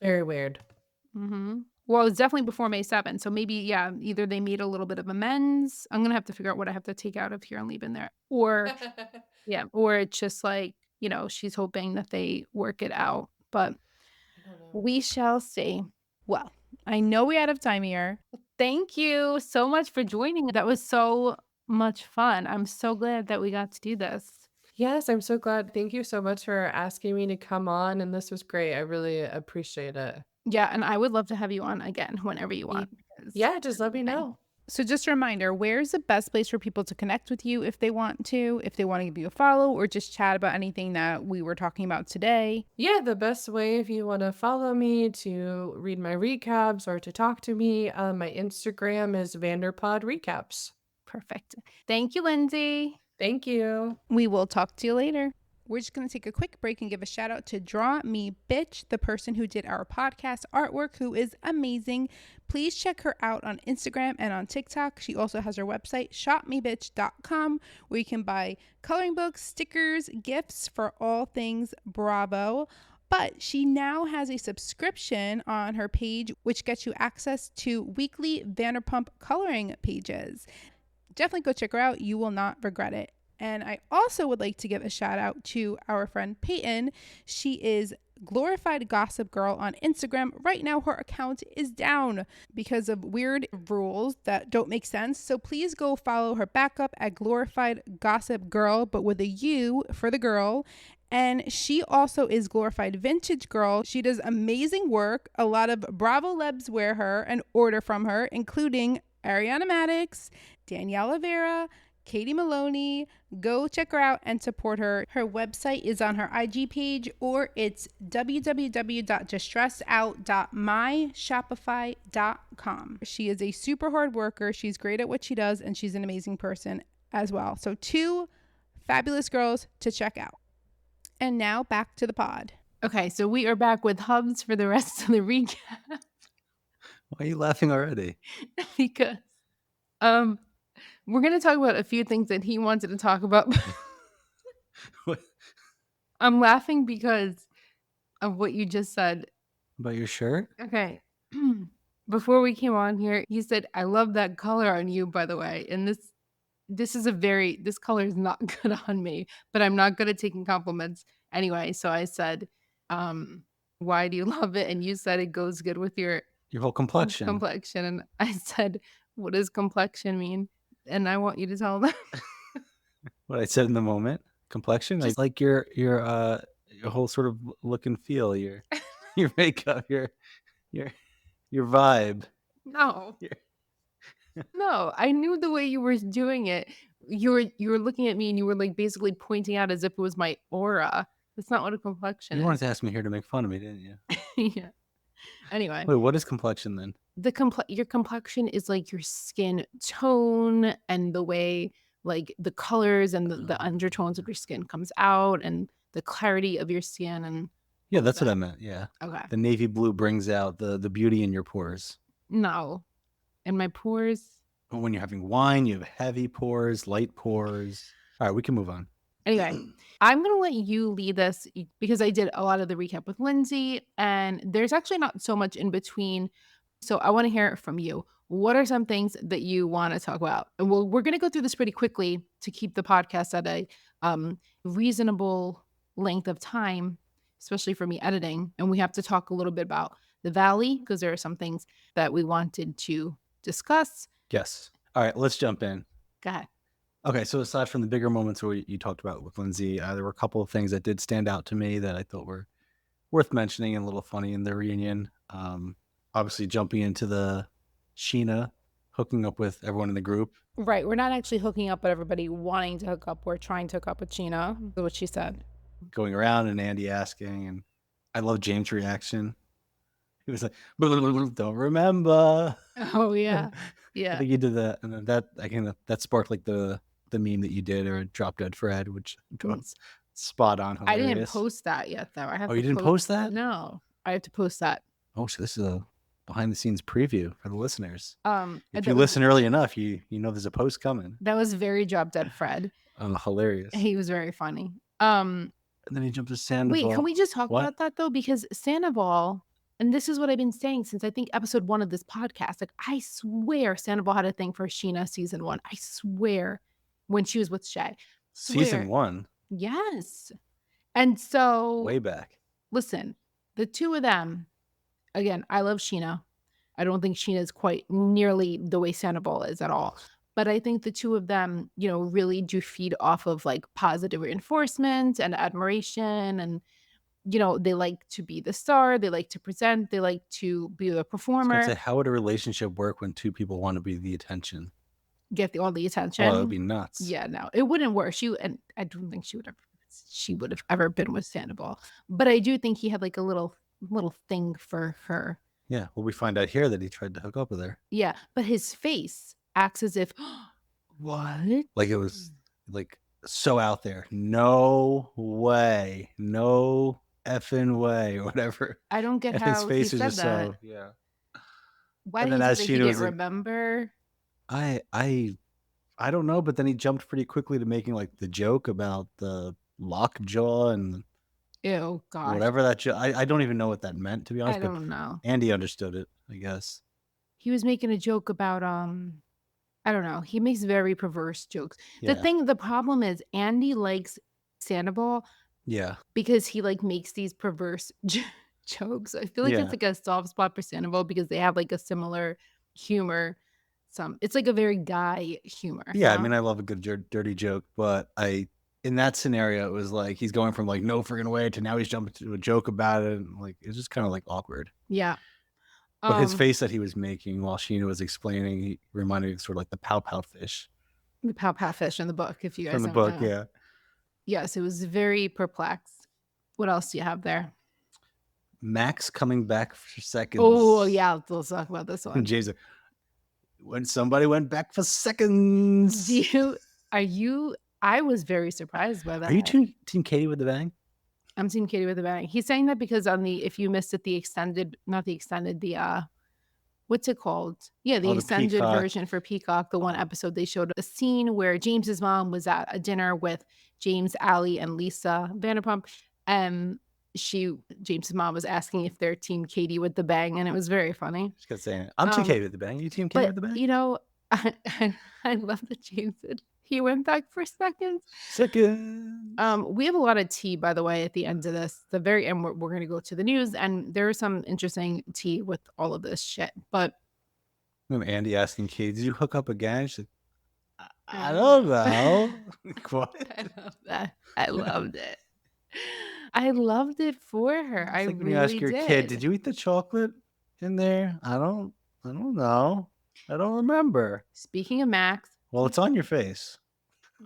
Speaker 3: Very weird.
Speaker 1: Well, it's definitely before May 7th, so maybe, yeah, either they made a little bit of amends. I'm gonna have to figure out what I have to take out of here and leave in there, or
Speaker 3: I
Speaker 1: yeah, or it's just like, she's hoping that they work it out, but
Speaker 3: don't know.
Speaker 1: we shall see. Well, I know we're out of time here. Thank you so much for joining. That was so much fun. I'm so glad that we got to do this.
Speaker 3: Yes, I'm so glad. Thank you so much for asking me to come on, and this was great. I really appreciate it.
Speaker 1: Yeah, and I would love to have you on again whenever you
Speaker 3: Y-
Speaker 1: want because
Speaker 3: Yeah, just let me
Speaker 1: okay.
Speaker 3: know.
Speaker 1: So just a reminder, where's the best place for people to connect with you if they want to give you a follow or just chat about anything that we were talking about today?
Speaker 3: Yeah, the best way if you want to follow me, to read my recaps, or to talk to me, my Instagram is Vanderpod Recaps.
Speaker 1: Perfect. Thank you, Lindsay.
Speaker 3: Thank you.
Speaker 1: We will talk to you later. We're just going to take a quick break and give a shout out to Draw Me Bitch, the person who did our podcast artwork, who is amazing. Please check her out on Instagram and on TikTok. She also has her website, shopmebitch.com, where you can buy coloring books, stickers, gifts for all things Bravo. But she now has a subscription on her page, which gets you access to weekly Vanderpump coloring pages. Definitely go check her out. You will not regret it. And I also would like to give a shout out to our friend Peyton. She is Glorified Gossip Girl on Instagram. Right now, her account is down because of weird rules that don't make sense. So please go follow her back up at Glorified Gossip Girl, but with a U for the girl. And she also is Glorified Vintage Girl. She does amazing work. A lot of Bravo Lebs wear her and order from her, including Ariana Maddox, Danielle Rivera, Katie Maloney. Go check her out and support her. Her website is on her IG page, or it's www.distressedout.myshopify.com. She is a super hard worker. She's great at what she does, and she's an amazing person as well. So 2 fabulous girls to check out. And now back to the pod. Okay, so we are back with Hubs for the rest of the recap.
Speaker 4: Why are you laughing already?
Speaker 1: Because we're going to talk about a few things that he wanted to talk about.
Speaker 4: What?
Speaker 1: I'm laughing because of what you just said.
Speaker 4: About your shirt?
Speaker 1: Okay. Before we came on here, he said, "I love that color on you, by the way." And this color is not good on me, but I'm not good at taking compliments. Anyway, so I said, "Why do you love it?" And you said it goes good with your
Speaker 4: Your whole complexion.
Speaker 1: And I said, "What does complexion mean?" And I want you to tell them.
Speaker 4: What I said in the moment. Complexion?
Speaker 1: Just-
Speaker 4: Like your whole sort of look and feel, your makeup, your vibe.
Speaker 1: No.
Speaker 4: Yeah.
Speaker 1: No, I knew the way you were doing it. You were looking at me and you were like basically pointing out as if it was my aura. That's not what a complexion
Speaker 4: You
Speaker 1: is.
Speaker 4: wanted to ask me here to make fun of me, didn't you?
Speaker 1: Yeah. Anyway,
Speaker 4: Wait, what is complexion then?
Speaker 1: your complexion is like your skin tone and the way like the colors and the undertones of your skin comes out and the clarity of your skin and
Speaker 4: Yeah,
Speaker 1: all
Speaker 4: that's what
Speaker 1: that.
Speaker 4: I meant. Yeah.
Speaker 1: Okay.
Speaker 4: The navy blue brings out the beauty in your pores.
Speaker 1: No. And my pores.
Speaker 4: But when you're having wine, you have heavy pores, light pores. All right, we can move on.
Speaker 1: Anyway, I'm going to let you lead this because I did a lot of the recap with Lyndsay, and there's actually not so much in between. So I want to hear it from you. What are some things that you want to talk about? And we're going to go through this pretty quickly to keep the podcast at a reasonable length of time, especially for me editing. And we have to talk a little bit about the valley because there are some things that we wanted to discuss.
Speaker 4: Yes. All right, let's jump in.
Speaker 1: Go ahead.
Speaker 4: Okay, so aside from the bigger moments where you talked about with Lyndsay, there were a couple of things that did stand out to me that I thought were worth mentioning and a little funny in the reunion. Obviously, jumping into the Sheena hooking up with everyone in the group.
Speaker 1: Right. We're not actually hooking up with everybody wanting to hook up. We're trying to hook up with Sheena, is what she said.
Speaker 4: Going around and Andy asking, and I love James' reaction. He was like, "Don't remember."
Speaker 1: Oh, yeah.
Speaker 4: I
Speaker 1: Yeah.
Speaker 4: think you did that, and then that sparked like the meme that you did, or Drop Dead Fred, which was spot on.
Speaker 1: I didn't
Speaker 4: Hilarious.
Speaker 1: post that yet, though. I have
Speaker 4: Oh,
Speaker 1: to
Speaker 4: you didn't post that?
Speaker 1: No, I have to post that.
Speaker 4: Oh, so this is a behind the scenes preview for the listeners. If
Speaker 1: that
Speaker 4: you
Speaker 1: was-
Speaker 4: listen early enough, you know there's a post coming.
Speaker 1: That was very Drop Dead Fred.
Speaker 4: Hilarious.
Speaker 1: He was very funny.
Speaker 4: And then he jumped to Sandoval.
Speaker 1: Wait, can we just talk
Speaker 4: What?
Speaker 1: about that though? Because Sandoval, and this is what I've been saying since I think episode 1 of this podcast. Like, I swear Sandoval had a thing for Sheena season 1. I swear, when she was with Shay.
Speaker 4: Season
Speaker 1: Swear.
Speaker 4: 1,
Speaker 1: Yes. And so
Speaker 4: way back.
Speaker 1: listen, the two of them, again, I love Sheena. I don't think Sheena is quite nearly the way Sandoval is at all. But I think the two of them, really do feed off of like positive reinforcement and admiration. And, they like to be the star. They like to present. They like to be the
Speaker 4: I was
Speaker 1: performer,
Speaker 4: gonna say, how would a relationship work when two people want to be the attention?
Speaker 1: get all the attention.
Speaker 4: Oh, that would be nuts.
Speaker 1: Yeah, no, it wouldn't work. And I don't think she would have ever been with Sandoval. But I do think he had like a little thing for her.
Speaker 4: Yeah. Well, we find out here that he tried to hook up with her.
Speaker 1: Yeah, but his face acts as if, what?
Speaker 4: Like it was like so out there. No way. No effing way. Or whatever.
Speaker 1: I don't get
Speaker 4: And
Speaker 1: how
Speaker 4: his face
Speaker 1: he
Speaker 4: is
Speaker 1: said
Speaker 4: just
Speaker 1: that.
Speaker 4: so yeah.
Speaker 1: Why
Speaker 4: and
Speaker 1: did
Speaker 4: then
Speaker 1: he
Speaker 4: as
Speaker 1: say he
Speaker 4: Sheena was
Speaker 1: didn't
Speaker 4: like-
Speaker 1: remember?
Speaker 4: I don't know, but then he jumped pretty quickly to making like the joke about the lockjaw and
Speaker 1: Ew, gosh.
Speaker 4: whatever that I don't even know what that meant, to be honest.
Speaker 1: I
Speaker 4: But
Speaker 1: don't know.
Speaker 4: Andy understood it, I guess.
Speaker 1: He was making a joke about I don't know. He makes very perverse jokes.
Speaker 4: Yeah.
Speaker 1: The problem is Andy likes Sandoval
Speaker 4: Yeah.
Speaker 1: because he like makes these perverse jokes. I feel like
Speaker 4: Yeah.
Speaker 1: it's like a soft spot for Sandoval because they have like a similar humor. It's like a very guy humor.
Speaker 4: Yeah, I mean, I love a good dirty joke, but in that scenario, it was like he's going from like no friggin' way to now he's jumping to a joke about it, and like it's just kind of like awkward.
Speaker 1: Yeah.
Speaker 4: But his face that he was making while Sheena was explaining, he reminded me of sort of like the pow pow fish
Speaker 1: The pow pow fish in the book, if you guys
Speaker 4: from the
Speaker 1: don't
Speaker 4: book.
Speaker 1: know.
Speaker 4: Yeah.
Speaker 1: Yes, it was very perplexed. What else do you have there?
Speaker 4: Max coming back for seconds.
Speaker 1: Oh yeah, let's talk about this one.
Speaker 4: And Jay's like, when somebody went back for seconds.
Speaker 1: I was very surprised by that.
Speaker 4: Are you team Katie with the bang?
Speaker 1: I'm Team Katie with a bang. He's saying that because if you missed it, what's it called? Yeah, the
Speaker 4: Oh, the
Speaker 1: extended
Speaker 4: Peacock.
Speaker 1: version for Peacock, the one episode they showed a scene where James's mom was at a dinner with James, Allie, and Lisa Vanderpump. James's mom was asking if they're Team Katie with the bang, and it was very funny.
Speaker 4: Just kept saying, I'm team Katie with the bang. You team Katie with the
Speaker 1: But
Speaker 4: bang?
Speaker 1: I love that James said he went back for seconds.
Speaker 4: Second.
Speaker 1: We have a lot of tea, by the way, at the end of this. The very end, we're going to go to the news, and there is some interesting tea with all of this shit. But
Speaker 4: Remember Andy asking Katie, did you hook up again? She's like, I don't know. What?
Speaker 1: I love that. I loved it. I loved it for her.
Speaker 4: It's
Speaker 1: I
Speaker 4: like when
Speaker 1: really
Speaker 4: you ask your
Speaker 1: did.
Speaker 4: kid, did you eat the chocolate in there? I don't know. I don't remember.
Speaker 1: Speaking of Max,
Speaker 4: Well, it's on your face.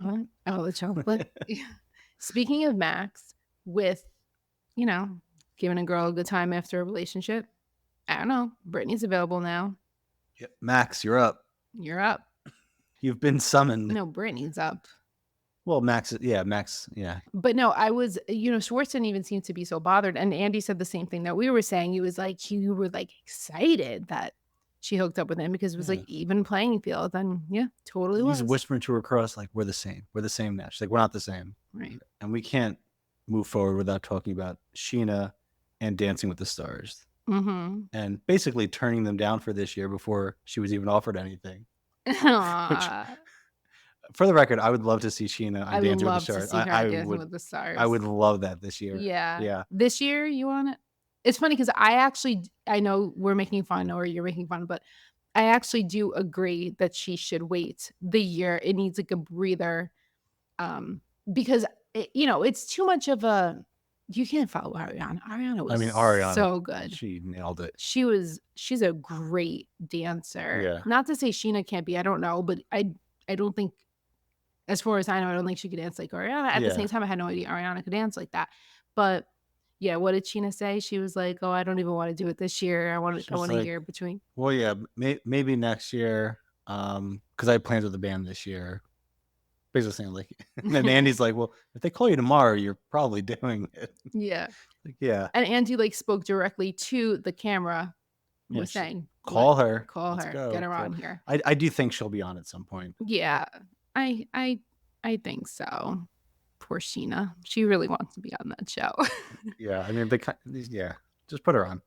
Speaker 1: what? Oh, the chocolate. Speaking of Max, with giving a girl a good time after a relationship, I don't know. Brittany's available now.
Speaker 4: Yep. Max, you're up.
Speaker 1: You're up.
Speaker 4: You've been summoned.
Speaker 1: No, Brittany's up.
Speaker 4: Well, Max, yeah.
Speaker 1: But no, I was, Schwartz didn't even seem to be so bothered. And Andy said the same thing that we were saying. He was like, you were like excited that she hooked up with him because it was like even playing field. And yeah, totally was.
Speaker 4: He's whispering to her across, like, we're the same. We're the same now. She's like, we're not the same.
Speaker 1: Right.
Speaker 4: And we can't move forward without talking about Sheena and Dancing with the Stars.
Speaker 1: Mm-hmm.
Speaker 4: And basically turning them down for this year before she was even offered anything.
Speaker 1: Aw,
Speaker 4: For the record, I would love to see Sheena
Speaker 1: I
Speaker 4: on
Speaker 1: would
Speaker 4: Dancing with
Speaker 1: love
Speaker 4: the
Speaker 1: to
Speaker 4: Stars.
Speaker 1: see her
Speaker 4: I
Speaker 1: Dancing
Speaker 4: would
Speaker 1: with the Stars.
Speaker 4: I would love that this year.
Speaker 1: Yeah.
Speaker 4: Yeah.
Speaker 1: This year, you want it? It's funny because I know we're making fun or you're making fun, but I actually do agree that she should wait the year. It needs like a breather, um, because it's too much of a. You can't follow Ariana. Ariana
Speaker 4: I
Speaker 1: was
Speaker 4: mean, Ariana,
Speaker 1: so good.
Speaker 4: she nailed it.
Speaker 1: She's a great dancer.
Speaker 4: Yeah.
Speaker 1: Not to say Sheena can't be. I don't know, but I don't think, as far as I know, I don't think she could dance like Ariana. At the
Speaker 4: Yeah.
Speaker 1: same time, I had no idea Ariana could dance like that. But yeah, what did Sheena say? She was like, "Oh, I don't even want to do it this year. I want
Speaker 4: She was
Speaker 1: a
Speaker 4: like,
Speaker 1: year between."
Speaker 4: well, yeah, maybe next year. Because I planned with the band this year. Basically saying like, and then Andy's like, well, if they call you tomorrow, you're probably doing it.
Speaker 1: Yeah.
Speaker 4: Like, yeah.
Speaker 1: And Andy like spoke directly to the camera,
Speaker 4: Yeah,
Speaker 1: was saying,
Speaker 4: call her.
Speaker 1: Call
Speaker 4: Let's
Speaker 1: her.
Speaker 4: go.
Speaker 1: Get her
Speaker 4: So
Speaker 1: on here.
Speaker 4: I do think she'll be on at some point.
Speaker 1: Yeah. I think so. Poor Sheena. She really wants to be on that show.
Speaker 4: Yeah. I mean, yeah, just put her on.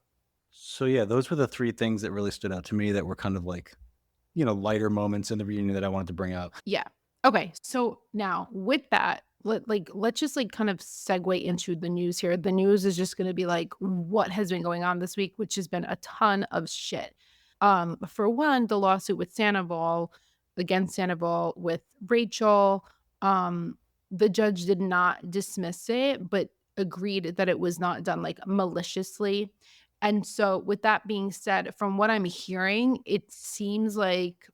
Speaker 4: So yeah, those were the three things that really stood out to me that were kind of like, lighter moments in the reunion that I wanted to bring up.
Speaker 1: Yeah. Okay. So now with that, let's just like kind of segue into the news here. The news is just going to be like what has been going on this week, which has been a ton of shit. For one, the lawsuit with Sandoval, against Sandoval with Rachel. The judge did not dismiss it, but agreed that it was not done like maliciously. And so with that being said, from what I'm hearing, it seems like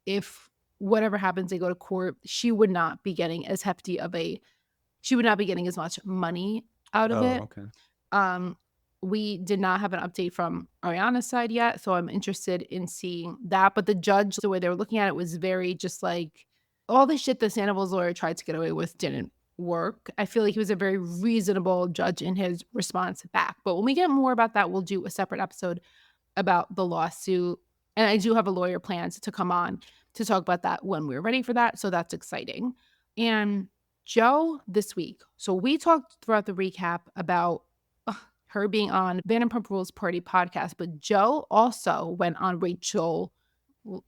Speaker 1: if whatever happens, they go to court, she would not be getting as much money out of it.
Speaker 4: Okay.
Speaker 1: We did not have an update from Ariana's side yet, so I'm interested in seeing that. But the judge, the way they were looking at it was very just like all the shit that Sandoval's lawyer tried to get away with didn't work. I feel like he was a very reasonable judge in his response back. But when we get more about that, we'll do a separate episode about the lawsuit. And I do have a lawyer planned to come on to talk about that when we're ready for that. So that's exciting. And Jo this week. So we talked throughout the recap about her being on Vanderpump Rules Party podcast, but Jo also went on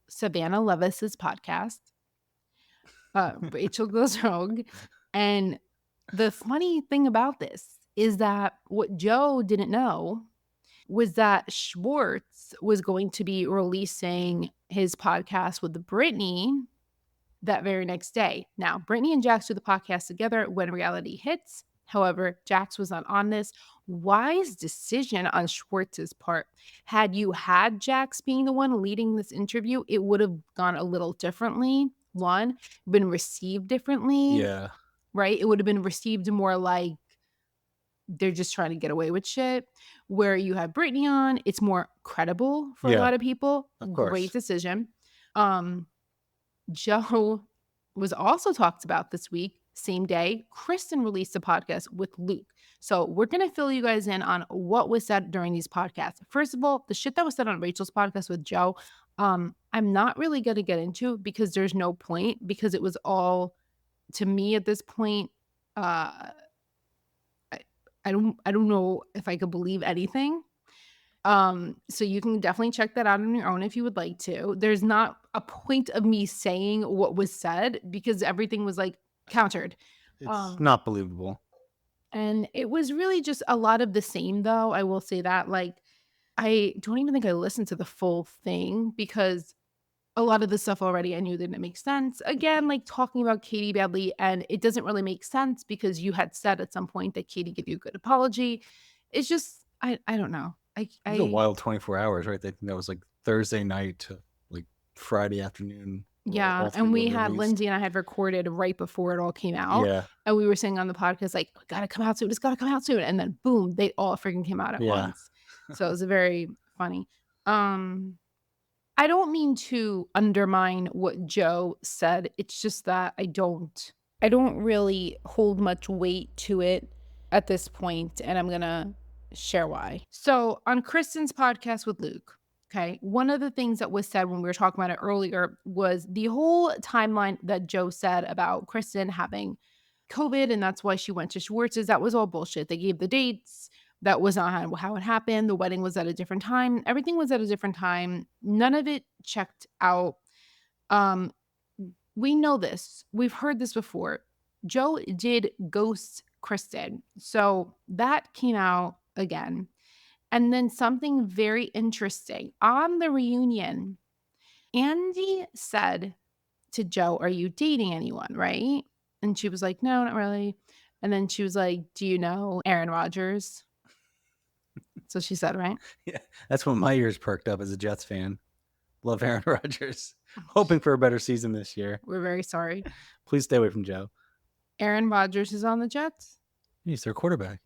Speaker 1: Savannah Levis's podcast. Rachel Goes Rogue. And the funny thing about this is that what Jo didn't know was that Schwartz was going to be releasing his podcast with Brittany that very next day. Now, Brittany and Jax do the podcast together when reality hits. However, Jax was not on this. Wise decision on Schwartz's part. Had you had Jax being the one leading this interview, it would have gone a little differently. One, been received differently.
Speaker 4: Yeah.
Speaker 1: Right? It would have been received more like they're just trying to get away with shit. Where you have Brittany on, it's more credible for a lot of people.
Speaker 4: Of course.
Speaker 1: Great decision. Jo was also talked about this week. Same day, Kristen released a podcast with Luke. So we're going to fill you guys in on what was said during these podcasts. First of all, the shit that was said on Rachel's podcast with Jo, I'm not really going to get into because there's no point, because it was all, to me at this point, I don't know if I could believe anything. So you can definitely check that out on your own if you would like to. There's not a point of me saying what was said because everything was like countered.
Speaker 4: It's not believable.
Speaker 1: And it was really just a lot of the same, though. I will say that. Like, I don't even think I listened to the full thing because a lot of the stuff already I knew didn't make sense. Again, like talking about Katie badly, and it doesn't really make sense because you had said at some point that Katie gave you a good apology. It's just, I don't know.
Speaker 4: It was a wild 24 hours, right? I think that was like Thursday night to like Friday afternoon.
Speaker 1: Yeah, and we had Lyndsay and I had recorded right before it all came out.
Speaker 4: Yeah.
Speaker 1: And we were saying on the podcast, like, we gotta come out soon. It's gotta come out soon. And then boom, they all freaking came out at once. So it was very funny. I don't mean to undermine what Jo said. It's just that I don't really hold much weight to it at this point, and I'm gonna share why. So on Kristen's podcast with Luke, okay, one of the things that was said when we were talking about it earlier was the whole timeline that Jo said about Kristen having COVID, and that's why she went to Schwartz's. That was all bullshit. They gave the dates. That was not how it happened. The wedding was at a different time. Everything was at a different time. None of it checked out. We know this. We've heard this before. Jo did ghost Kristen. So that came out again. And then something very interesting. On the reunion, Andy said to Jo, "Are you dating anyone?" Right? And she was like, "No, not really." And then she was like, "Do you know Aaron Rodgers?" So she said, right?
Speaker 4: Yeah, that's when my ears perked up as a Jets fan. Love Aaron Rodgers. Hoping for a better season this year.
Speaker 1: We're very sorry.
Speaker 4: Please stay away from Joe.
Speaker 1: Aaron Rodgers is on the Jets.
Speaker 4: He's their quarterback.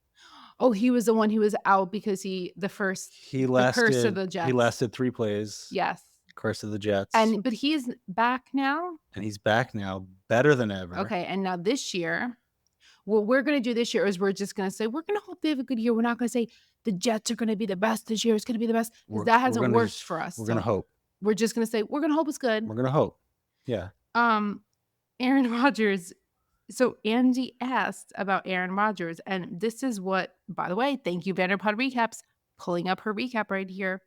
Speaker 1: Oh, he was the one who was out because the curse of the Jets.
Speaker 4: He lasted 3 plays.
Speaker 1: Yes.
Speaker 4: Curse of the Jets.
Speaker 1: But he's back now.
Speaker 4: And he's back now, better than ever.
Speaker 1: Okay, and now this year, what we're going to do this year is we're just going to say, we're going to hope they have a good year. We're not going to say the Jets are going to be the best this year. It's going to be the best. Because that hasn't worked for us.
Speaker 4: We're going to hope.
Speaker 1: We're just going to say, we're going to hope it's good.
Speaker 4: We're going to hope. Yeah.
Speaker 1: Aaron Rodgers. So Andy asked about Aaron Rodgers. And this is what, by the way, thank you, Vanderpod Recaps, pulling up her recap right here.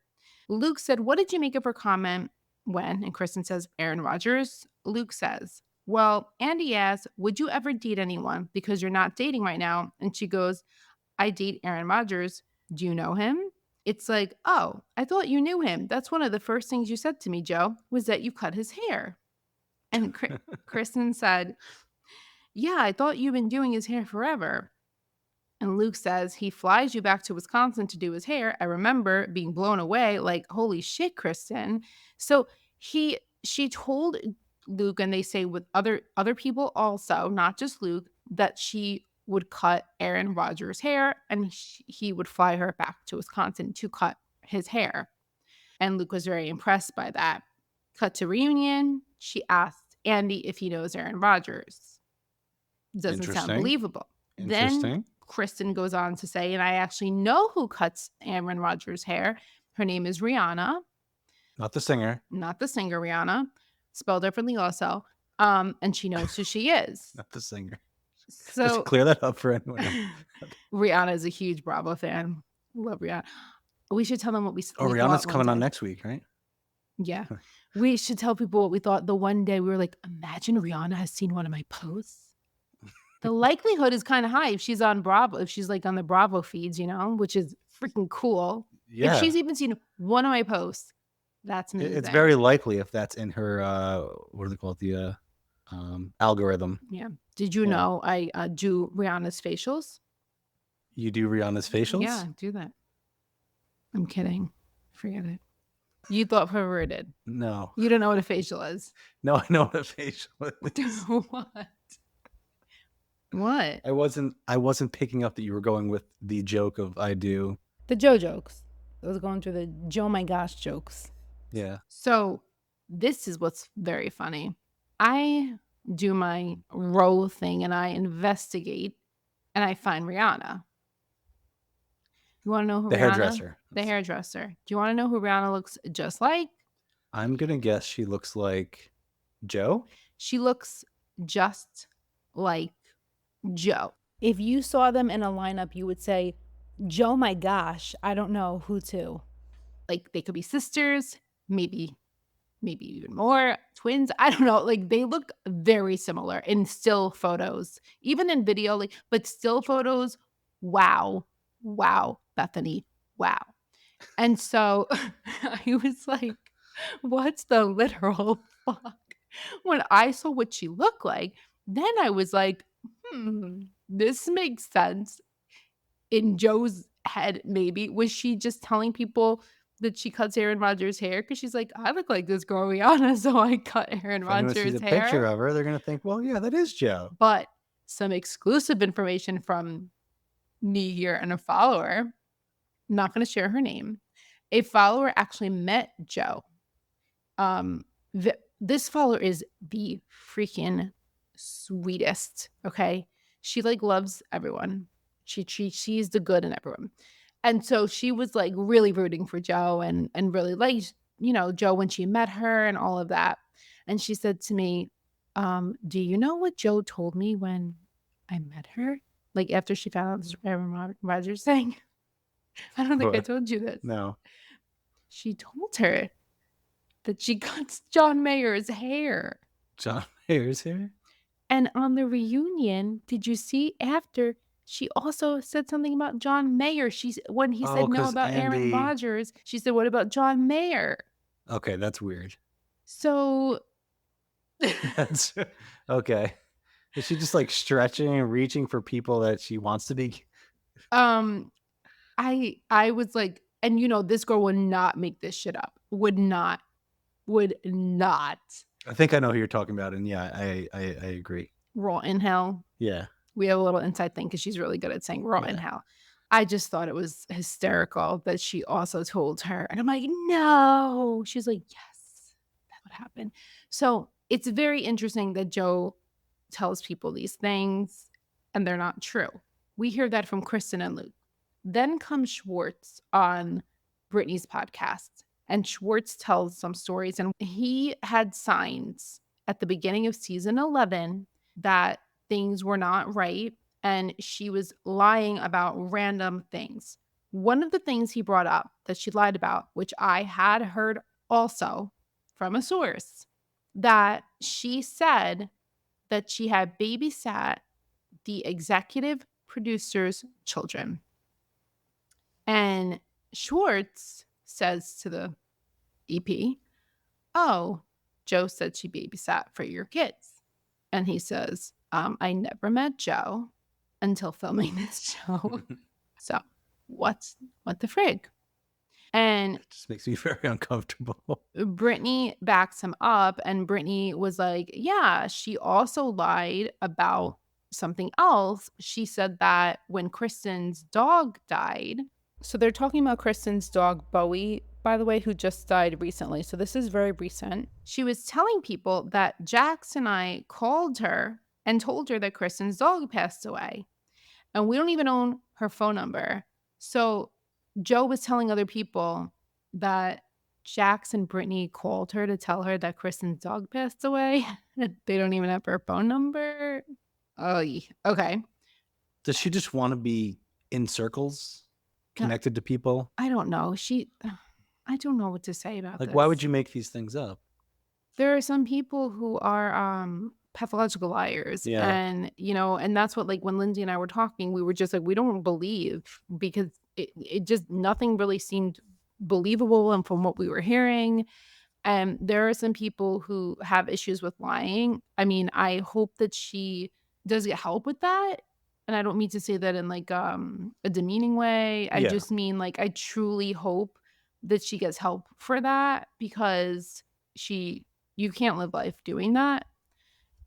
Speaker 1: Luke said, "What did you make of her comment when?" And Kristen says, "Aaron Rodgers." Luke says, "Well, Andy asked, would you ever date anyone because you're not dating right now?" And she goes, "I date Aaron Rodgers. Do you know him?" It's like, "Oh, I thought you knew him. That's one of the first things you said to me, Jo, was that you cut his hair." And Kristen said, "Yeah, I thought you've been doing his hair forever." And Luke says, "He flies you back to Wisconsin to do his hair. I remember being blown away, like, holy shit, Kristen." So she told Luke, and they say with other people also, not just Luke, that she would cut Aaron Rodgers' hair and he would fly her back to Wisconsin to cut his hair. And Luke was very impressed by that. Cut to reunion. She asked Andy if he knows Aaron Rodgers. Doesn't sound believable. Then Kristen goes on to say, "And I actually know who cuts Aaron Rodgers' hair. Her name is Rihanna."
Speaker 4: Not the singer.
Speaker 1: Not the singer, Rihanna. Spelled differently also. And she knows who she is.
Speaker 4: Not the singer.
Speaker 1: So
Speaker 4: just clear that up for anyone else.
Speaker 1: Rihanna is a huge Bravo fan. Love Rihanna. We should tell them what we
Speaker 4: Rihanna's coming on next week, right?
Speaker 1: Yeah. We should tell people what we thought the one day we were like, imagine Rihanna has seen one of my posts. The likelihood is kind of high if she's on Bravo, if she's like on the Bravo feeds, which is freaking cool.
Speaker 4: Yeah.
Speaker 1: If she's even seen one of my posts, that's amazing.
Speaker 4: It's very likely if that's in her, what do they call it? The algorithm.
Speaker 1: Yeah. Did you know I do Rihanna's facials?
Speaker 4: You do Rihanna's facials?
Speaker 1: Yeah, I do that. I'm kidding. Forget it. You thought perverted.
Speaker 4: No.
Speaker 1: You don't know what a facial is.
Speaker 4: No, I know what a facial is.
Speaker 1: What? What?
Speaker 4: I wasn't picking up that you were going with the joke of I do.
Speaker 1: The Jo jokes. I was going through the Jo my gosh jokes.
Speaker 4: Yeah.
Speaker 1: So this is what's very funny. I do my row thing and I investigate and I find Rihanna. You want to know who
Speaker 4: the hairdresser?
Speaker 1: The hairdresser. Do you want to know who Rihanna looks just like?
Speaker 4: I'm going to guess she looks like Jo.
Speaker 1: She looks just like Jo. If you saw them in a lineup, you would say, Jo my gosh, I don't know who to. Like they could be sisters, maybe even more, twins. I don't know. Like they look very similar in still photos, even in video, but still photos. Wow, Bethany, wow. And so I was like, what's the literal fuck? When I saw what she looked like, then I was like, this makes sense. In Jo's head, maybe. Was she just telling people that she cuts Aaron Rodgers' hair? Because she's like, I look like this girl Rihanna, so I cut Aaron Rodgers' hair. If
Speaker 4: anyone sees a picture of her, they're going to think, well, yeah, that is Jo.
Speaker 1: But some exclusive information from me here and a follower, I'm not going to share her name. A follower actually met Jo. This follower is the freaking sweetest, okay? She loves everyone. She sees the good in everyone. And so she was really rooting for Jo and really liked, Jo when she met her and all of that. And she said to me, do you know what Jo told me when I met her? After she found out this Aaron Rodgers thing. I don't think I told you this.
Speaker 4: No.
Speaker 1: She told her that she cuts John Mayer's hair.
Speaker 4: John Mayer's hair?
Speaker 1: And on the reunion, did you see after She also said something about John Mayer. When he
Speaker 4: Oh,
Speaker 1: said no
Speaker 4: because
Speaker 1: about Aaron
Speaker 4: Andy.
Speaker 1: Rodgers, she said, what about John Mayer?
Speaker 4: Okay, that's weird.
Speaker 1: So
Speaker 4: That's okay. Is she just like stretching and reaching for people that she wants to be?
Speaker 1: um I was like, and this girl would not make this shit up. Would not.
Speaker 4: I think I know who you're talking about, and yeah, I agree.
Speaker 1: Raw in hell.
Speaker 4: Yeah.
Speaker 1: We have a little inside thing because she's really good at saying raw in
Speaker 4: Yeah.
Speaker 1: hell. I just thought it was hysterical that she also told her. And I'm like, no. She's like, yes, that's what happened. So it's very interesting that Joe tells people these things and they're not true. We hear that from Kristen and Luke. Then comes Schwartz on Brittany's podcast. And Schwartz tells some stories. And he had signs at the beginning of season 11 that things were not right. And she was lying about random things. One of the things he brought up that she lied about, which I had heard also from a source, that she said that she had babysat the executive producer's children. And Schwartz says to the EP, oh, Joe said she babysat for your kids. And he says, I never met Joe until filming this show. So what the frig? And
Speaker 4: It just makes me very uncomfortable.
Speaker 1: Brittany backs him up, and Brittany was like, yeah, she also lied about something else. She said that when Kristen's dog died, so they're talking about Kristen's dog, Bowie, by the way, who just died recently. So this is very recent. She was telling people that Jax and I called her and told her that Kristen's dog passed away. And we don't even own her phone number. So Joe was telling other people that Jax and Brittany called her to tell her that Kristen's dog passed away. They don't even have her phone number. Oh, okay.
Speaker 4: Does she just want to be in circles, connected to people?
Speaker 1: I don't know. I don't know what to say about
Speaker 4: Like,
Speaker 1: this.
Speaker 4: why would you make these things up?
Speaker 1: There are some people who are pathological liars.
Speaker 4: Yeah.
Speaker 1: And, and that's what, like, when Lyndsay and I were talking, we were just like, we don't believe, because it just, nothing really seemed believable. And from what we were hearing, and there are some people who have issues with lying. I mean, I hope that she does get help with that. And I don't mean to say that in like a demeaning way. I
Speaker 4: Yeah.
Speaker 1: just mean, like, I truly hope that she gets help for that, because you can't live life doing that.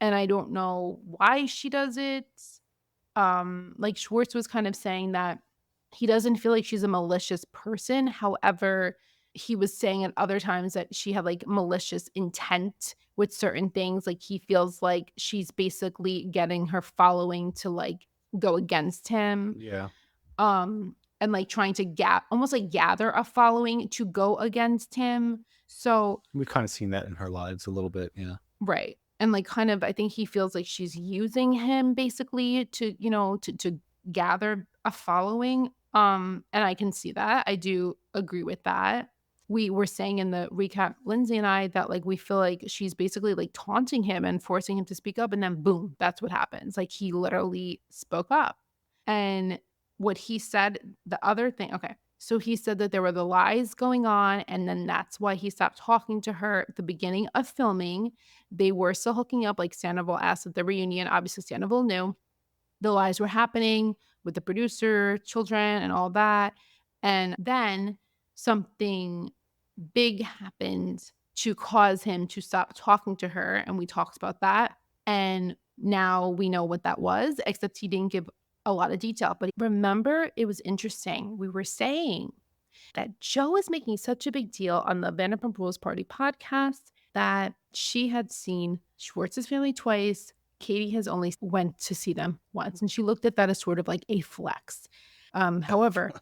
Speaker 1: And I don't know why she does it. Like Schwartz was kind of saying that he doesn't feel like she's a malicious person. However, he was saying at other times that she had like malicious intent with certain things. Like he feels like she's basically getting her following to like go against him.
Speaker 4: Yeah.
Speaker 1: And like trying to almost like gather a following to go against him. So
Speaker 4: We've kind of seen that in her lives a little bit. Yeah.
Speaker 1: right. And like kind of, I think he feels like she's using him basically to, to gather a following. And I can see that. I do agree with that. We were saying in the recap, Lyndsay and I, that like we feel like she's basically like taunting him and forcing him to speak up. And then boom, that's what happens. Like he literally spoke up. And what he said, the other thing, okay. So he said that there were the lies going on, and then that's why he stopped talking to her at the beginning of filming. They were still hooking up, like Sandoval asked at the reunion. Obviously, Sandoval knew the lies were happening with the producer, children, and all that. And then something big happened to cause him to stop talking to her, and we talked about that. And now we know what that was, except he didn't give a lot of detail. But remember, it was interesting. We were saying that Joe is making such a big deal on the Vanderpump Rules Party podcast that she had seen Schwartz's family twice. Katie has only went to see them once, and she looked at that as sort of like a flex. However,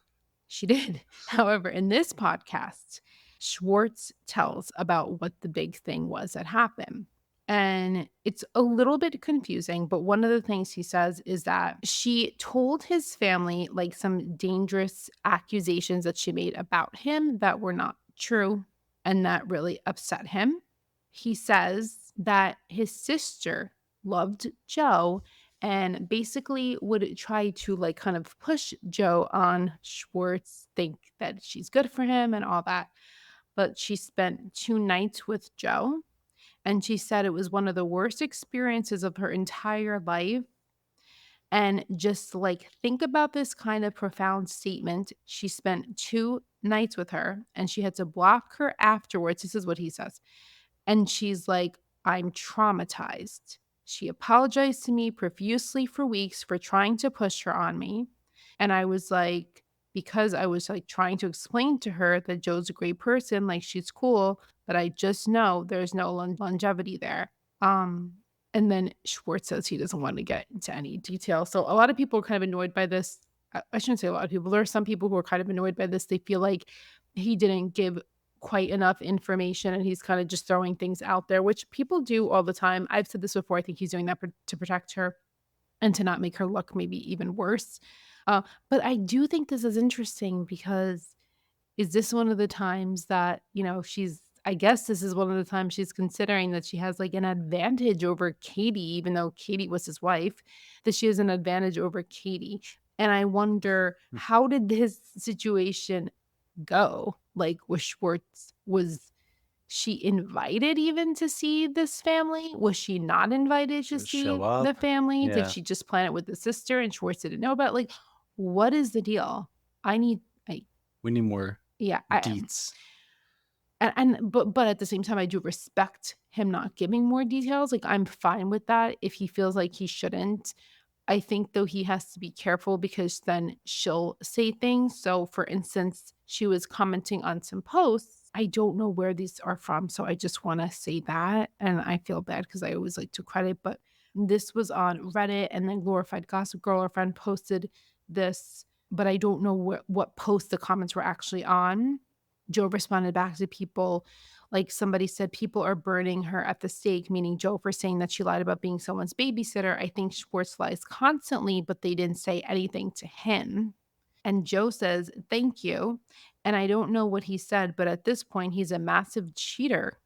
Speaker 1: she did. However, in this podcast, Schwartz tells about what the big thing was that happened. And it's a little bit confusing, but one of the things he says is that she told his family like some dangerous accusations that she made about him that were not true, and that really upset him. He says that his sister loved Joe and basically would try to like kind of push Joe on Schwartz, think that she's good for him and all that. But she spent 2 nights with Joe, and she said it was one of the worst experiences of her entire life. And just like think about this kind of profound statement. She spent 2 nights with her and she had to block her afterwards. This is what he says. And she's like, I'm traumatized. She apologized to me profusely for weeks for trying to push her on me. And I was like, because I was like trying to explain to her that Joe's a great person, like she's cool, but I just know there's no longevity there. Um, and then Schwartz says he doesn't want to get into any detail. So a lot of people are kind of annoyed by this. I shouldn't say a lot of people. There are some people who are kind of annoyed by this. They feel like he didn't give quite enough information and he's kind of just throwing things out there, which people do all the time. I've said this before. I think he's doing that to protect her and to not make her look maybe even worse. But I do think this is interesting because is this one of the times that, I guess this is one of the times she's considering that she has like an advantage over Katie, even though Katie was his wife, that she has an advantage over Katie. And I wonder,
Speaker 4: Hmm.
Speaker 1: how did this situation go? Like with Schwartz, was she invited even to see this family? Was she not invited to
Speaker 4: Just show
Speaker 1: see the
Speaker 4: up.
Speaker 1: family? Did
Speaker 4: Yeah.
Speaker 1: she just plan it with the sister and Schwartz didn't know about it? Like, what is the deal? I need,
Speaker 4: We need more
Speaker 1: yeah,
Speaker 4: deets.
Speaker 1: but at the same time, I do respect him not giving more details. Like, I'm fine with that if he feels like he shouldn't. I think though he has to be careful because then she'll say things. So for instance, she was commenting on some posts. I don't know where these are from, so I just want to say that. And I feel bad because I always like to credit, but this was on Reddit and then Glorified Gossip Girl, our friend, posted this, but I don't know what post the comments were actually on. Joe responded back to people. Like somebody said, people are burning her at the stake, meaning Joe for saying that she lied about being someone's babysitter. I think Schwartz lies constantly, but they didn't say anything to him. And Joe says, thank you. And I don't know what he said, but at this point, he's a massive cheater.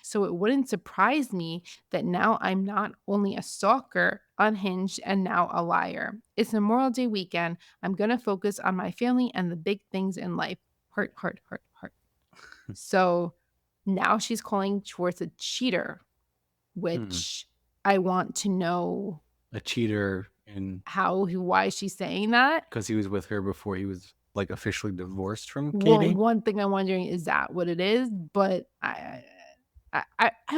Speaker 1: So it wouldn't surprise me that now I'm not only a stalker, unhinged, and now a liar. It's Memorial Day weekend. I'm going to focus on my family and the big things in life. Heart, heart, heart, heart. So now she's calling Schwartz a cheater, which I want to know
Speaker 4: A cheater in
Speaker 1: why she's saying that.
Speaker 4: because he was with her before he was like officially divorced from
Speaker 1: Well,
Speaker 4: Katie.
Speaker 1: one thing I'm wondering, is that what it is? But I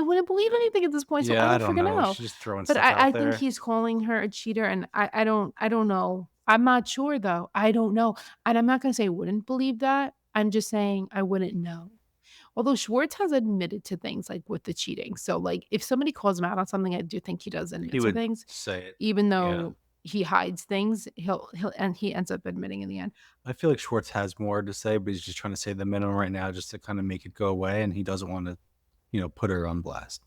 Speaker 1: wouldn't believe anything at this point, so
Speaker 4: Yeah,
Speaker 1: I
Speaker 4: I
Speaker 1: don't
Speaker 4: don't
Speaker 1: freaking
Speaker 4: know.
Speaker 1: know.
Speaker 4: She's just throwing
Speaker 1: But
Speaker 4: stuff out
Speaker 1: I
Speaker 4: there.
Speaker 1: think he's calling her a cheater, and I don't know. I'm not sure though. I don't know, and I'm not gonna say I wouldn't believe that. I'm just saying I wouldn't know. Although Schwartz has admitted to things like with the cheating, so like if somebody calls him out on something, I do think he does admit
Speaker 4: He
Speaker 1: to
Speaker 4: would
Speaker 1: things,
Speaker 4: say it.
Speaker 1: even
Speaker 4: Yeah.
Speaker 1: though he hides things. He'll and he ends up admitting in the end.
Speaker 4: I feel like Schwartz has more to say, but he's just trying to say the minimum right now just to kind of make it go away, and he doesn't want to, put her on blast.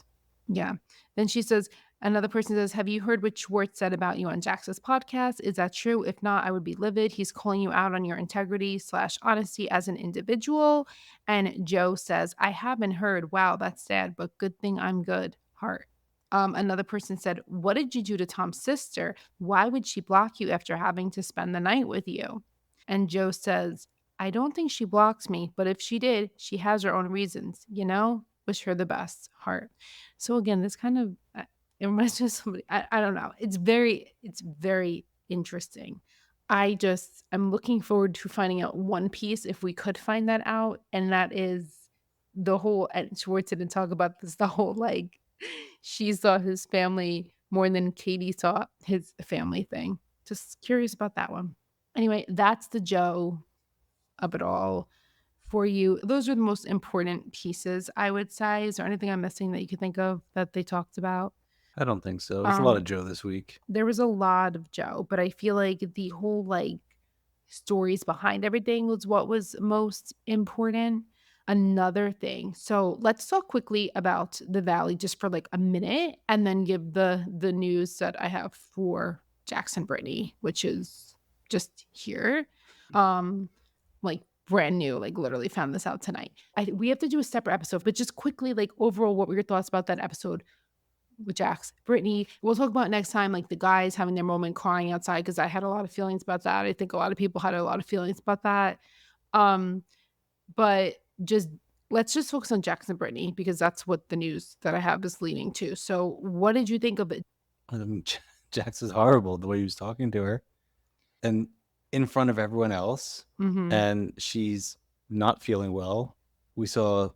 Speaker 1: Yeah. Then she says, another person says, have you heard what Schwartz said about you on Jax's podcast? Is that true? If not, I would be livid. He's calling you out on your integrity/honesty as an individual. And Joe says, I haven't heard. Wow, that's sad, but good thing I'm good. Heart. Another person said, what did you do to Tom's sister? Why would she block you after having to spend the night with you? And Joe says, I don't think she blocks me, but if she did, she has her own reasons, Wish her the best. Heart. So again, this kind of it reminds me of somebody. I don't know. It's very interesting. I'm looking forward to finding out one piece if we could find that out, and that is the whole. And Schwartz didn't talk about this. The whole like she saw his family more than Katie saw his family thing. Just curious about that one. Anyway, that's the Joe of it all for you. Those are the most important pieces, I would say. Is there anything I'm missing that you could think of that they talked about?
Speaker 4: I don't think so. There's a lot of Joe this week.
Speaker 1: There was a lot of Joe, but I feel like the whole like stories behind everything was what was most important. Another thing. So let's talk quickly about the Valley just for like a minute and then give the news that I have for Jackson Brittany, which is just here. Like brand new, like literally found this out tonight. We have to do a separate episode, but just quickly, like overall, what were your thoughts about that episode? with Jax. Brittany, we'll talk about next time, like the guys having their moment crying outside, because I had a lot of feelings about that. I think a lot of people had a lot of feelings about that. But just let's just focus on Jax and Brittany, because that's what the news that I have is leading to. So what did you think of it?
Speaker 4: Jax is horrible the way he was talking to her, and in front of everyone else, and she's not feeling well. We saw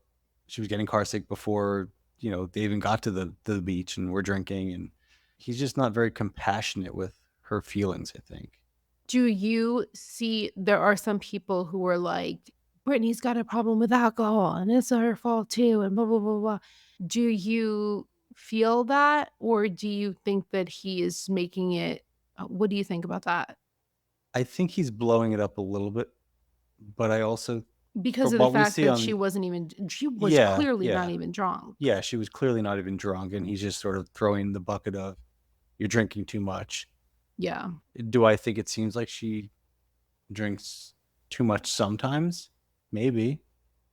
Speaker 4: she was getting car sick before they even got to the beach and we're drinking, and he's just not very compassionate with her feelings, I think.
Speaker 1: Do you see there are some people who are like, Brittany's got a problem with alcohol and it's her fault too, and blah, blah, blah, blah. Do you feel that, or do you think that he is making it? What do you think about that?
Speaker 4: I think he's blowing it up a little bit, but I also,
Speaker 1: Because
Speaker 4: from
Speaker 1: of the
Speaker 4: what we
Speaker 1: fact
Speaker 4: see
Speaker 1: that
Speaker 4: on,
Speaker 1: she was
Speaker 4: yeah,
Speaker 1: clearly not
Speaker 4: yeah,
Speaker 1: even drunk.
Speaker 4: yeah, she was clearly not even drunk, and he's just sort of throwing the bucket of, you're drinking too much.
Speaker 1: Yeah.
Speaker 4: Do I think it seems like she drinks too much sometimes? Maybe,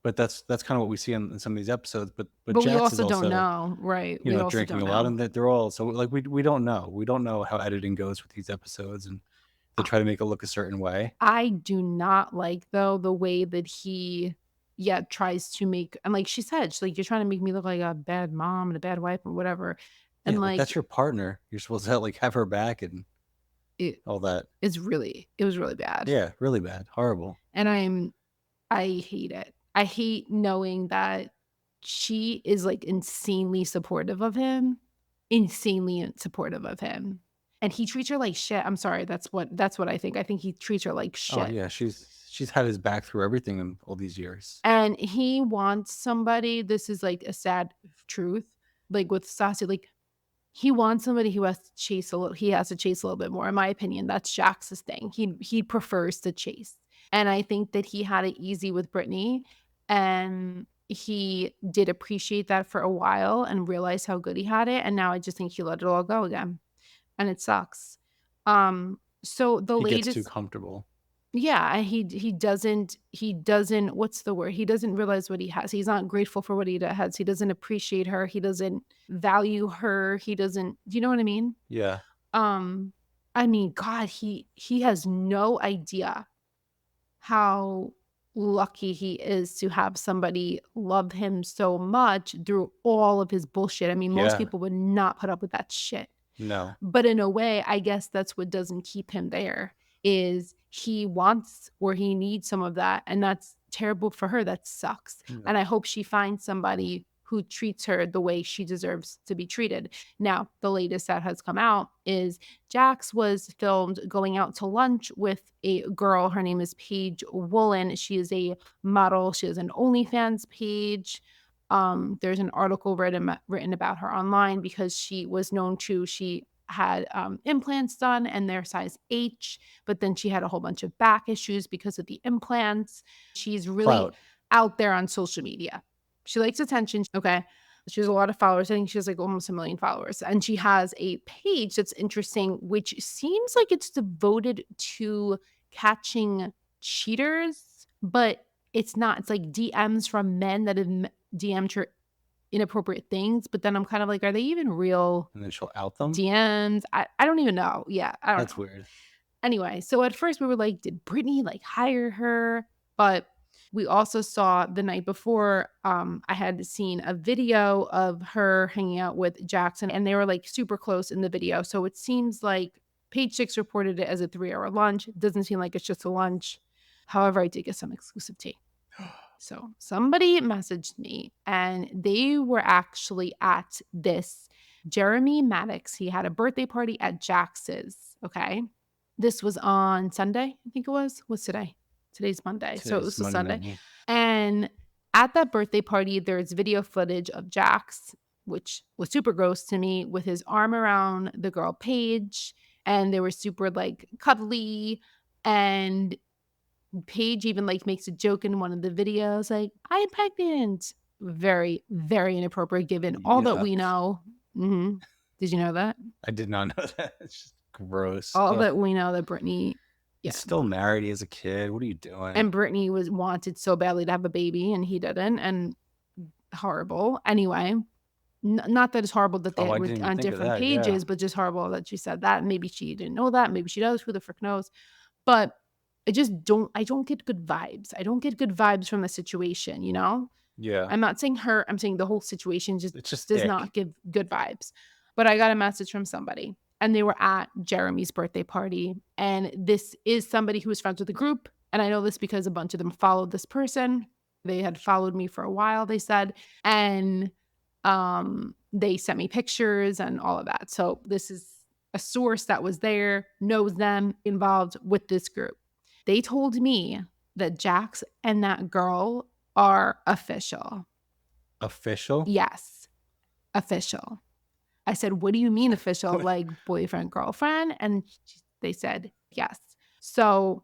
Speaker 4: but that's kind of what we see in some of these episodes. But
Speaker 1: But we
Speaker 4: Jax is
Speaker 1: also don't
Speaker 4: also
Speaker 1: know, right? We also
Speaker 4: drinking
Speaker 1: don't
Speaker 4: a lot,
Speaker 1: know.
Speaker 4: and that they're all so like we don't know how editing goes with these episodes, and they try to make it look a certain way.
Speaker 1: I do not like, though, the way that he tries to make, and like she said, she's like, you're trying to make me look like a bad mom and a bad wife or whatever. And
Speaker 4: Yeah, like that's
Speaker 1: like
Speaker 4: your partner. You're supposed to like have her back and
Speaker 1: it
Speaker 4: all that.
Speaker 1: it was really bad.
Speaker 4: Yeah, really bad, horrible.
Speaker 1: And I hate it. I hate knowing that she is like insanely supportive of him. Insanely supportive of him. And he treats her like shit. I'm sorry, that's what I think. I think he treats her like
Speaker 4: Oh
Speaker 1: shit.
Speaker 4: yeah, she's had his back through everything in all these years.
Speaker 1: And he wants somebody, this is like a sad truth, like with Stassi, like he wants somebody who has to chase a little bit more. In my opinion, that's Jax's thing. He prefers to chase. And I think that he had it easy with Brittany, and he did appreciate that for a while and realized how good he had it. And now I just think he let it all go again. And it sucks. So the
Speaker 4: He gets too
Speaker 1: latest,
Speaker 4: comfortable.
Speaker 1: yeah, he doesn't, what's the word? He doesn't realize what he has. He's not grateful for what he has. He doesn't appreciate her. He doesn't value her. He doesn't, do you know what I mean?
Speaker 4: Yeah.
Speaker 1: I mean, God, he has no idea how lucky he is to have somebody love him so much through all of his bullshit. I mean, most
Speaker 4: Yeah.
Speaker 1: people would not put up with that shit.
Speaker 4: No.
Speaker 1: But in a way, I guess that's what doesn't keep him there, is he wants or he needs some of that. And that's terrible for her. That sucks.
Speaker 4: Yeah.
Speaker 1: And I hope she finds somebody who treats her the way she deserves to be treated. Now, the latest that has come out is Jax was filmed going out to lunch with a girl. Her name is Paige Woolen. She is a model. She has an OnlyFans page. There's an article written about her online because she had implants done and they're size H, but then she had a whole bunch of back issues because of the implants. She's really
Speaker 4: Clout.
Speaker 1: out there on social media. She likes attention. Okay. She has a lot of followers. I think she has like almost 1 million followers. And she has a page that's interesting, which seems like it's devoted to catching cheaters, but it's not. It's like DMs from men that have DM'd her inappropriate things. But then I'm kind of like, are they even real
Speaker 4: And then she'll out them.
Speaker 1: DMs? I don't even know. Yeah, I don't know.
Speaker 4: That's weird.
Speaker 1: Anyway, so at first we were like, did Brittany like hire her? But we also saw the night before, I had seen a video of her hanging out with Jackson, and they were like super close in the video. So it seems like Page Six reported it as a 3-hour lunch. It doesn't seem like it's just a lunch. However, I did get some exclusive tea. So somebody messaged me, and they were actually at this Jeremy Maddox. He had a birthday party at Jax's. Okay. This was on Sunday, I think it was. What's today? Today's Monday. So it was a Sunday.
Speaker 4: Night.
Speaker 1: And at that birthday party, there's video footage of Jax, which was super gross to me, with his arm around the girl Paige. And they were super like cuddly. And Paige even like makes a joke in one of the videos, like, I'm pregnant. Very, very inappropriate given all that we
Speaker 4: Yuck.
Speaker 1: know. Did you know that?
Speaker 4: I did not know that. It's just gross.
Speaker 1: All
Speaker 4: Ugh.
Speaker 1: that we know that Brittany,
Speaker 4: He's still married. He has a kid. What are you doing?
Speaker 1: and Brittany wanted so badly to have a baby and he didn't, and horrible. Anyway, not that it's horrible that they
Speaker 4: Oh, I
Speaker 1: were
Speaker 4: didn't even
Speaker 1: on
Speaker 4: think of
Speaker 1: different
Speaker 4: that. Yeah.
Speaker 1: pages, but just horrible that she said that. Maybe she didn't know that. Maybe she does. Who the frick knows? But I don't get good vibes. I don't get good vibes from the situation, you know?
Speaker 4: Yeah.
Speaker 1: I'm not saying her, I'm saying the whole situation just
Speaker 4: It's just
Speaker 1: does
Speaker 4: ick.
Speaker 1: not give good vibes. But I got a message from somebody and they were at Jeremy's birthday party. And this is somebody who was friends with the group. And I know this because a bunch of them followed this person. They had followed me for a while, they said. And they sent me pictures and all of that. So this is a source that was there, knows them, involved with this group. They told me that Jax and that girl are official.
Speaker 4: Official?
Speaker 1: Yes, official. I said, what do you mean official?
Speaker 4: What?
Speaker 1: Like boyfriend, girlfriend? And they said, yes. So,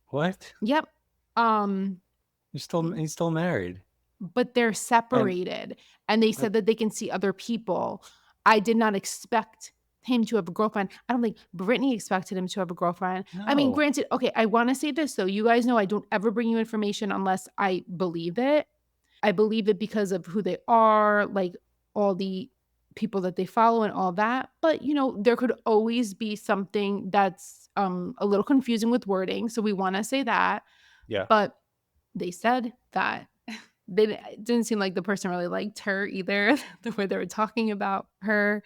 Speaker 4: What?
Speaker 1: yep.
Speaker 4: He's still married.
Speaker 1: But they're separated. And they said that they can see other people. I did not expect him to have a girlfriend. I don't think Brittany expected him to have a girlfriend. I mean,
Speaker 4: No.
Speaker 1: granted, okay, I want to say this so you guys know I don't ever bring you information unless I believe it. I believe it because of who they are, like all the people that they follow and all that. But, you know, there could always be something that's a little confusing with wording. So we want to say that.
Speaker 4: Yeah.
Speaker 1: But they said that it didn't seem like the person really liked her either. The way they were talking about her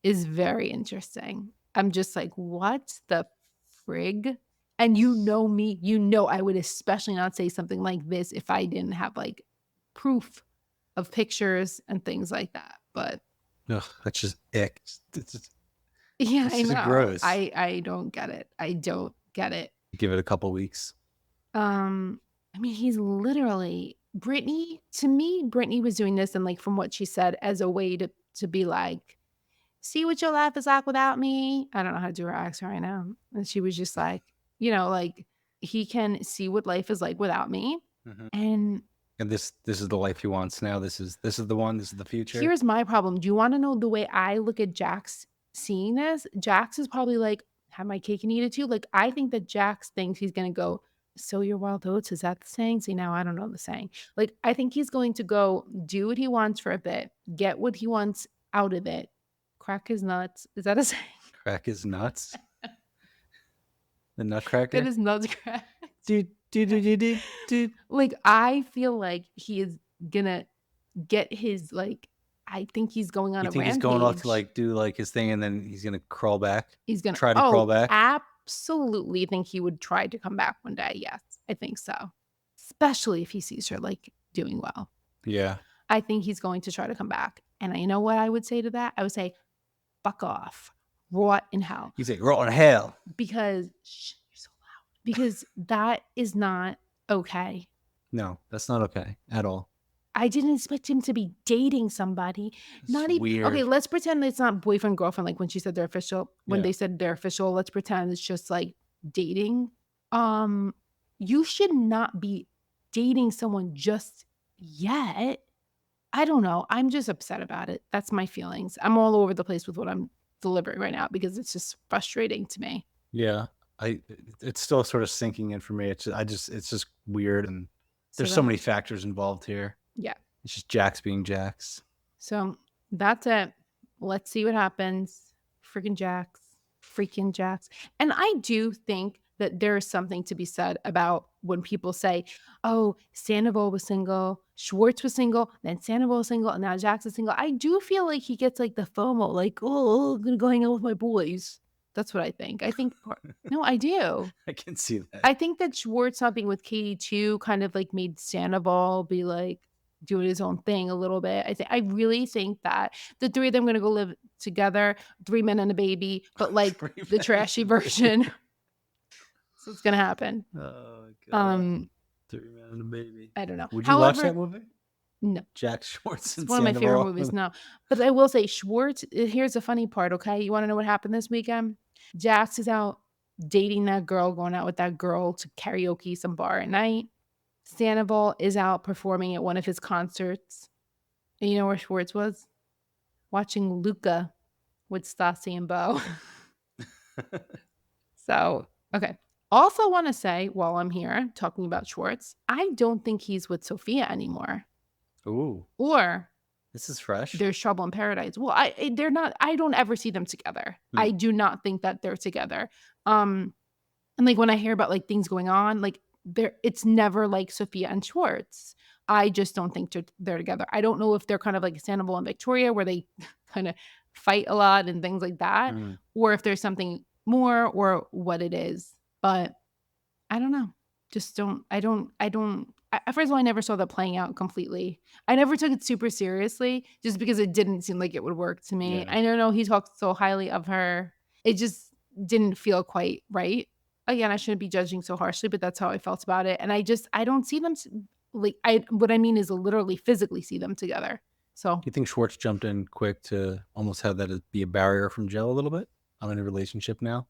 Speaker 1: is very interesting. I'm just like, what the frig? And you know me, you know I would especially not say something like this if I didn't have like proof of pictures and things like that. But
Speaker 4: Ugh, that's just ick.
Speaker 1: yeah,
Speaker 4: It's
Speaker 1: I
Speaker 4: just
Speaker 1: know.
Speaker 4: gross.
Speaker 1: I don't get it. I don't get it.
Speaker 4: Give it a couple weeks.
Speaker 1: I mean, he's literally Brittany. To me, Brittany was doing this, and like from what she said, as a way to be like, see what your life is like without me. I don't know how to do her accent right now. And she was just like, you know, like he can see what life is like without me.
Speaker 4: Mhm.
Speaker 1: And
Speaker 4: this is the life he wants now. This is the one. This is the future.
Speaker 1: here's my problem. Do you want to know the way I look at Jax seeing this? Jax is probably like, have my cake and eat it too. Like, I think that Jax thinks he's going to go, sow your wild oats. Is that the saying? See, now I don't know the saying. Like, I think he's going to go do what he wants for a bit, get what he wants out of it, crack his nuts. Is that a saying?
Speaker 4: Crack his nuts. The nutcracker.
Speaker 1: Get his nuts cracked.
Speaker 4: Dude.
Speaker 1: Like, I feel like he is gonna get his, like, I think he's going on
Speaker 4: You
Speaker 1: a
Speaker 4: think he's
Speaker 1: rampage.
Speaker 4: going off to like do like his thing, and then he's gonna crawl back?
Speaker 1: He's gonna
Speaker 4: try to crawl back?
Speaker 1: Absolutely think he would try to come back one day. Yes, I think so. Especially if he sees her like doing well.
Speaker 4: Yeah.
Speaker 1: I think he's going to try to come back. And I know what I would say to that. I would say, fuck off. Rot in hell.
Speaker 4: He's like, rotten hell.
Speaker 1: Because you're so loud. Because that is not okay.
Speaker 4: No, that's not okay at all.
Speaker 1: I didn't expect him to be dating somebody.
Speaker 4: It's
Speaker 1: Not even
Speaker 4: weird.
Speaker 1: okay. Let's pretend it's not boyfriend girlfriend. Like when she said they're official. When
Speaker 4: Yeah.
Speaker 1: they said they're official, let's pretend it's just like dating. You should not be dating someone just yet. I don't know. I'm just upset about it. That's my feelings. I'm all over the place with what I'm delivering right now because it's just frustrating to me.
Speaker 4: Yeah. It's still sort of sinking in for me. It's just weird, and there's so
Speaker 1: that-
Speaker 4: many factors involved here.
Speaker 1: Yeah.
Speaker 4: It's just Jax being Jax.
Speaker 1: So that's it. Let's see what happens. Freaking Jax. And I do think that there is something to be said about when people say, oh, Sandoval was single, Schwartz was single, then Sandoval was single, and now Jax is single. I do feel like he gets like the FOMO, like, oh, I'm going to go hang out with my boys. That's what I think. No, I do.
Speaker 4: I can see that.
Speaker 1: I think that Schwartz not being with Katie too kind of like made Sandoval be like doing his own thing a little bit. I really think that the three of them are gonna go live together, 3 men and a baby, but like the trashy version. So it's gonna happen.
Speaker 4: Oh god. 3 men and a baby.
Speaker 1: I don't know.
Speaker 4: Would you watch that movie?
Speaker 1: No.
Speaker 4: Jax, Schwartz,
Speaker 1: It's
Speaker 4: and
Speaker 1: one of my favorite
Speaker 4: Sandoval.
Speaker 1: movies now. But I will say Schwartz, here's the funny part, okay? You want to know what happened this weekend? Jax is out dating that girl, going out with that girl to karaoke some bar at night. Sandoval is out performing at one of his concerts. And you know where Schwartz was? Watching Luca with Stassi and Bo. So, okay. Also want to say, while I'm here talking about Schwartz, I don't think he's with Sophia anymore.
Speaker 4: Ooh,
Speaker 1: or
Speaker 4: this is fresh.
Speaker 1: there's trouble in paradise. Well, they're not. I don't ever see them together. I do not think that they're together. And like when I hear about like things going on, like it's never like Sophia and Schwartz. I just don't think they're together. I don't know if they're kind of like Sandoval and Victoria, where they kind of fight a lot and things like that, or if there's something more or what it is. But I don't know. Just don't. I don't. First of all, I never saw that playing out completely. I never took it super seriously just because it didn't seem like it would work to me.
Speaker 4: Yeah.
Speaker 1: I don't know. He talked so highly of her. It just didn't feel quite right. Again, I shouldn't be judging so harshly, but that's how I felt about it. And I don't see them what I mean is literally physically see them together. So
Speaker 4: Do you think Schwartz jumped in quick to almost have that be a barrier from Jill a little bit? I'm in a relationship now.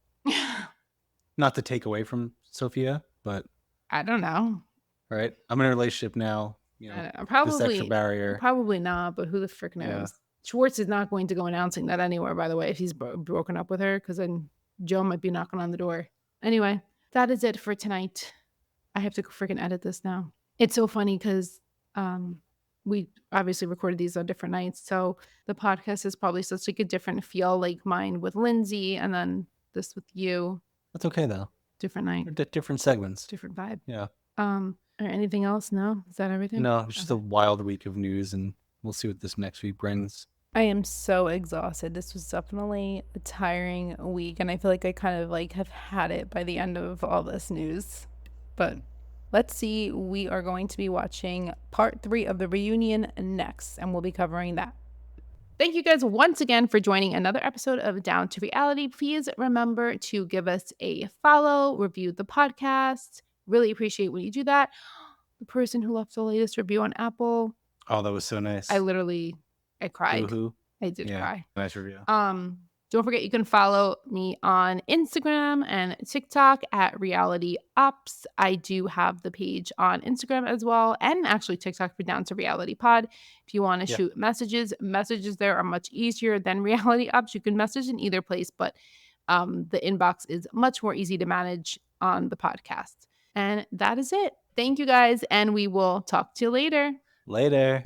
Speaker 4: Not to take away from Sophia, but
Speaker 1: I don't know.
Speaker 4: right, I'm in a relationship now. You
Speaker 1: I
Speaker 4: know,
Speaker 1: don't know.
Speaker 4: this extra barrier.
Speaker 1: Probably not, but who the frick knows?
Speaker 4: Yeah.
Speaker 1: Schwartz is not going to go announcing that anywhere, by the way, if he's broken up with her, because then Joe might be knocking on the door. Anyway, that is it for tonight. I have to freaking edit this now. It's so funny because we obviously recorded these on different nights, so the podcast is probably such like a different feel, like mine with Lyndsay and then this with you.
Speaker 4: That's okay though.
Speaker 1: Different night,
Speaker 4: They're different segments.
Speaker 1: different vibe.
Speaker 4: Yeah.
Speaker 1: Or anything else? No? Is that everything?
Speaker 4: No, it's just a wild week of news, and we'll see what this next week brings.
Speaker 1: I am so exhausted. This was definitely a tiring week, and I feel like I kind of like have had it by the end of all this news. But let's see. We are going to be watching part 3 of the reunion next, and we'll be covering that. Thank you guys once again for joining another episode of Down to Reality. Please remember to give us a follow, review the podcast. Really appreciate when you do that. The person who left the latest review on Apple,
Speaker 4: Oh, that was so nice.
Speaker 1: I cried.
Speaker 4: Boo-hoo.
Speaker 1: I did
Speaker 4: Yeah.
Speaker 1: cry.
Speaker 4: Nice review.
Speaker 1: Don't forget you can follow me on Instagram and TikTok at Reality Ops. I do have the page on Instagram as well, and actually TikTok for Down to Reality Pod. If you want to shoot messages there are much easier than Reality Ops. You can message in either place, but the inbox is much more easy to manage on the podcast. And that is it. Thank you guys, and we will talk to you later.
Speaker 4: Later.